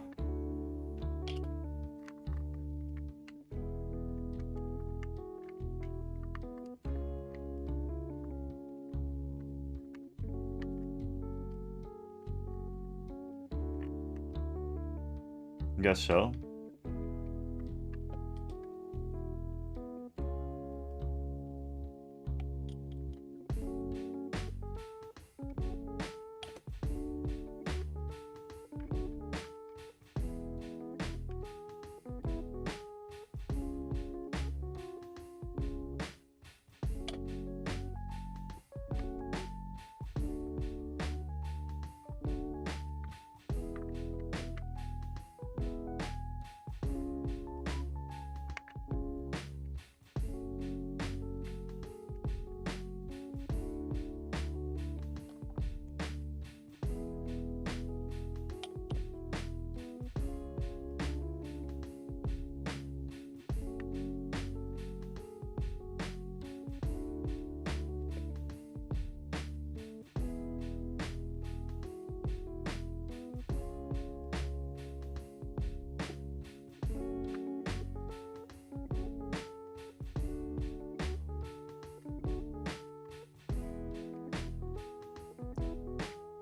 Guess so.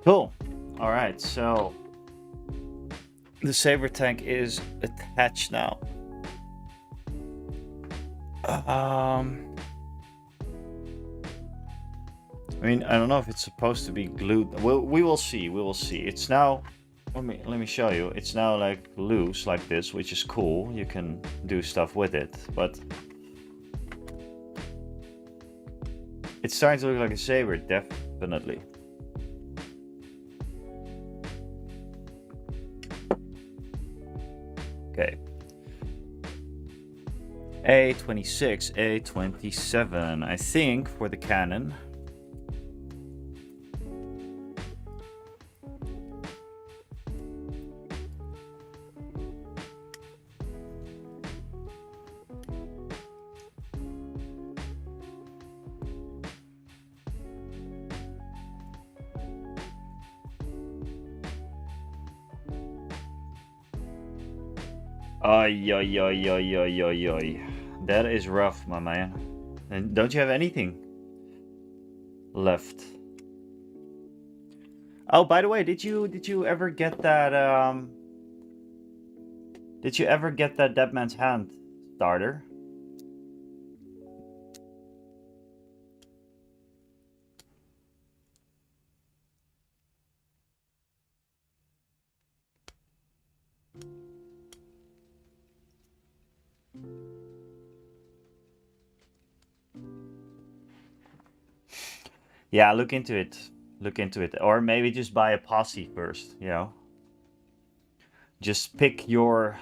Cool. All right, so the Saber Tank is attached now. I mean, I don't know if it's supposed to be glued. Well, we will see. We will see. It's now. Let me show you. It's now like loose, like this, which is cool. You can do stuff with it, but it's starting to look like a saber, definitely. Okay. A26, A27, I think, for the cannon. Ay, ay, ay, ay, ay, ay, ay. That is rough, my man. And don't you have anything left? Oh, by the way, did you ever get that did you ever get that Dead Man's Hand starter? Yeah, look into it. Look into it. Or maybe just buy a posse first, you know. Just pick your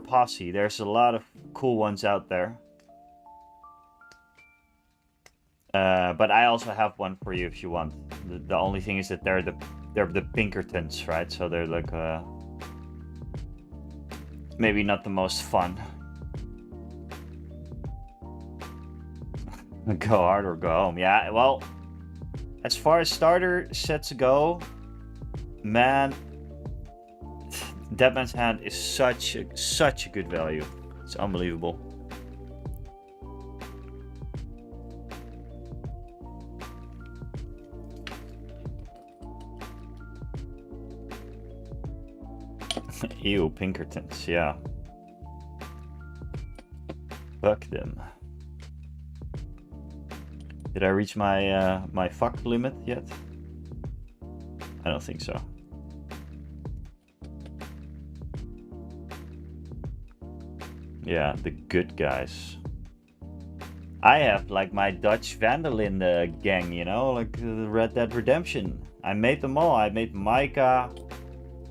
posse. There's a lot of cool ones out there. But I also have one for you if you want. The only thing is that they're the Pinkertons, right? So they're like maybe not the most fun. Go hard or go home. Yeah, well, as far as starter sets go, man, Dead Man's Hand is such a good value. It's unbelievable. Ew, Pinkertons, yeah. Fuck them. Did I reach my my fuck limit yet? I don't think so. Yeah, the good guys. I have like my Dutch Vandalin gang, you know, like Red Dead Redemption. I made them all. I made Micah,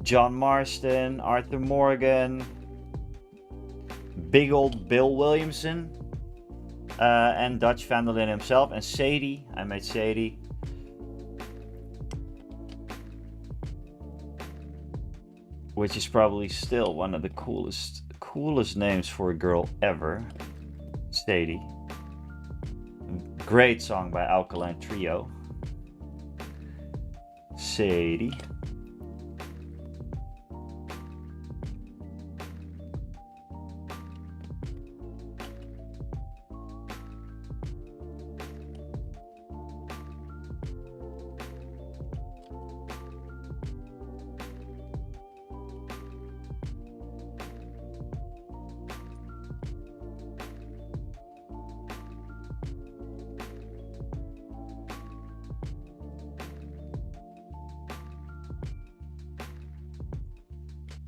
John Marston, Arthur Morgan, big old Bill Williamson, and Dutch Vanderlyn himself, and Sadie. I made Sadie. Which is probably still one of the coolest names for a girl ever. Sadie. Great song by Alkaline Trio. Sadie.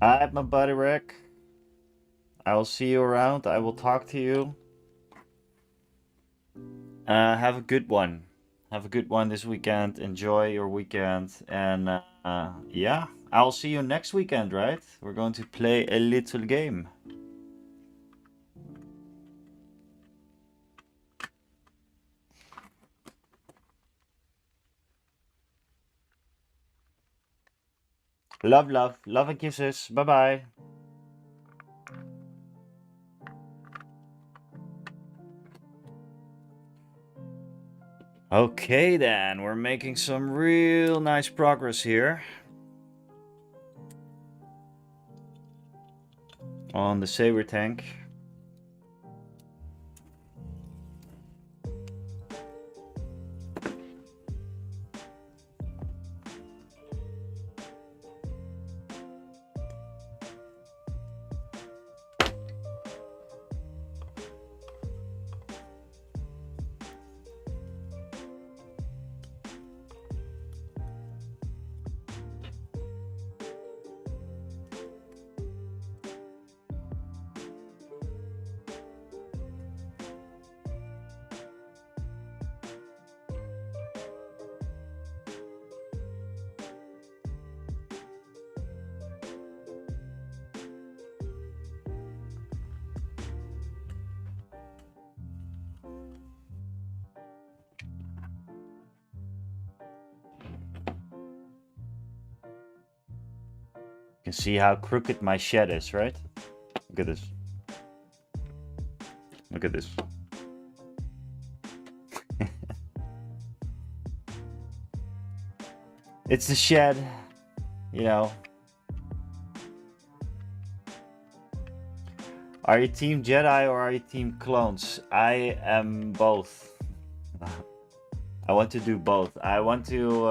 Alright, my buddy Rick. I will see you around. I will talk to you. Have a good one. Have a good one this weekend. Enjoy your weekend. And yeah, I'll see you next weekend, right? We're going to play a little game. Love, love. Love and kisses. Bye-bye. Okay then, we're making some real nice progress here on the Saber Tank. You can see how crooked my shed is, right? Look at this. Look at this. It's the shed, you know. Are you team Jedi or are you team clones? I am both. I want to do both. I want to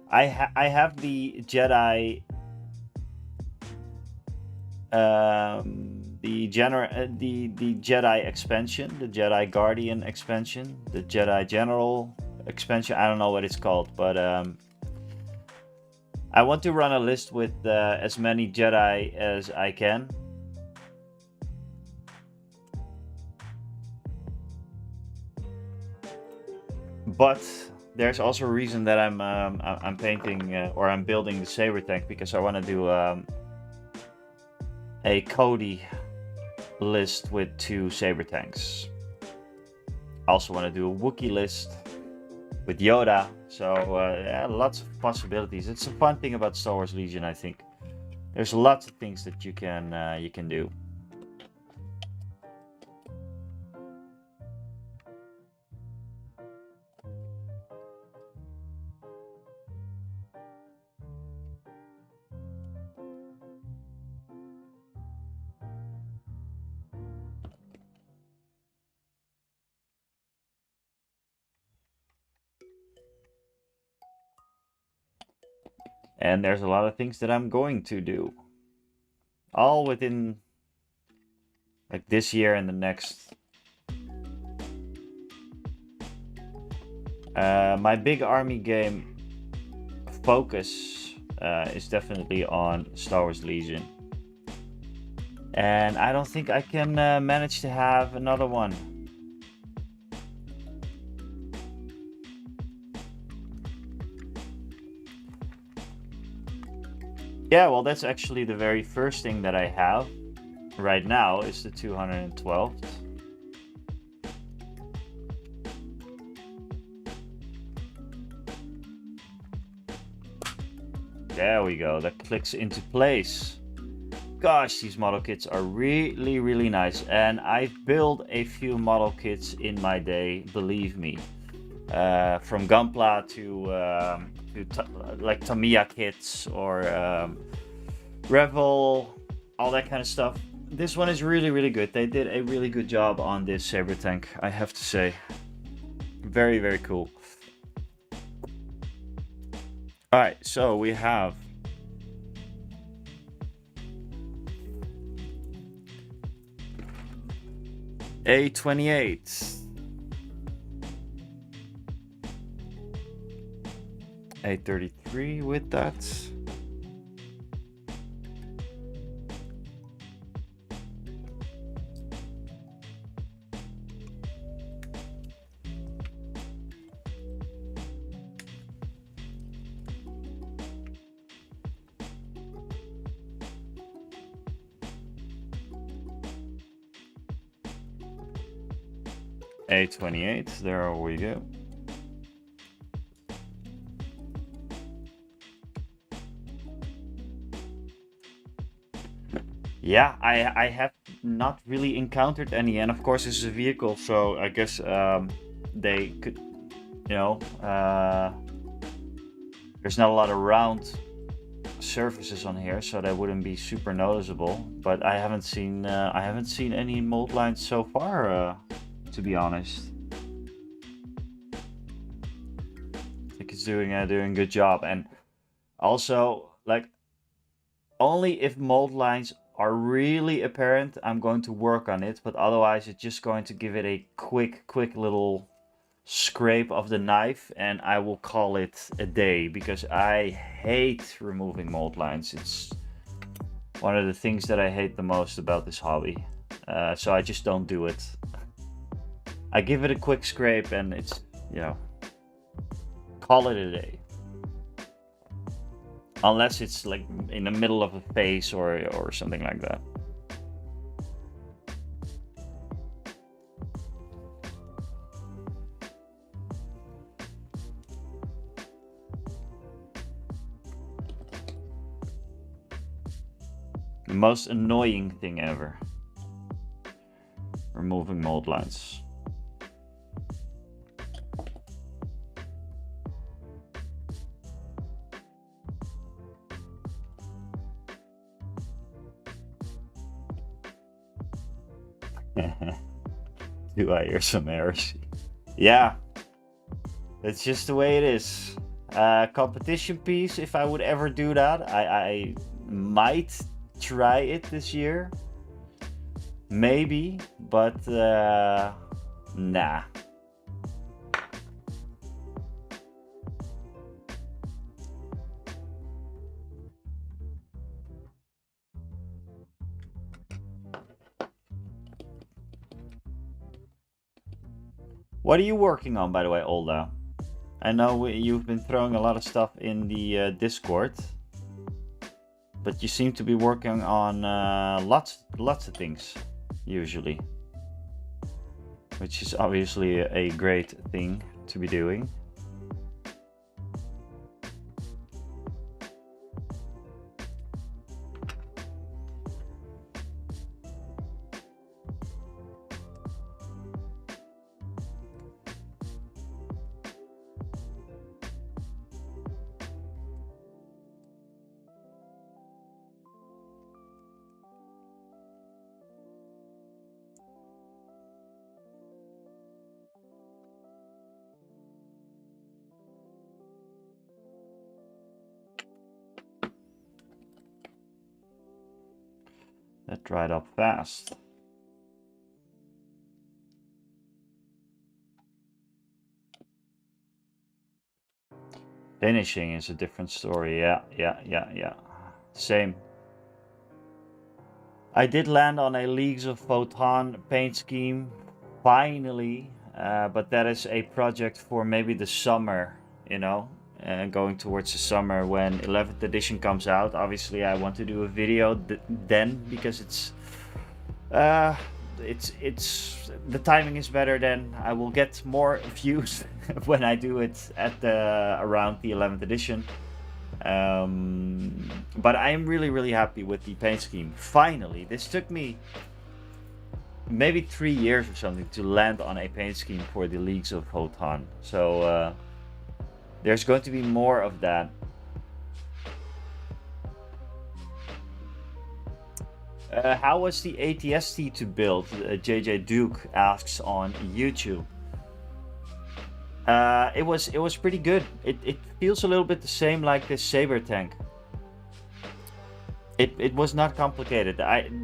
I have the Jedi the Jedi expansion, the Jedi Guardian expansion, the Jedi General expansion. I don't know what it's called, but I want to run a list with as many Jedi as I can. But there's also a reason that I'm painting or I'm building the Saber Tank, because I want to do a Cody list with 2 Saber Tanks. I also want to do a Wookiee list with Yoda. So yeah, lots of possibilities. It's a fun thing about Star Wars Legion, I think. There's lots of things that you can do. And there's a lot of things that I'm going to do. All within like this year and the next. My big army game focus is definitely on Star Wars Legion. And I don't think I can manage to have another one. Yeah, well, that's actually the very first thing that I have right now is the 212th. There we go, that clicks into place. Gosh, these model kits are really, really nice. And I've built a few model kits in my day, believe me. From Gunpla to like Tamiya kits or Revel, all that kind of stuff. This one is really, really good. They did a really good job on this Saber Tank, I have to say. Very, very cool. Alright, so we have A28, A33 with that. A28, there we go. Yeah, I have not really encountered any, and of course this is a vehicle, so I guess they could, you know, there's not a lot of round surfaces on here, so that wouldn't be super noticeable. But I haven't seen any mold lines so far, to be honest. I think it's doing a good job, and also like only if mold lines are really apparent, I'm going to work on it, but otherwise it's just going to give it a quick little scrape of the knife and I will call it a day, because I hate removing mold lines. It's one of the things that I hate the most about this hobby. So I just don't do it. I give it a quick scrape and it's, you know, call it a day. Unless it's like in the middle of a face or something like that. The most annoying thing ever. Removing mold lines. Do I hear some heresy? Yeah, it's just the way it is. Competition piece, if I would ever do that, I might try it this year. Maybe, but nah. What are you working on, by the way, Olda? I know you've been throwing a lot of stuff in the Discord, but you seem to be working on lots of things, usually. Which is obviously a great thing to be doing. That dried up fast. Finishing is a different story. Yeah. Same. I did land on a Leagues of Photon paint scheme, finally, but that is a project for maybe the summer, you know. going towards the summer when 11th edition comes out. Obviously, I want to do a video then because it's the timing is better. Then I will get more views when I do it at around the 11th edition. But I am really happy with the paint scheme. Finally, this took me maybe 3 years or something to land on a paint scheme for the Leagues of Hotan. So there's going to be more of that. How was the ATST to build? JJ Duke asks on YouTube. It was pretty good. It feels a little bit the same like this Saber Tank. It was not complicated.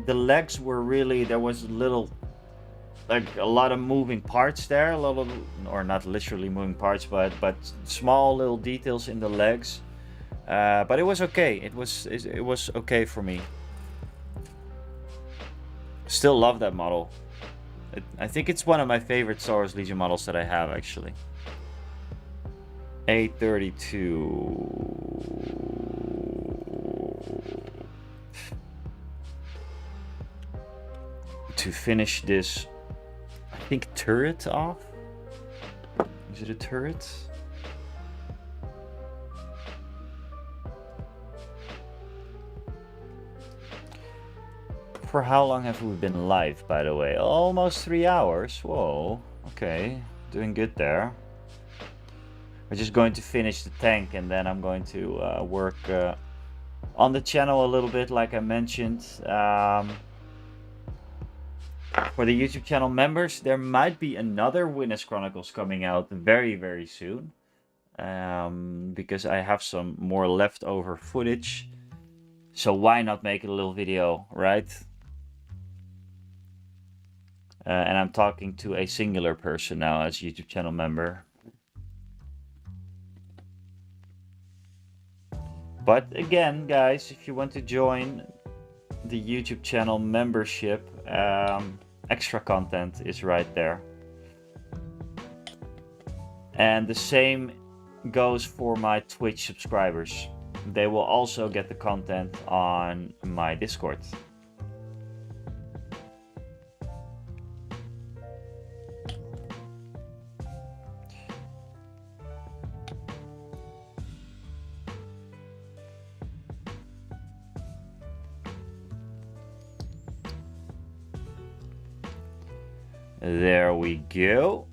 The legs were really, there was like a lot of moving parts there, a lot of, or not literally moving parts, but small little details in the legs. But it was okay. It was okay for me. Still love that model. I think it's one of my favorite Star Wars Legion models that I have, actually. A32. To finish this, I think, turret off. Is it a turret? For how long have we been live, by the way? Almost 3 hours. Whoa. Okay. Doing good there. We're just going to finish the tank and then I'm going to work on the channel a little bit, like I mentioned. For the YouTube channel members, there might be another Witness Chronicles coming out very soon. Because I have some more leftover footage. So why not make a little video, right? And I'm talking to a singular person now as a YouTube channel member. But again, guys, if you want to join the YouTube channel membership, extra content is right there. And the same goes for my Twitch subscribers. They will also get the content on my Discord. There we go.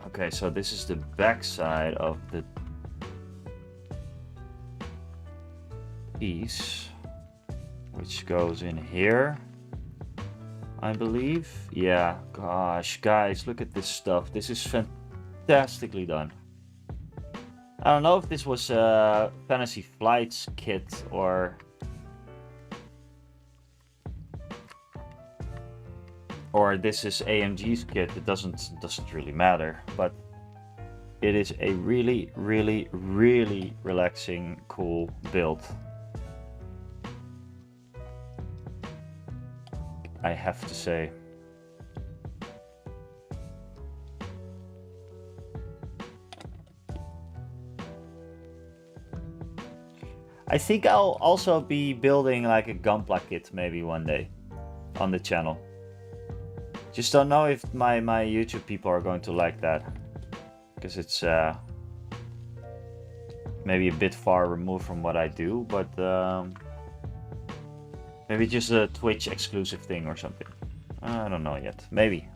Okay, so this is the back side of the piece, which goes in here, I believe. Yeah, gosh, guys, look at this stuff. This is fantastically done. I don't know if this was Fantasy Flight's kit or this is AMG's kit. It doesn't really matter, but it is a really relaxing, cool build. I have to say. I think I'll also be building like a Gunpla kit maybe one day on the channel. Just don't know if my YouTube people are going to like that, because it's maybe a bit far removed from what I do, but maybe just a Twitch exclusive thing or something. I don't know yet. Maybe.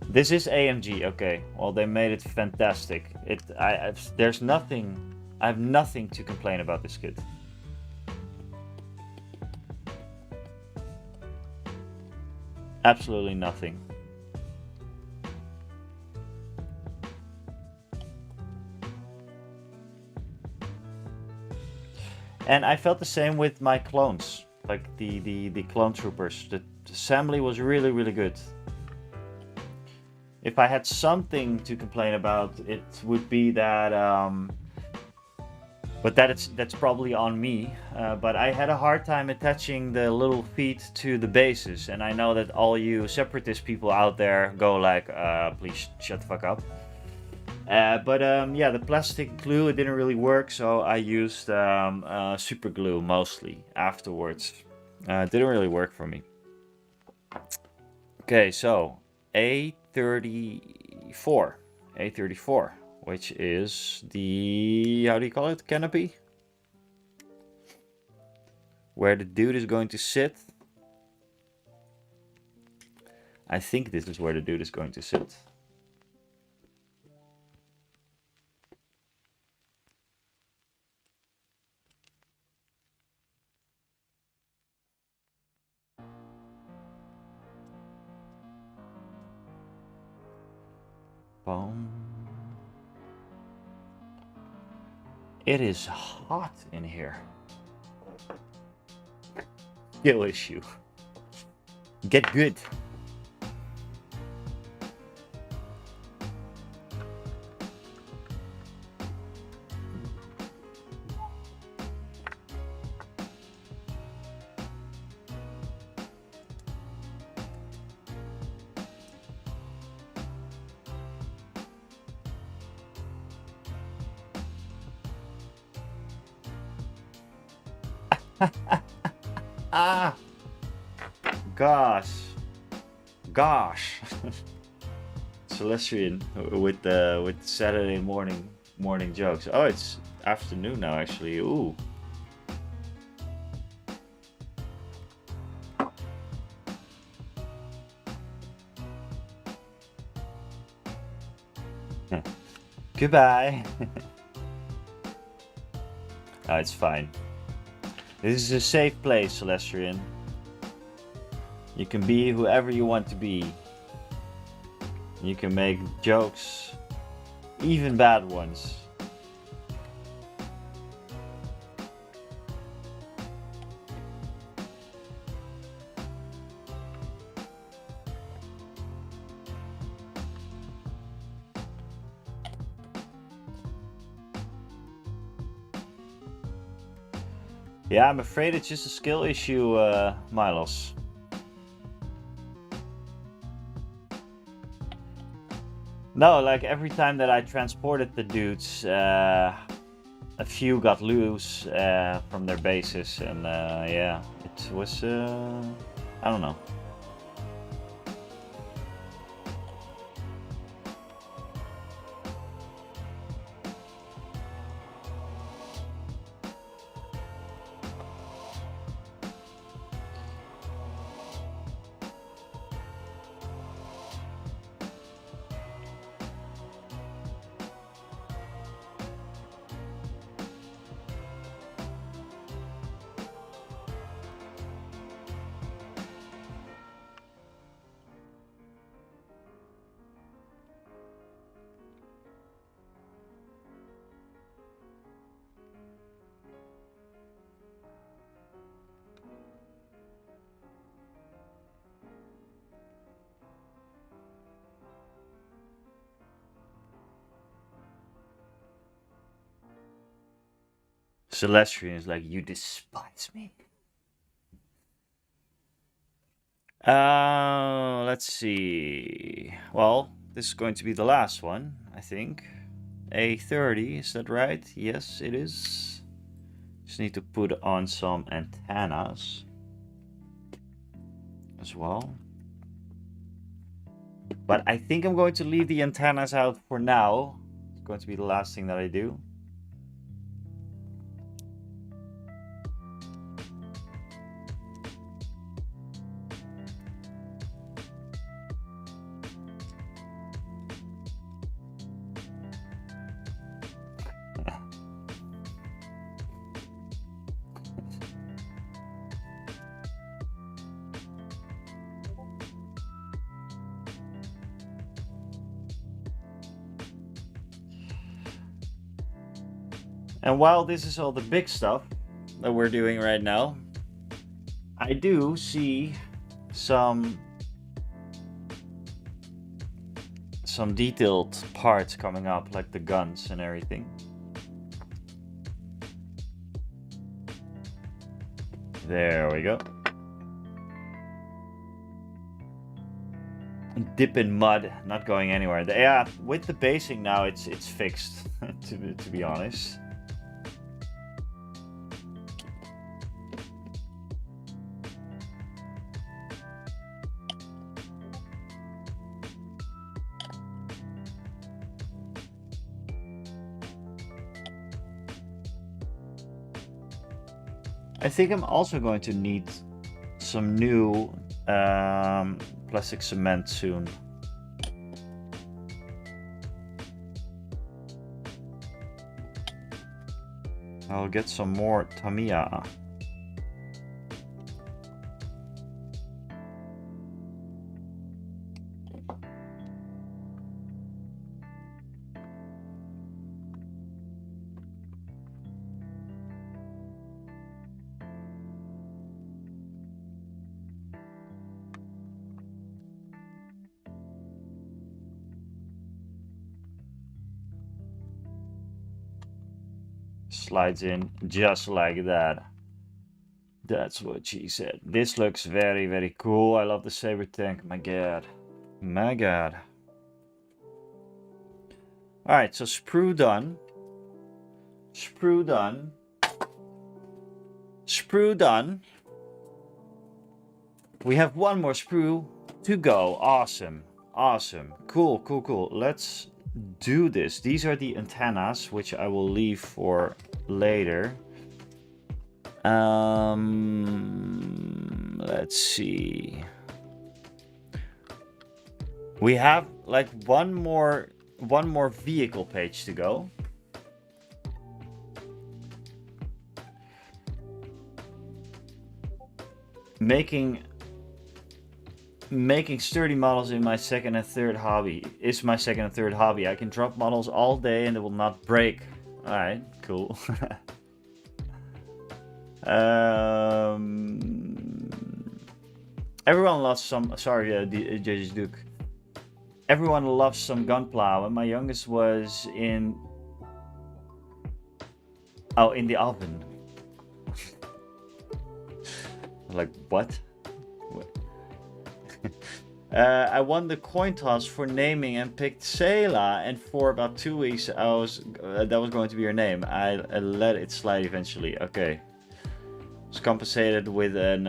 This is AMG. Okay, well, they made it fantastic. I have nothing to complain about this kit. Absolutely nothing. And I felt the same with my clones, like the clone troopers. The assembly was really good. If I had something to complain about, it would be that But that's probably on me. But I had a hard time attaching the little feet to the bases, and I know that all you separatist people out there go like, please shut the fuck up. But yeah, the plastic glue, it didn't really work, so I used super glue mostly afterwards. It didn't really work for me. Okay, so A34. A34, which is the, how do you call it, canopy? Where the dude is going to sit. I think this is where the dude is going to sit. Boom. It is hot in here. Skill issue. Get good. Ah, gosh, Celestian with Saturday morning jokes. Oh, it's afternoon now actually. Ooh. Goodbye. Oh, it's fine. This is a safe place, Celestian. You can be whoever you want to be. You can make jokes, even bad ones. Yeah, I'm afraid it's just a skill issue, Milos. No, like every time that I transported the dudes, a few got loose from their bases, and yeah, it was, I don't know. Celestian is like, you despise me. Let's see. Well, this is going to be the last one, I think. A30, is that right? Yes, it is. Just need to put on some antennas as well. But I think I'm going to leave the antennas out for now. It's going to be the last thing that I do. And while this is all the big stuff that we're doing right now, I do see some detailed parts coming up, like the guns and everything. There we go. Dip in mud, not going anywhere. Yeah, with the basing now, it's fixed. to be honest. I think I'm also going to need some new plastic cement soon. I'll get some more Tamiya. Slides in just like that. That's what she said. This looks very, very cool. I love the Saber Tank. My god. My god. Alright, so sprue done. Sprue done. Sprue done. We have one more sprue to go. Awesome. Awesome. Cool, cool, cool. Let's do this. These are the antennas, which I will leave for later. Let's see. We have like one more vehicle page to go. Making sturdy models in my second and third hobby is my second and third hobby. I can drop models all day and they will not break. All right, cool. Everyone loves some. Sorry, JJ Duke. Everyone loves some gunpla. And my youngest was in. Oh, in the oven. Like what? I won the coin toss for naming and picked Sela, and for about 2 weeks I was that was going to be her name. I let it slide eventually. Okay. Was compensated with an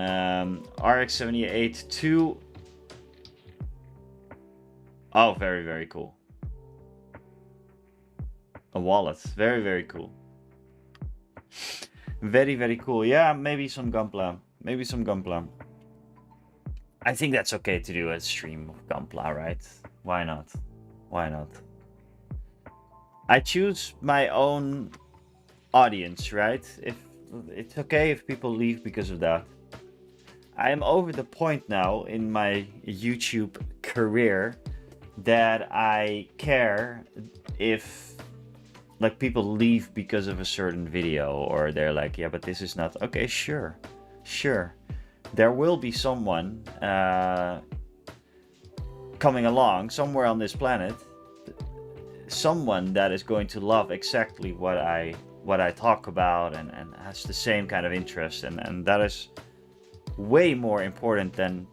RX-78-2. Oh, very, very cool. A wallet. Very, very cool. Very, very cool. Yeah, maybe some gunpla. Maybe some gunpla. I think that's okay to do a stream of gunpla, right? Why not? Why not? I choose my own audience, right? If it's okay if people leave because of that. I am over the point now in my YouTube career that I care if like people leave because of a certain video, or they're like, yeah, but this is not okay. Sure. There will be someone coming along somewhere on this planet, someone that is going to love exactly what I talk about and has the same kind of interest, and that is way more important than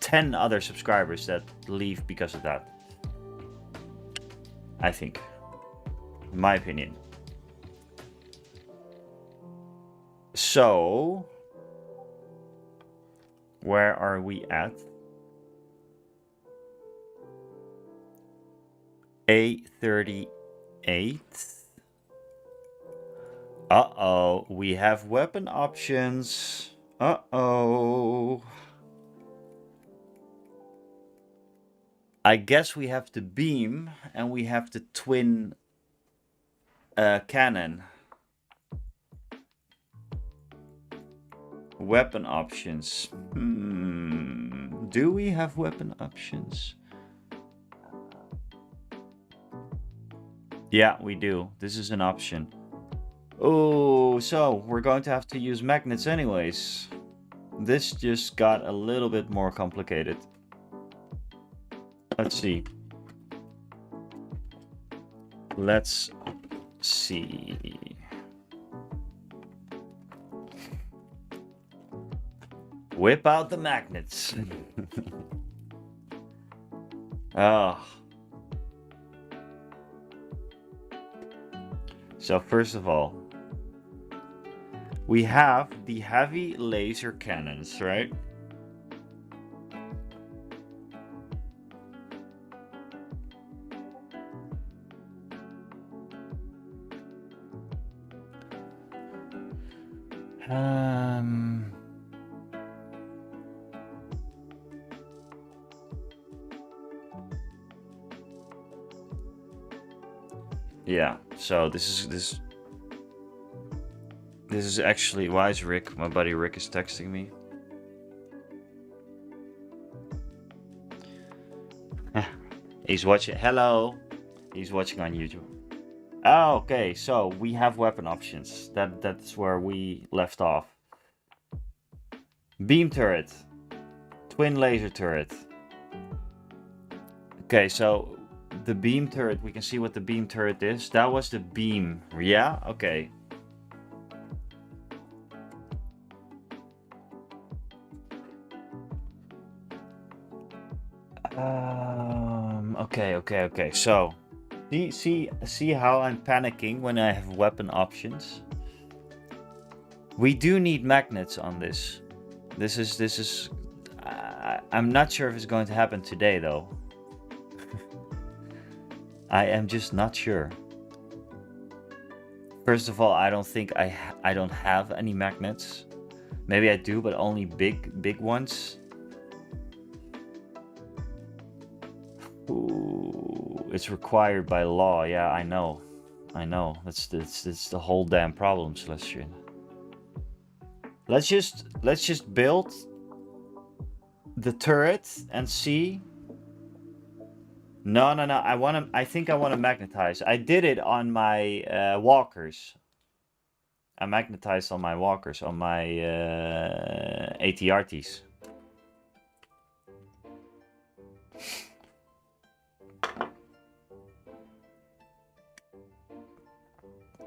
10 other subscribers that leave because of that. I think, in my opinion. So, where are we at? A38. Uh-oh, we have weapon options. Uh-oh. I guess we have the beam and we have the twin cannon. Weapon options. Do we have weapon options? Yeah, we do. This is an option. Oh, so we're going to have to use magnets anyways. This just got a little bit more complicated. Let's see. Let's see. Whip out the magnets. Oh. So first of all, we have the heavy laser cannons, right? Yeah, so this is actually, why is Rick, my buddy Rick is texting me. He's watching, hello. He's watching on YouTube. Oh, okay, so we have weapon options. That's where we left off. Beam turret. Twin laser turret. Okay, so the beam turret, we can see what the beam turret is. That was the beam. Yeah, okay. Okay. So, see how I'm panicking when I have weapon options. We do need magnets on this. This is. I'm not sure if it's going to happen today, though. I am just not sure. First of all, I don't think I don't have any magnets. Maybe I do, but only big ones. Ooh, it's required by law. Yeah, I know. That's the whole damn problem, Celestian. Let's just build the turret and see. No. I think I want to magnetize. I did it on my walkers. I magnetized on my walkers, on my ATRTs.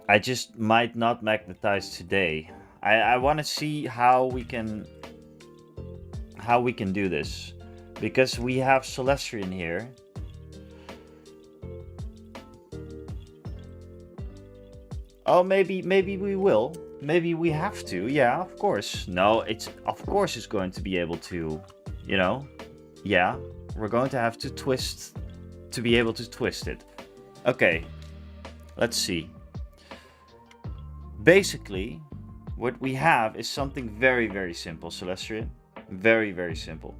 I just might not magnetize today. I want to see how we can do this, because we have Celestian here. Oh, maybe we will. Maybe we have to. Yeah, of course. No, of course it's going to be able to, you know. Yeah, we're going to have to twist to be able to twist it. Okay. Let's see. Basically, what we have is something very, very simple, Celestian. Very, very simple.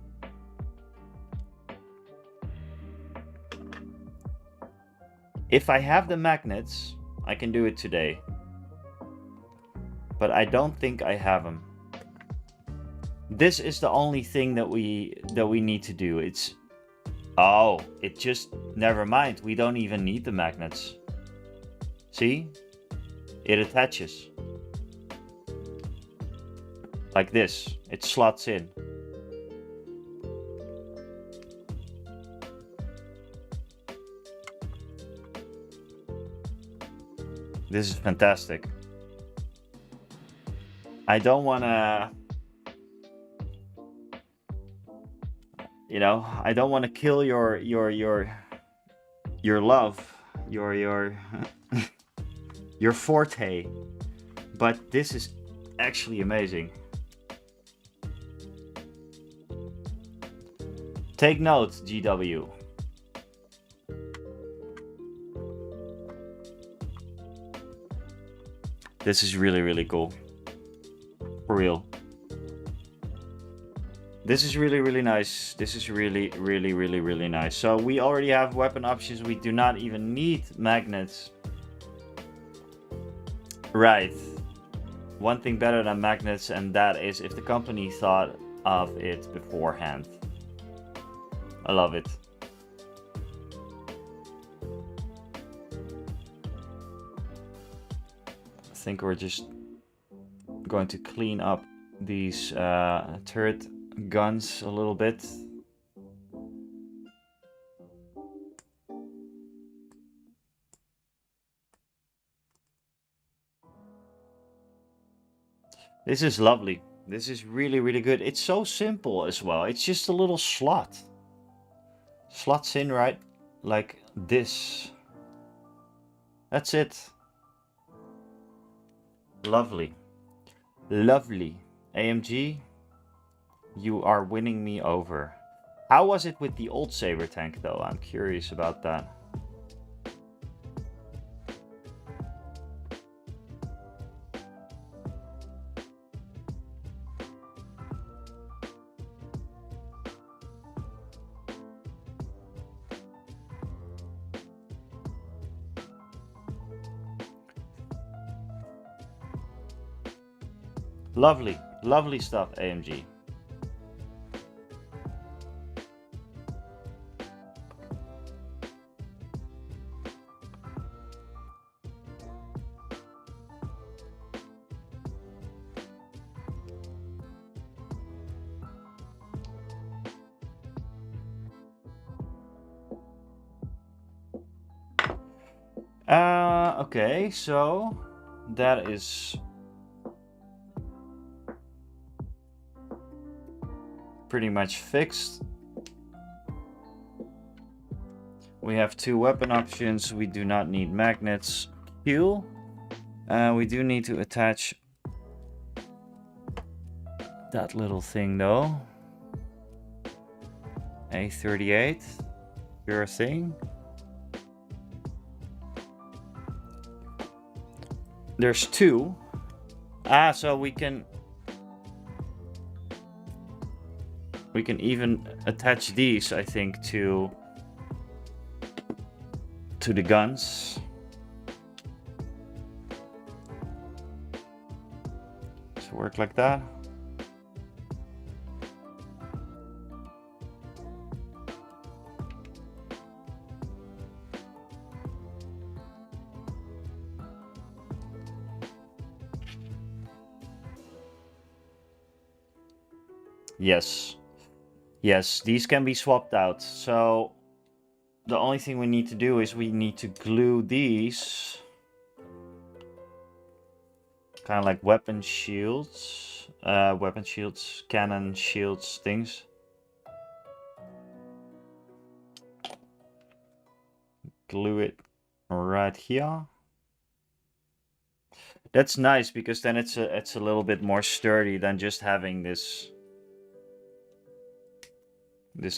If I have the magnets, I can do it today. But I don't think I have them. This is the only thing that we need to do. It's... Oh, it just... Never mind. We don't even need the magnets. See? It attaches. Like this. It slots in. This is fantastic. I don't want to... You know, I don't want to kill your love, your your forte, but this is actually amazing. Take note, GW. This is really, really cool. For real. This is really, really nice. This is really, really, really, really nice. So we already have weapon options. We do not even need magnets. Right. One thing better than magnets, and that is if the company thought of it beforehand. I love it. I think we're just going to clean up these turret guns a little bit. This is lovely. This is really, really good. It's so simple as well. It's just a little slot. Slots in right like this. That's it. Lovely. Lovely. AMG, you are winning me over. How was it with the old Saber Tank though? I'm curious about that. Lovely, lovely stuff, AMG. Okay, so that is pretty much fixed. We have 2 weapon options. We do not need magnets. Q. We do need to attach that little thing though. A38. Sure thing. There's 2. So we can even attach these, I think, to the guns. So work like that. Yes. Yes, these can be swapped out. So the only thing we need to do is we need to glue these. Kind of like weapon shields. Cannon shields, things. Glue it right here. That's nice because then it's a little bit more sturdy than just having this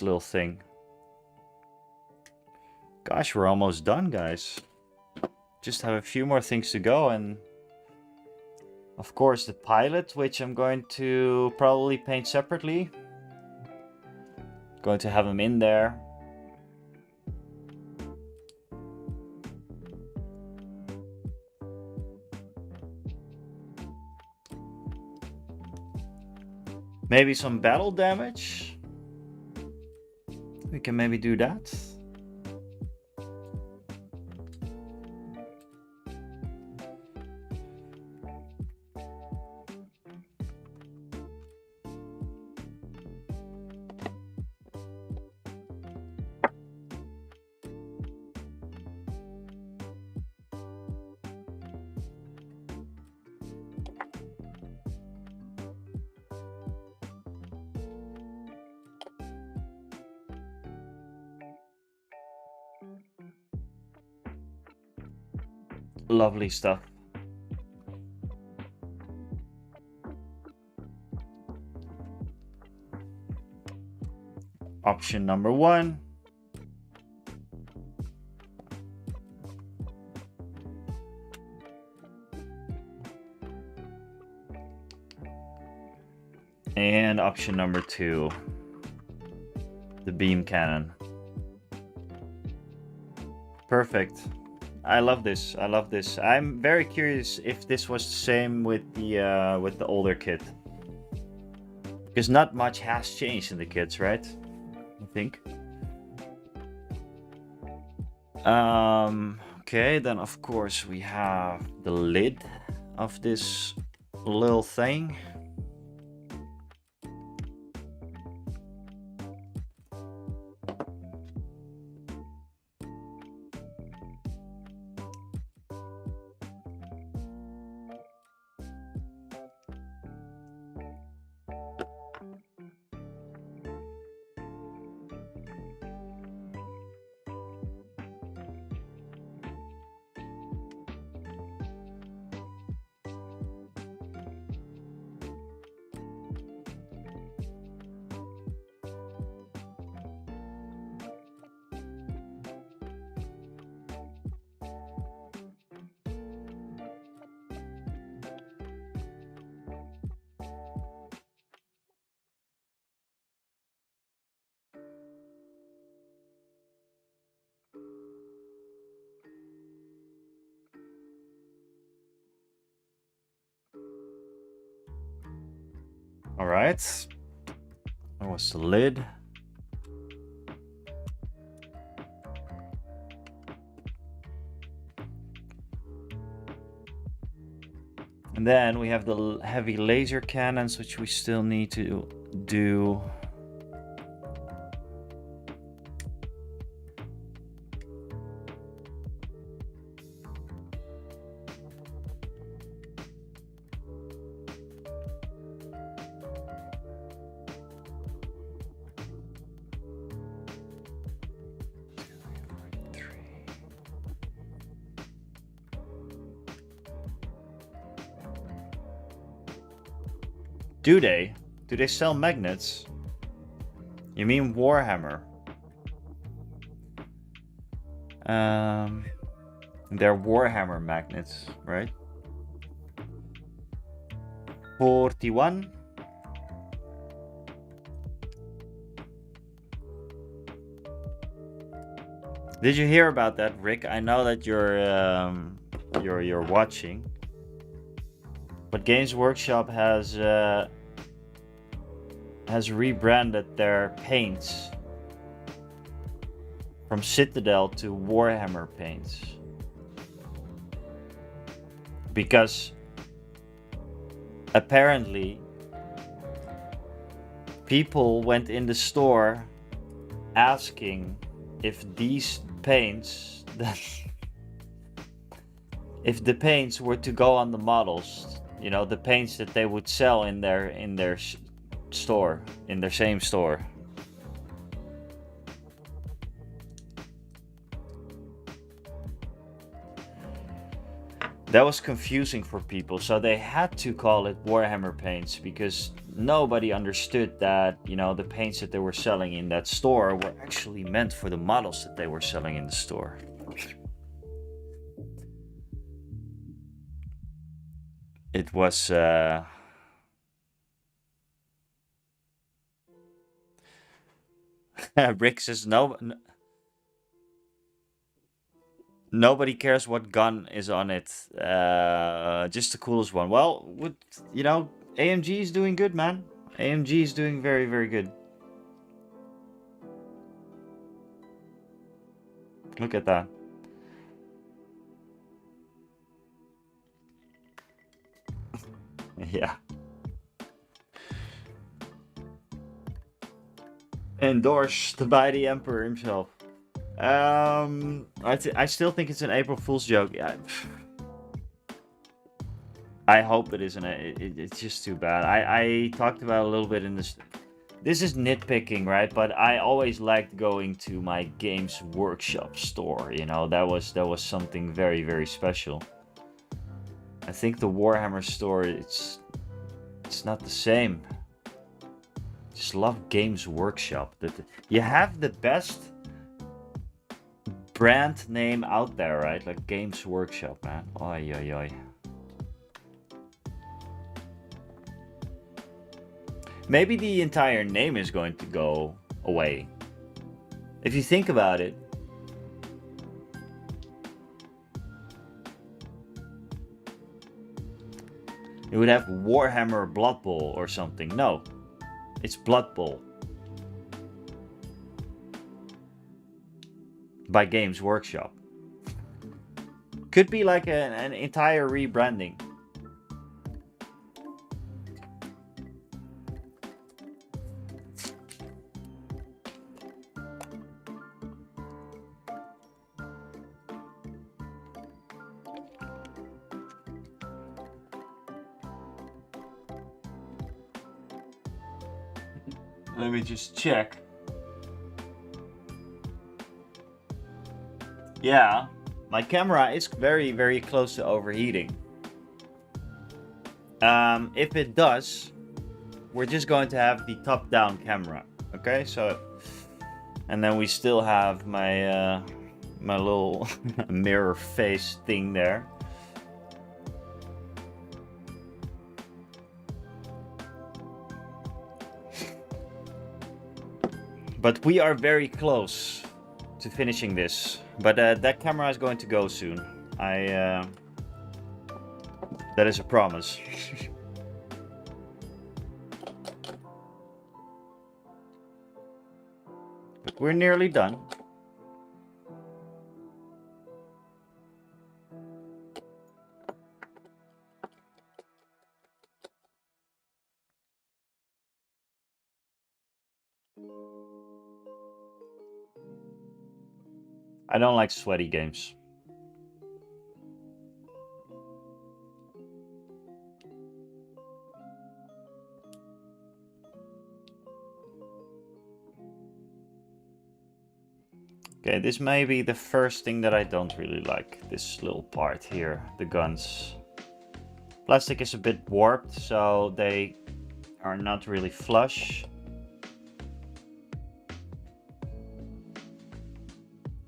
little thing. Gosh, we're almost done, guys. Just have a few more things to go, and of course the pilot, which I'm going to probably paint separately. Going to have him in there. Maybe some battle damage. We can maybe do that. Lovely stuff. Option number 1. And option number 2. The beam cannon. Perfect. I love this. I love this. I'm very curious if this was the same with the older kit. Because not much has changed in the kits, right? I think. Okay, then of course we have the lid of this little thing. All right. That was the lid. And then we have the heavy laser cannons, which we still need to do. Do they? Do they sell magnets? You mean Warhammer? They're Warhammer magnets, right? 41. Did you hear about that, Rick? I know that you're watching, but Games Workshop has rebranded their paints from Citadel to Warhammer paints because apparently people went in the store asking if these paints if the paints were to go on the models, you know, the paints that they would sell in their store, in their same store. That was confusing for people, so they had to call it Warhammer paints because nobody understood that, you know, the paints that they were selling in that store were actually meant for the models that they were selling in the store. It was Rick says nobody cares what gun is on it. Just the coolest one. Well, you know, AMG is doing good, man. AMG is doing very, very good. Look at that. Yeah. Endorsed by the Emperor himself. I still think it's an April Fool's joke. Yeah. I hope it isn't. It's just too bad. I talked about it a little bit in this. This is nitpicking, right? But I always liked going to my Games Workshop store. You know, that was something very, very special. I think the Warhammer store, it's not the same. Just love Games Workshop. You have the best brand name out there, right? Like Games Workshop, man. Oi, oi, oi. Maybe the entire name is going to go away. If you think about it. It would have Warhammer Blood Bowl or something. No. It's Blood Bowl. By Games Workshop. Could be like an entire rebranding. Let me just check. Yeah, my camera is very, very close to overheating. If it does, we're just going to have the top-down camera. Okay, so, and then we still have my my little mirror face thing there. But we are very close to finishing this. But that camera is going to go soon. That is a promise. We're nearly done. I don't like sweaty games. Okay, this may be the first thing that I don't really like. This little part here, the guns. Plastic is a bit warped, so they are not really flush.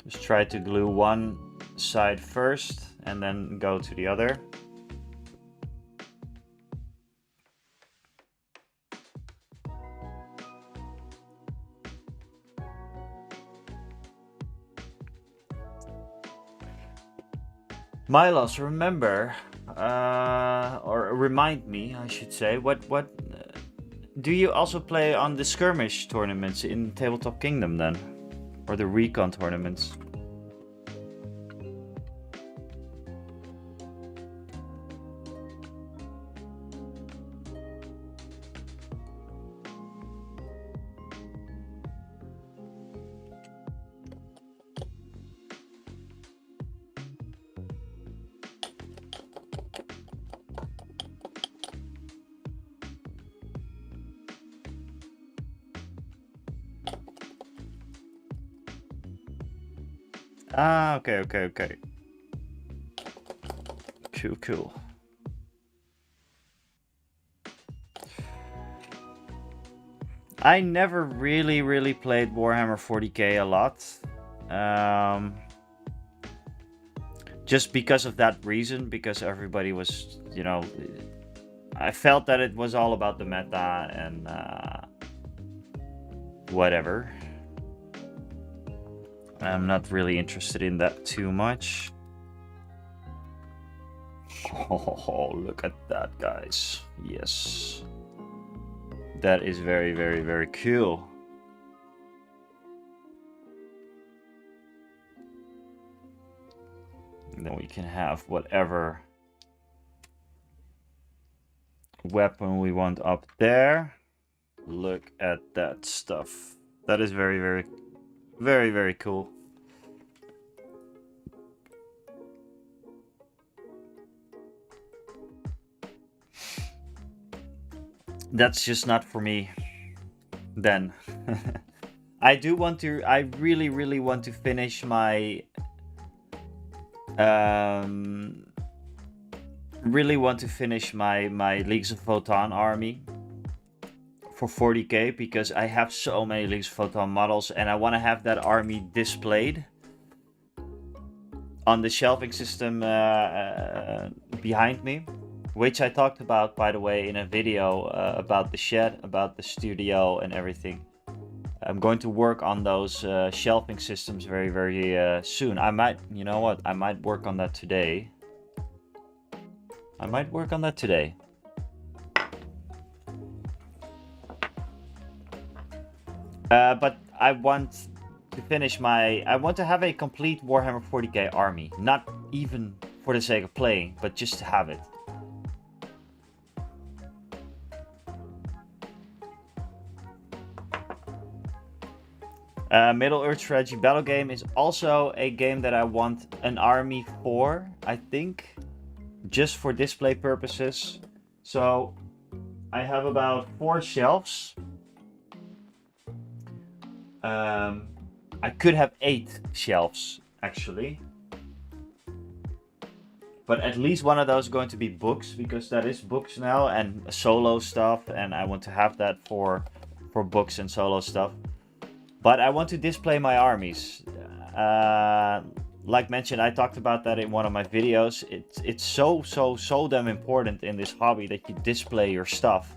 Just try to glue one side first and then go to the other. Milos, remember, or remind me, I should say, what do you also play on the skirmish tournaments in Tabletop Kingdom then? Or the recon tournaments? Ah, okay. Cool. I never really played Warhammer 40k a lot. Just because of that reason, because everybody was, you know, I felt that it was all about the meta and whatever. I'm not really interested in that too much. Oh, look at that, guys. Yes. That is very cool. And then we can have whatever weapon we want up there. Look at that stuff. That is very cool. That's just not for me then. I really want to finish my my Leagues of Photon army for 40k, because I have so many Leagues of Photon models and I want to have that army displayed on the shelving system behind me, which I talked about, by the way, in a video about the shed, about the studio and everything. I'm going to work on those shelving systems very soon. I might, you know what, I might work on that today. But I want to finish I want to have a complete Warhammer 40k army. Not even for the sake of playing, but just to have it. Middle-earth strategy battle game is also a game that I want an army for, I think. Just for display purposes. So I have about 4 shelves. I could have 8 shelves, actually. But at least one of those is going to be books, because that is books now, and solo stuff, and I want to have that for books and solo stuff. But I want to display my armies. Like mentioned, I talked about that in one of my videos. It's so damn important in this hobby that you display your stuff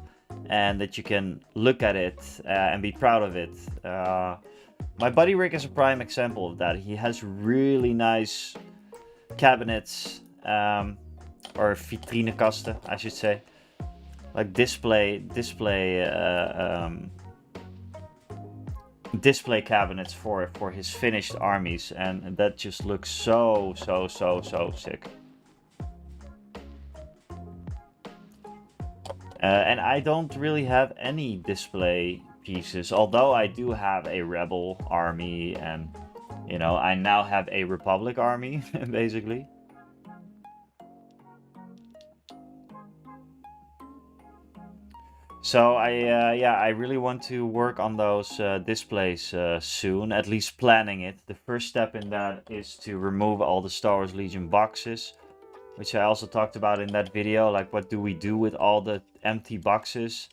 and that you can look at it and be proud of it. My buddy Rick is a prime example of that. He has really nice cabinets, or vitrinekasten, I should say, like display display cabinets for his finished armies, and that just looks so sick. And I don't really have any display pieces, although I do have a rebel army, and you know, I now have a republic army basically. So I really want to work on those displays soon, at least planning it. The first step in that is to remove all the Star Wars Legion boxes, which I also talked about in that video. Like, what do we do with all the empty boxes?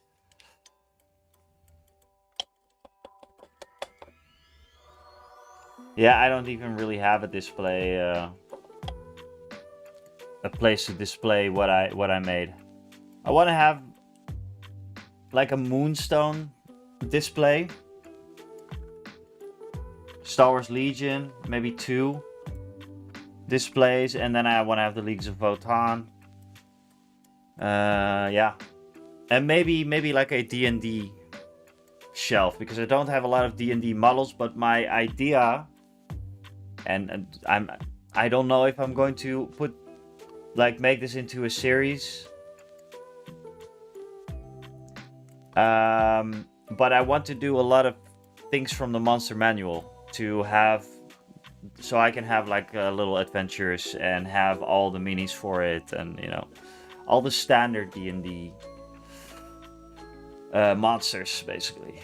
Yeah, I don't even really have a display, a place to display what I made. I want to have like a Moonstone display, Star Wars Legion, maybe 2 displays, and then I want to have the Leagues of Votan. Yeah, and maybe like a D&D shelf, because I don't have a lot of D&D models, but my idea, and I don't know if I'm going to make this into a series. But I want to do a lot of things from the monster manual to have, so I can have like little adventures and have all the minis for it, and you know, all the standard D&D monsters basically.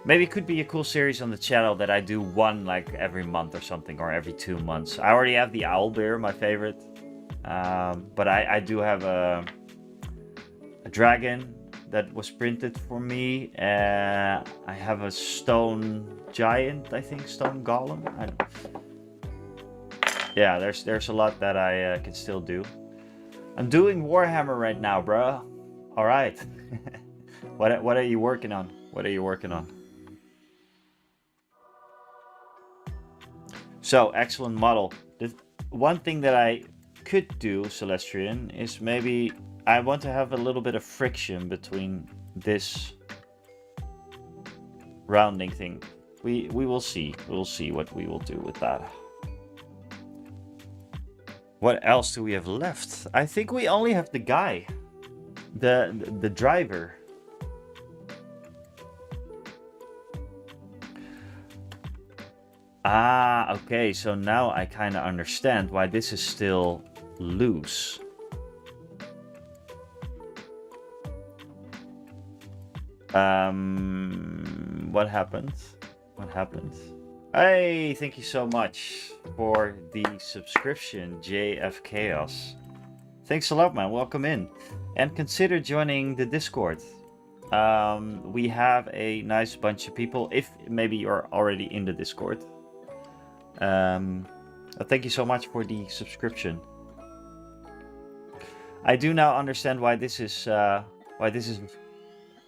Maybe it could be a cool series on the channel that I do one like every month or something, or every 2 months. I already have the Owlbear, my favorite, but I do have a dragon that was printed for me. I have a stone giant, I think, stone golem. Yeah, there's a lot that I can still do. I'm doing Warhammer right now, bro. All right. What are you working on? What are you working on? So, excellent model. The one thing that I could do, Celestian, is maybe I want to have a little bit of friction between this rounding thing. We will see. We'll see what we will do with that. What else do we have left? I think we only have the guy. The driver. Ah, okay. So now I kind of understand why this is still loose. What happened? What happened? Hey, thank you so much for the subscription, JF Chaos. Thanks a lot, man. Welcome in. And consider joining the Discord. We have a nice bunch of people, if maybe you're already in the Discord. Thank you so much for the subscription. I do now understand why this is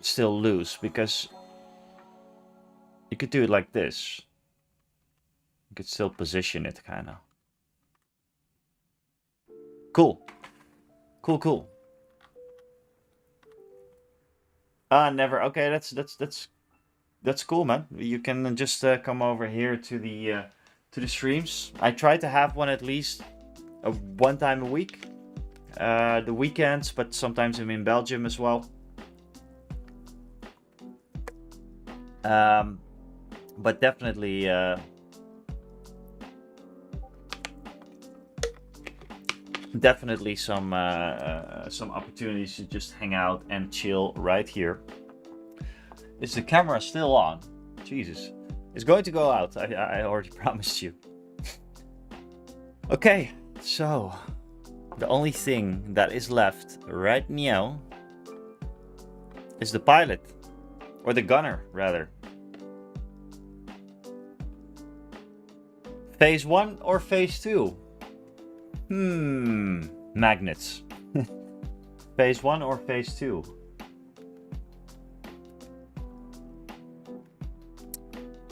still loose, because you could do it like this. You could still position it, kind of. Cool. Cool. Never. Okay, that's cool, man. You can just come over here to the streams. I try to have one at least one time a week. The weekends, but sometimes I'm in Belgium as well. But definitely some opportunities to just hang out and chill right here. Is the camera still on? Jesus. It's going to go out. I already promised you. Okay, so the only thing that is left right now is the pilot. Or the gunner, rather. Phase 1 or Phase 2? Magnets. Phase 1 or Phase 2?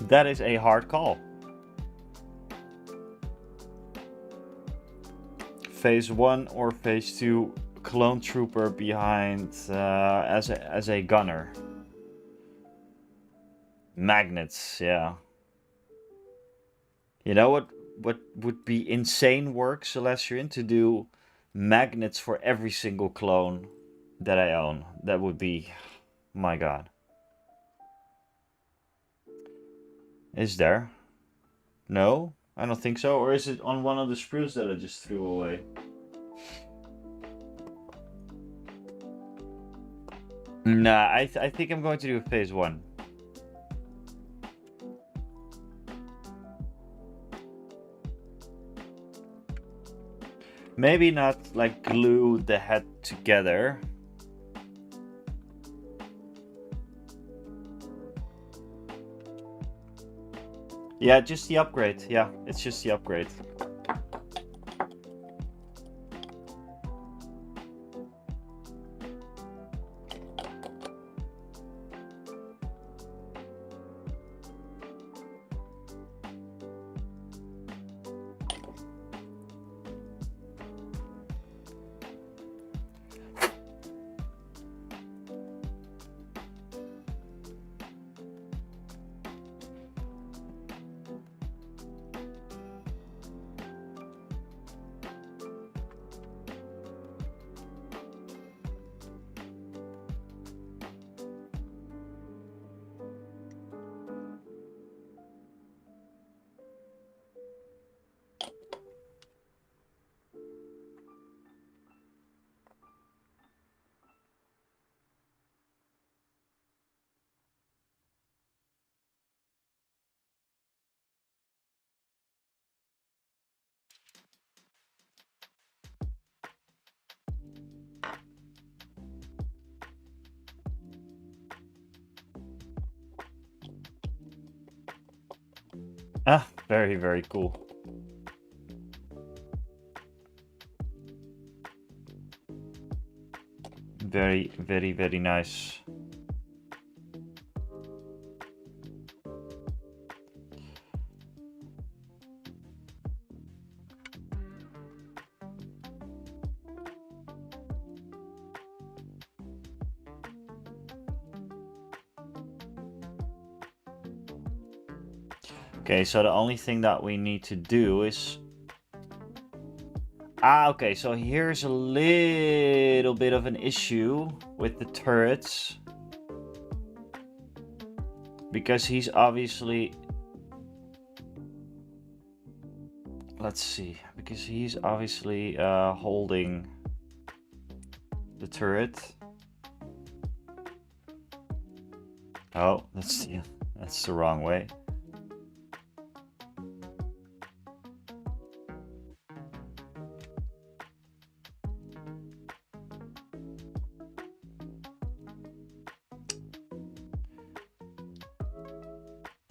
That is a hard call. Phase 1 or Phase 2 clone trooper behind as a gunner. Magnets, yeah. You know what would be insane work, Celestian, to do magnets for every single clone that I own. That would be, my god. Is there? No? I don't think so. Or is it on one of the sprues that I just threw away? Nah, I think I'm going to do phase 1. Maybe not like glue the head together. Yeah, just the upgrade. Yeah, it's just the upgrade. Ah, very, very cool. Very, very, very nice. Okay, so the only thing that we need to do is... okay, so here's a little bit of an issue with the turrets. Because he's obviously... Let's see. Because he's obviously holding the turret. Oh, that's the wrong way.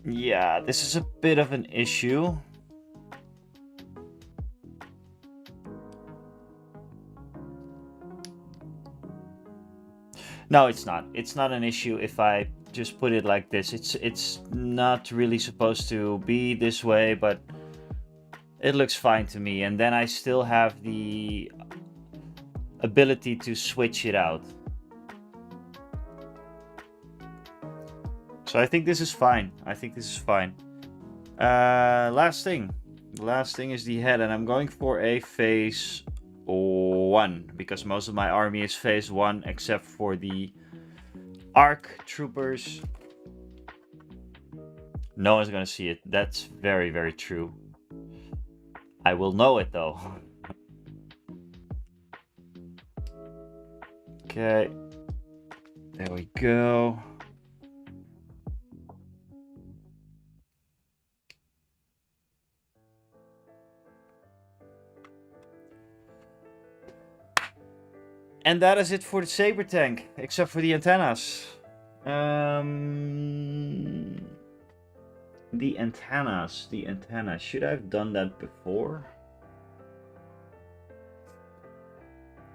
Yeah, this is a bit of an issue. No, it's not. It's not an issue if I just put it like this. It's not really supposed to be this way, but it looks fine to me. And then I still have the ability to switch it out. So I think this is fine. I think this is fine. Last thing. Last thing is the head, and I'm going for a phase 1 because most of my army is phase 1 except for the ARC troopers. No one's gonna see it. That's very, very true. I will know it though. Okay. There we go. And that is it for the Saber Tank, except for the antennas. The antennas. Should I have done that before?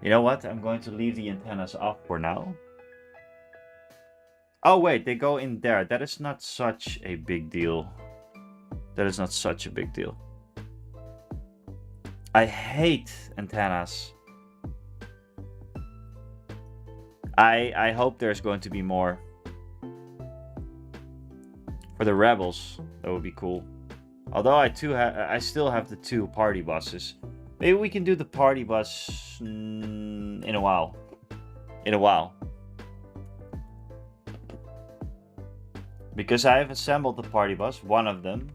You know what? I'm going to leave the antennas off for now. Oh wait, they go in there. That is not such a big deal. That is not such a big deal. I hate antennas. I hope there's going to be more. For the rebels, that would be cool. Although I still have the 2 party buses. Maybe we can do the party bus in a while. In a while. Because I have assembled the party bus, one of them.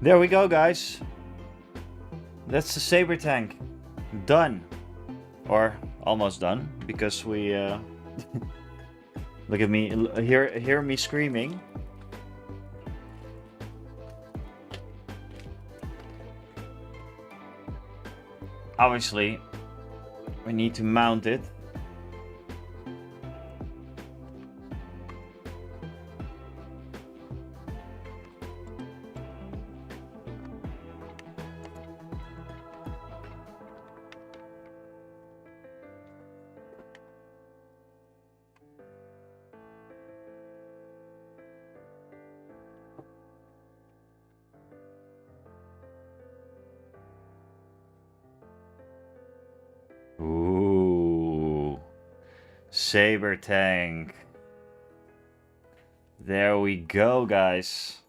There we go, guys. That's the Saber Tank. Done. Or almost done, because we look at me, hear me screaming. Obviously, we need to mount it. Ooh, Saber Tank. There we go, guys.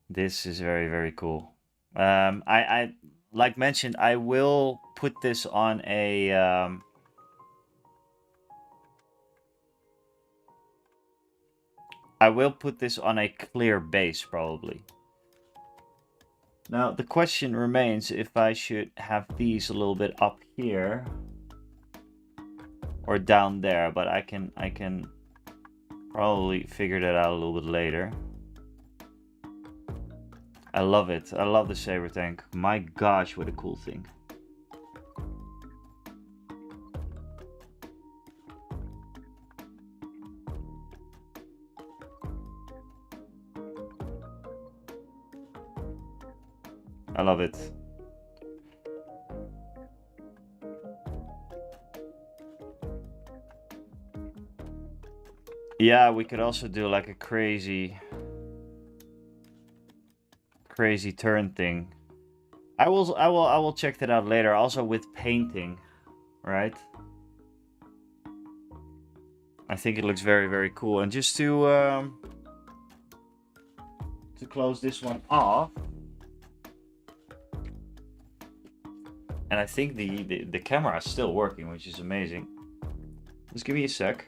This is very, very cool. I like mentioned, I will put this on a clear base probably. Now the question remains if I should have these a little bit up here or down there, but I can probably figure that out a little bit later. I love it. I love the Saber Tank. My gosh, what a cool thing. I love it. Yeah, we could also do like a crazy turn thing. I will check that out later. Also with painting, right? I think it looks very, very cool. And just to close this one off. And I think the camera is still working, which is amazing. Just give me a sec.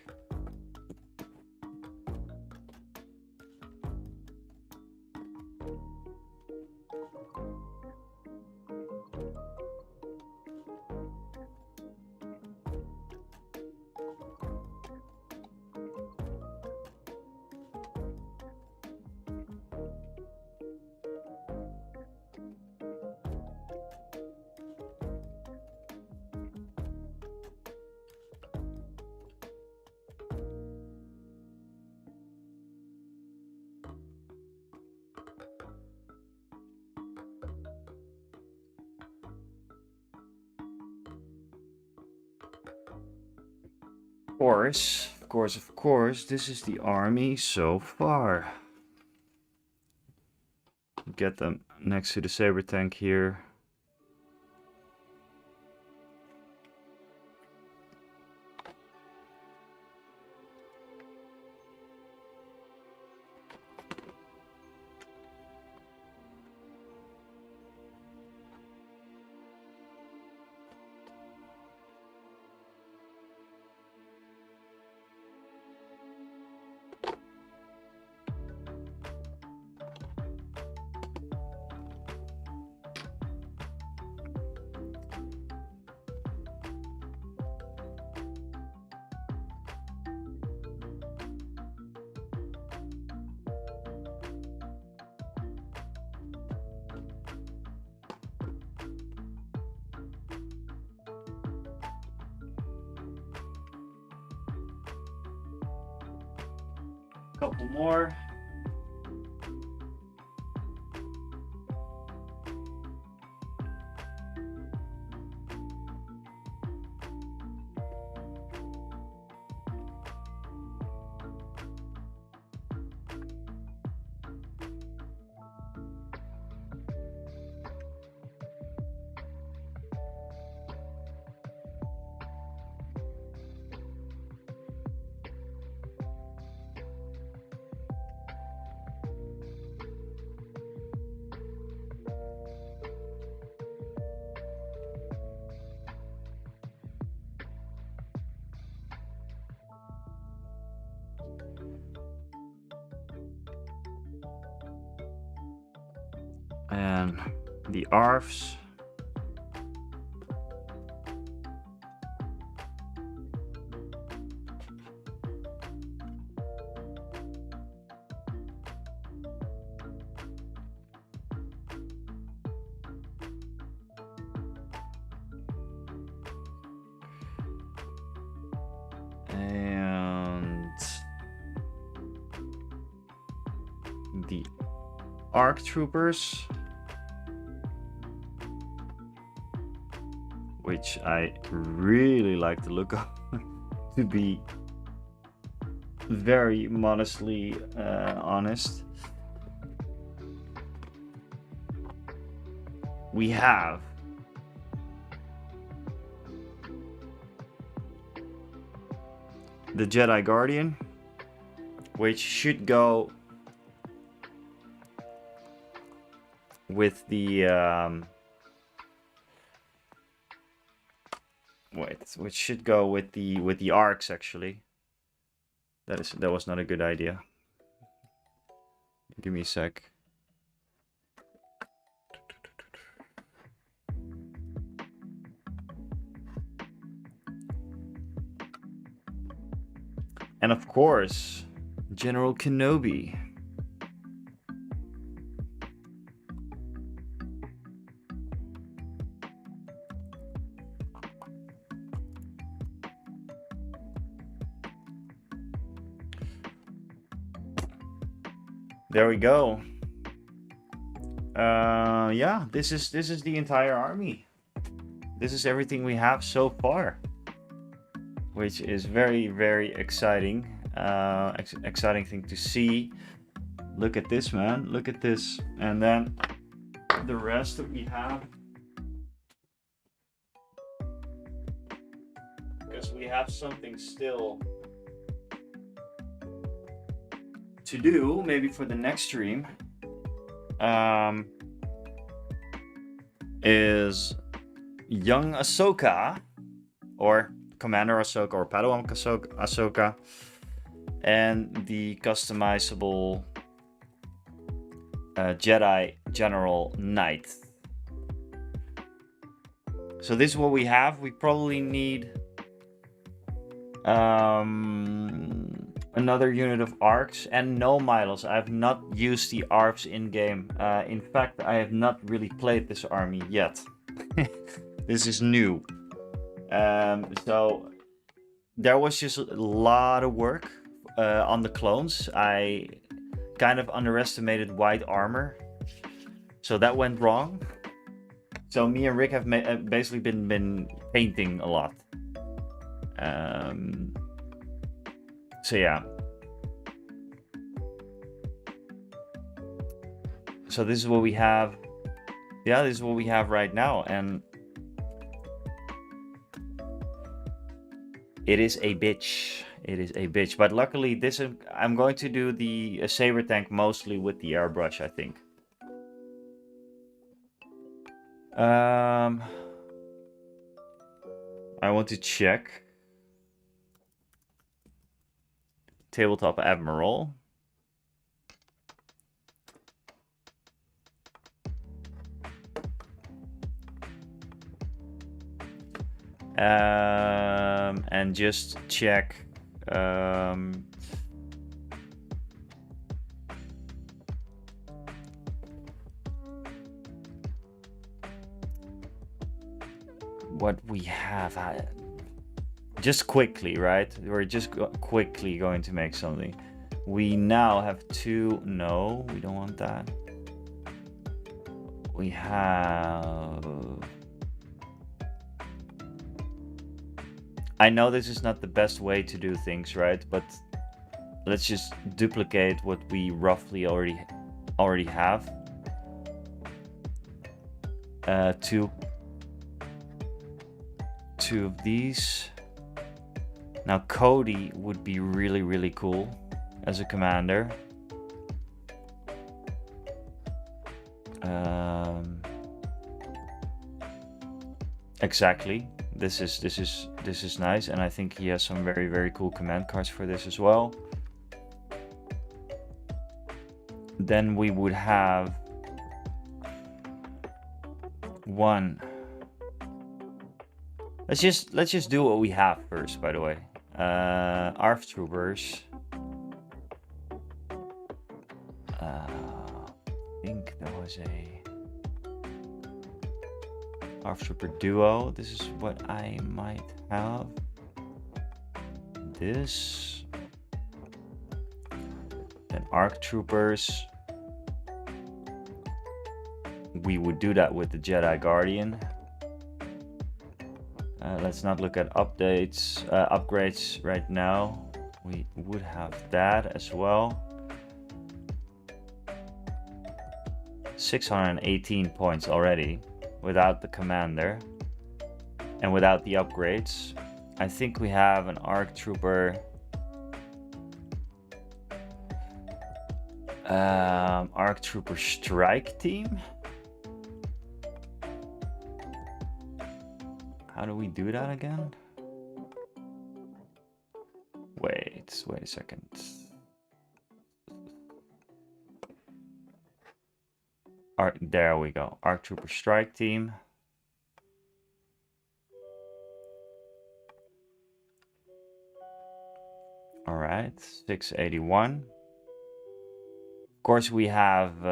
Of course, this is the army so far. Get them next to the Saber Tank here. couple more. And the ARFs. And the ARC troopers, which I really like the look of, to be very modestly honest. We have the Jedi Guardian, which should go with the which should go with the arcs actually. That was not a good idea. Give me a sec. And of course, General Kenobi. There we go. Yeah, this is the entire army. This is everything we have so far, which is very, very exciting. Exciting thing to see. Look at this, man. Look at this. And then the rest that we have. Because we have something still to do, maybe for the next stream, is young Ahsoka, or Commander Ahsoka, or Padawan Ahsoka, and the customizable Jedi General Knight. So this is what we have. We probably need another unit of arcs and no Milos. I have not used the arcs in game. In fact, I have not really played this army yet. This is new. So there was just a lot of work on the clones. I kind of underestimated white armor, so that went wrong. So me and Rick have basically been painting a lot. So yeah. So this is what we have. Yeah, this is what we have right now, and it is a bitch. It is a bitch. But luckily, this I'm going to do the Saber Tank mostly with the airbrush, I think. I want to check. Tabletop Admiral. And just check what we have. Just quickly, right? We're just quickly going to make something. We now have 2. No, we don't want that. We have... I know this is not the best way to do things, right? But let's just duplicate what we roughly already have. 2 of these. Now Cody would be really cool as a commander. Exactly. This is nice, and I think he has some very cool command cards for this as well. Then we would have 1. Let's just do what we have first, by the way. ARF troopers. I think there was a ARF trooper duo. This is what I might have. This. Then ARC troopers. We would do that with the Jedi Guardian. Let's not look at upgrades right now. We would have that as well. 618 points already without the commander and without the upgrades. I think we have an ARC trooper. ARC trooper strike team. How do we do that again? Wait a second. There we go. ARC Trooper Strike Team. Alright, 681. Of course we have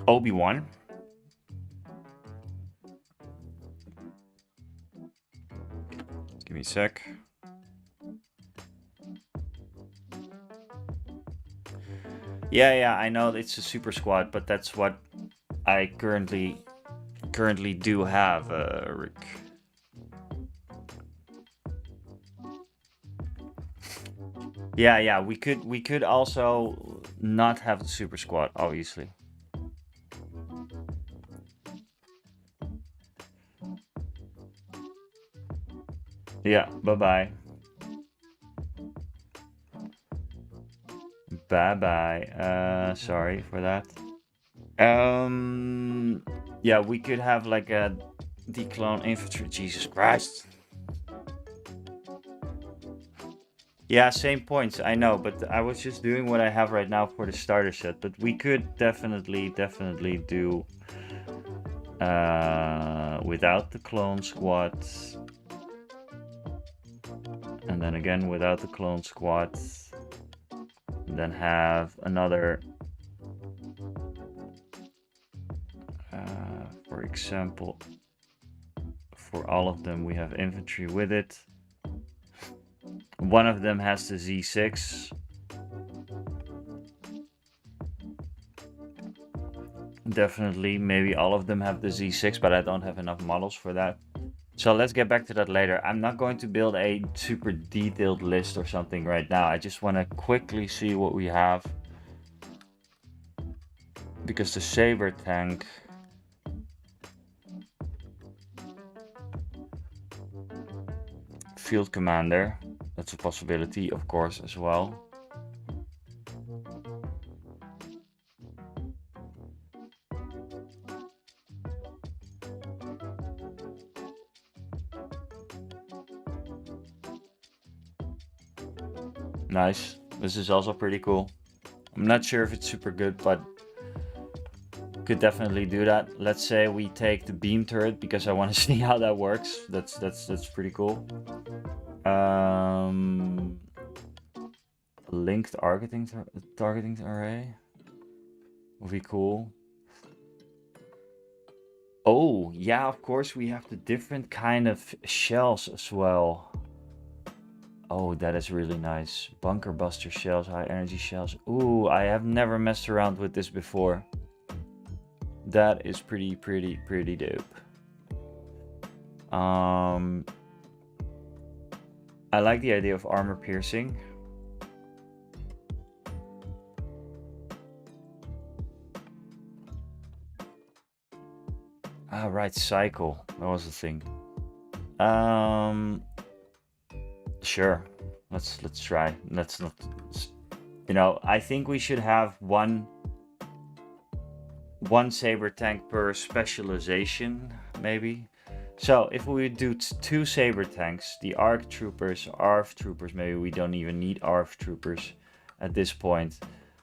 Obi-Wan. Give me a sec. Yeah, I know it's a super squad, but that's what I currently do have, Rick. Yeah, we could also not have the super squad, obviously. Yeah, bye-bye. Bye-bye. Sorry for that. Yeah, we could have like a declone infantry. Jesus Christ. Yeah, same points, I know, but I was just doing what I have right now for the starter set. But we could definitely do without the clone squad. And then again without the clone squad. And then have another, for example, for all of them we have infantry with it. One of them has the Z6. Definitely, maybe all of them have the Z6, but I don't have enough models for that. So let's get back to that later. I'm not going to build a super detailed list or something right now. I just want to quickly see what we have. Because the Saber Tank... Field Commander. That's a possibility, of course, as well. Nice. This is also pretty cool. I'm not sure if it's super good, but could definitely do that. Let's say we take the beam turret because I want to see how that works. That's pretty cool. Linked targeting array would be cool. Oh yeah, of course we have the different kind of shells as well. Oh, that is really nice. Bunker buster shells, high energy shells. Ooh, I have never messed around with this before. That is pretty dope. I like the idea of armor piercing. Ah, right, cycle. That was the thing. Sure. Let's try. Let's not. You know, I think we should have one Saber Tank per specialization, maybe. So if we do 2 Saber Tanks, the ARC Troopers, ARF Troopers, maybe we don't even need ARF Troopers at this point.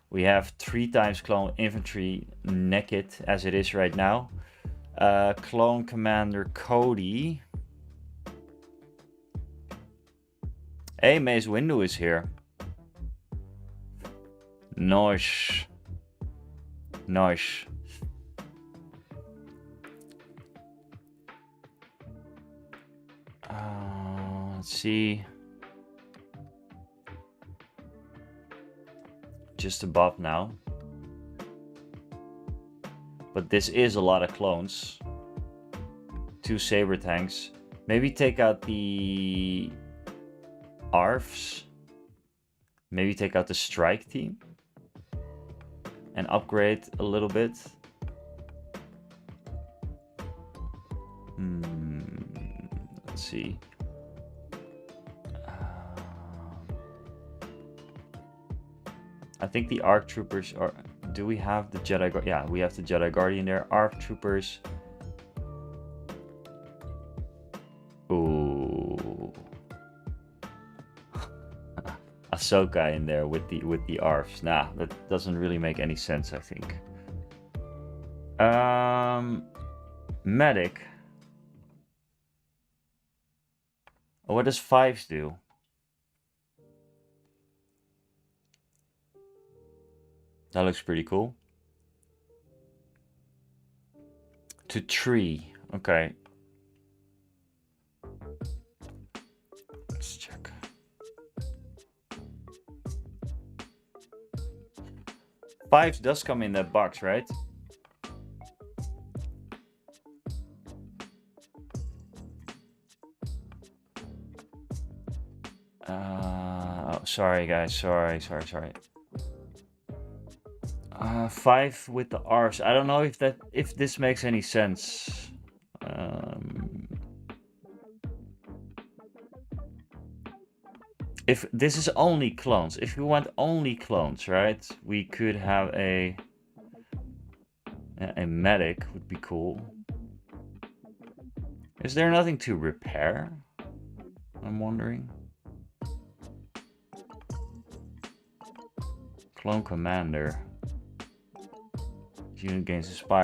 We have 3 times Clone Infantry naked as it is right now. Clone Commander Cody. Hey, Mace Windu is here. Nice. Nice. Let's see. Just above now. But this is a lot of clones. 2 Saber Tanks. Maybe take out the ARFs. Maybe take out the strike team. And upgrade a little bit. Let's see. I think the ARC Troopers are... Do we have the Jedi... Yeah, we have the Jedi Guardian there. ARC Troopers. Ooh. Ahsoka in there with the ARFs. Nah, that doesn't really make any sense, I think. Medic. What does 5s do? That looks pretty cool. To 3. Okay. Let's check. Fives does come in that box, right? Oh, sorry guys, sorry. 5 with the R's. I don't know if this makes any sense. If this is only clones, if we want only clones, right? We could have a medic would be cool. Is there nothing to repair? I'm wondering. Clone Commander. Unit gains Inspire.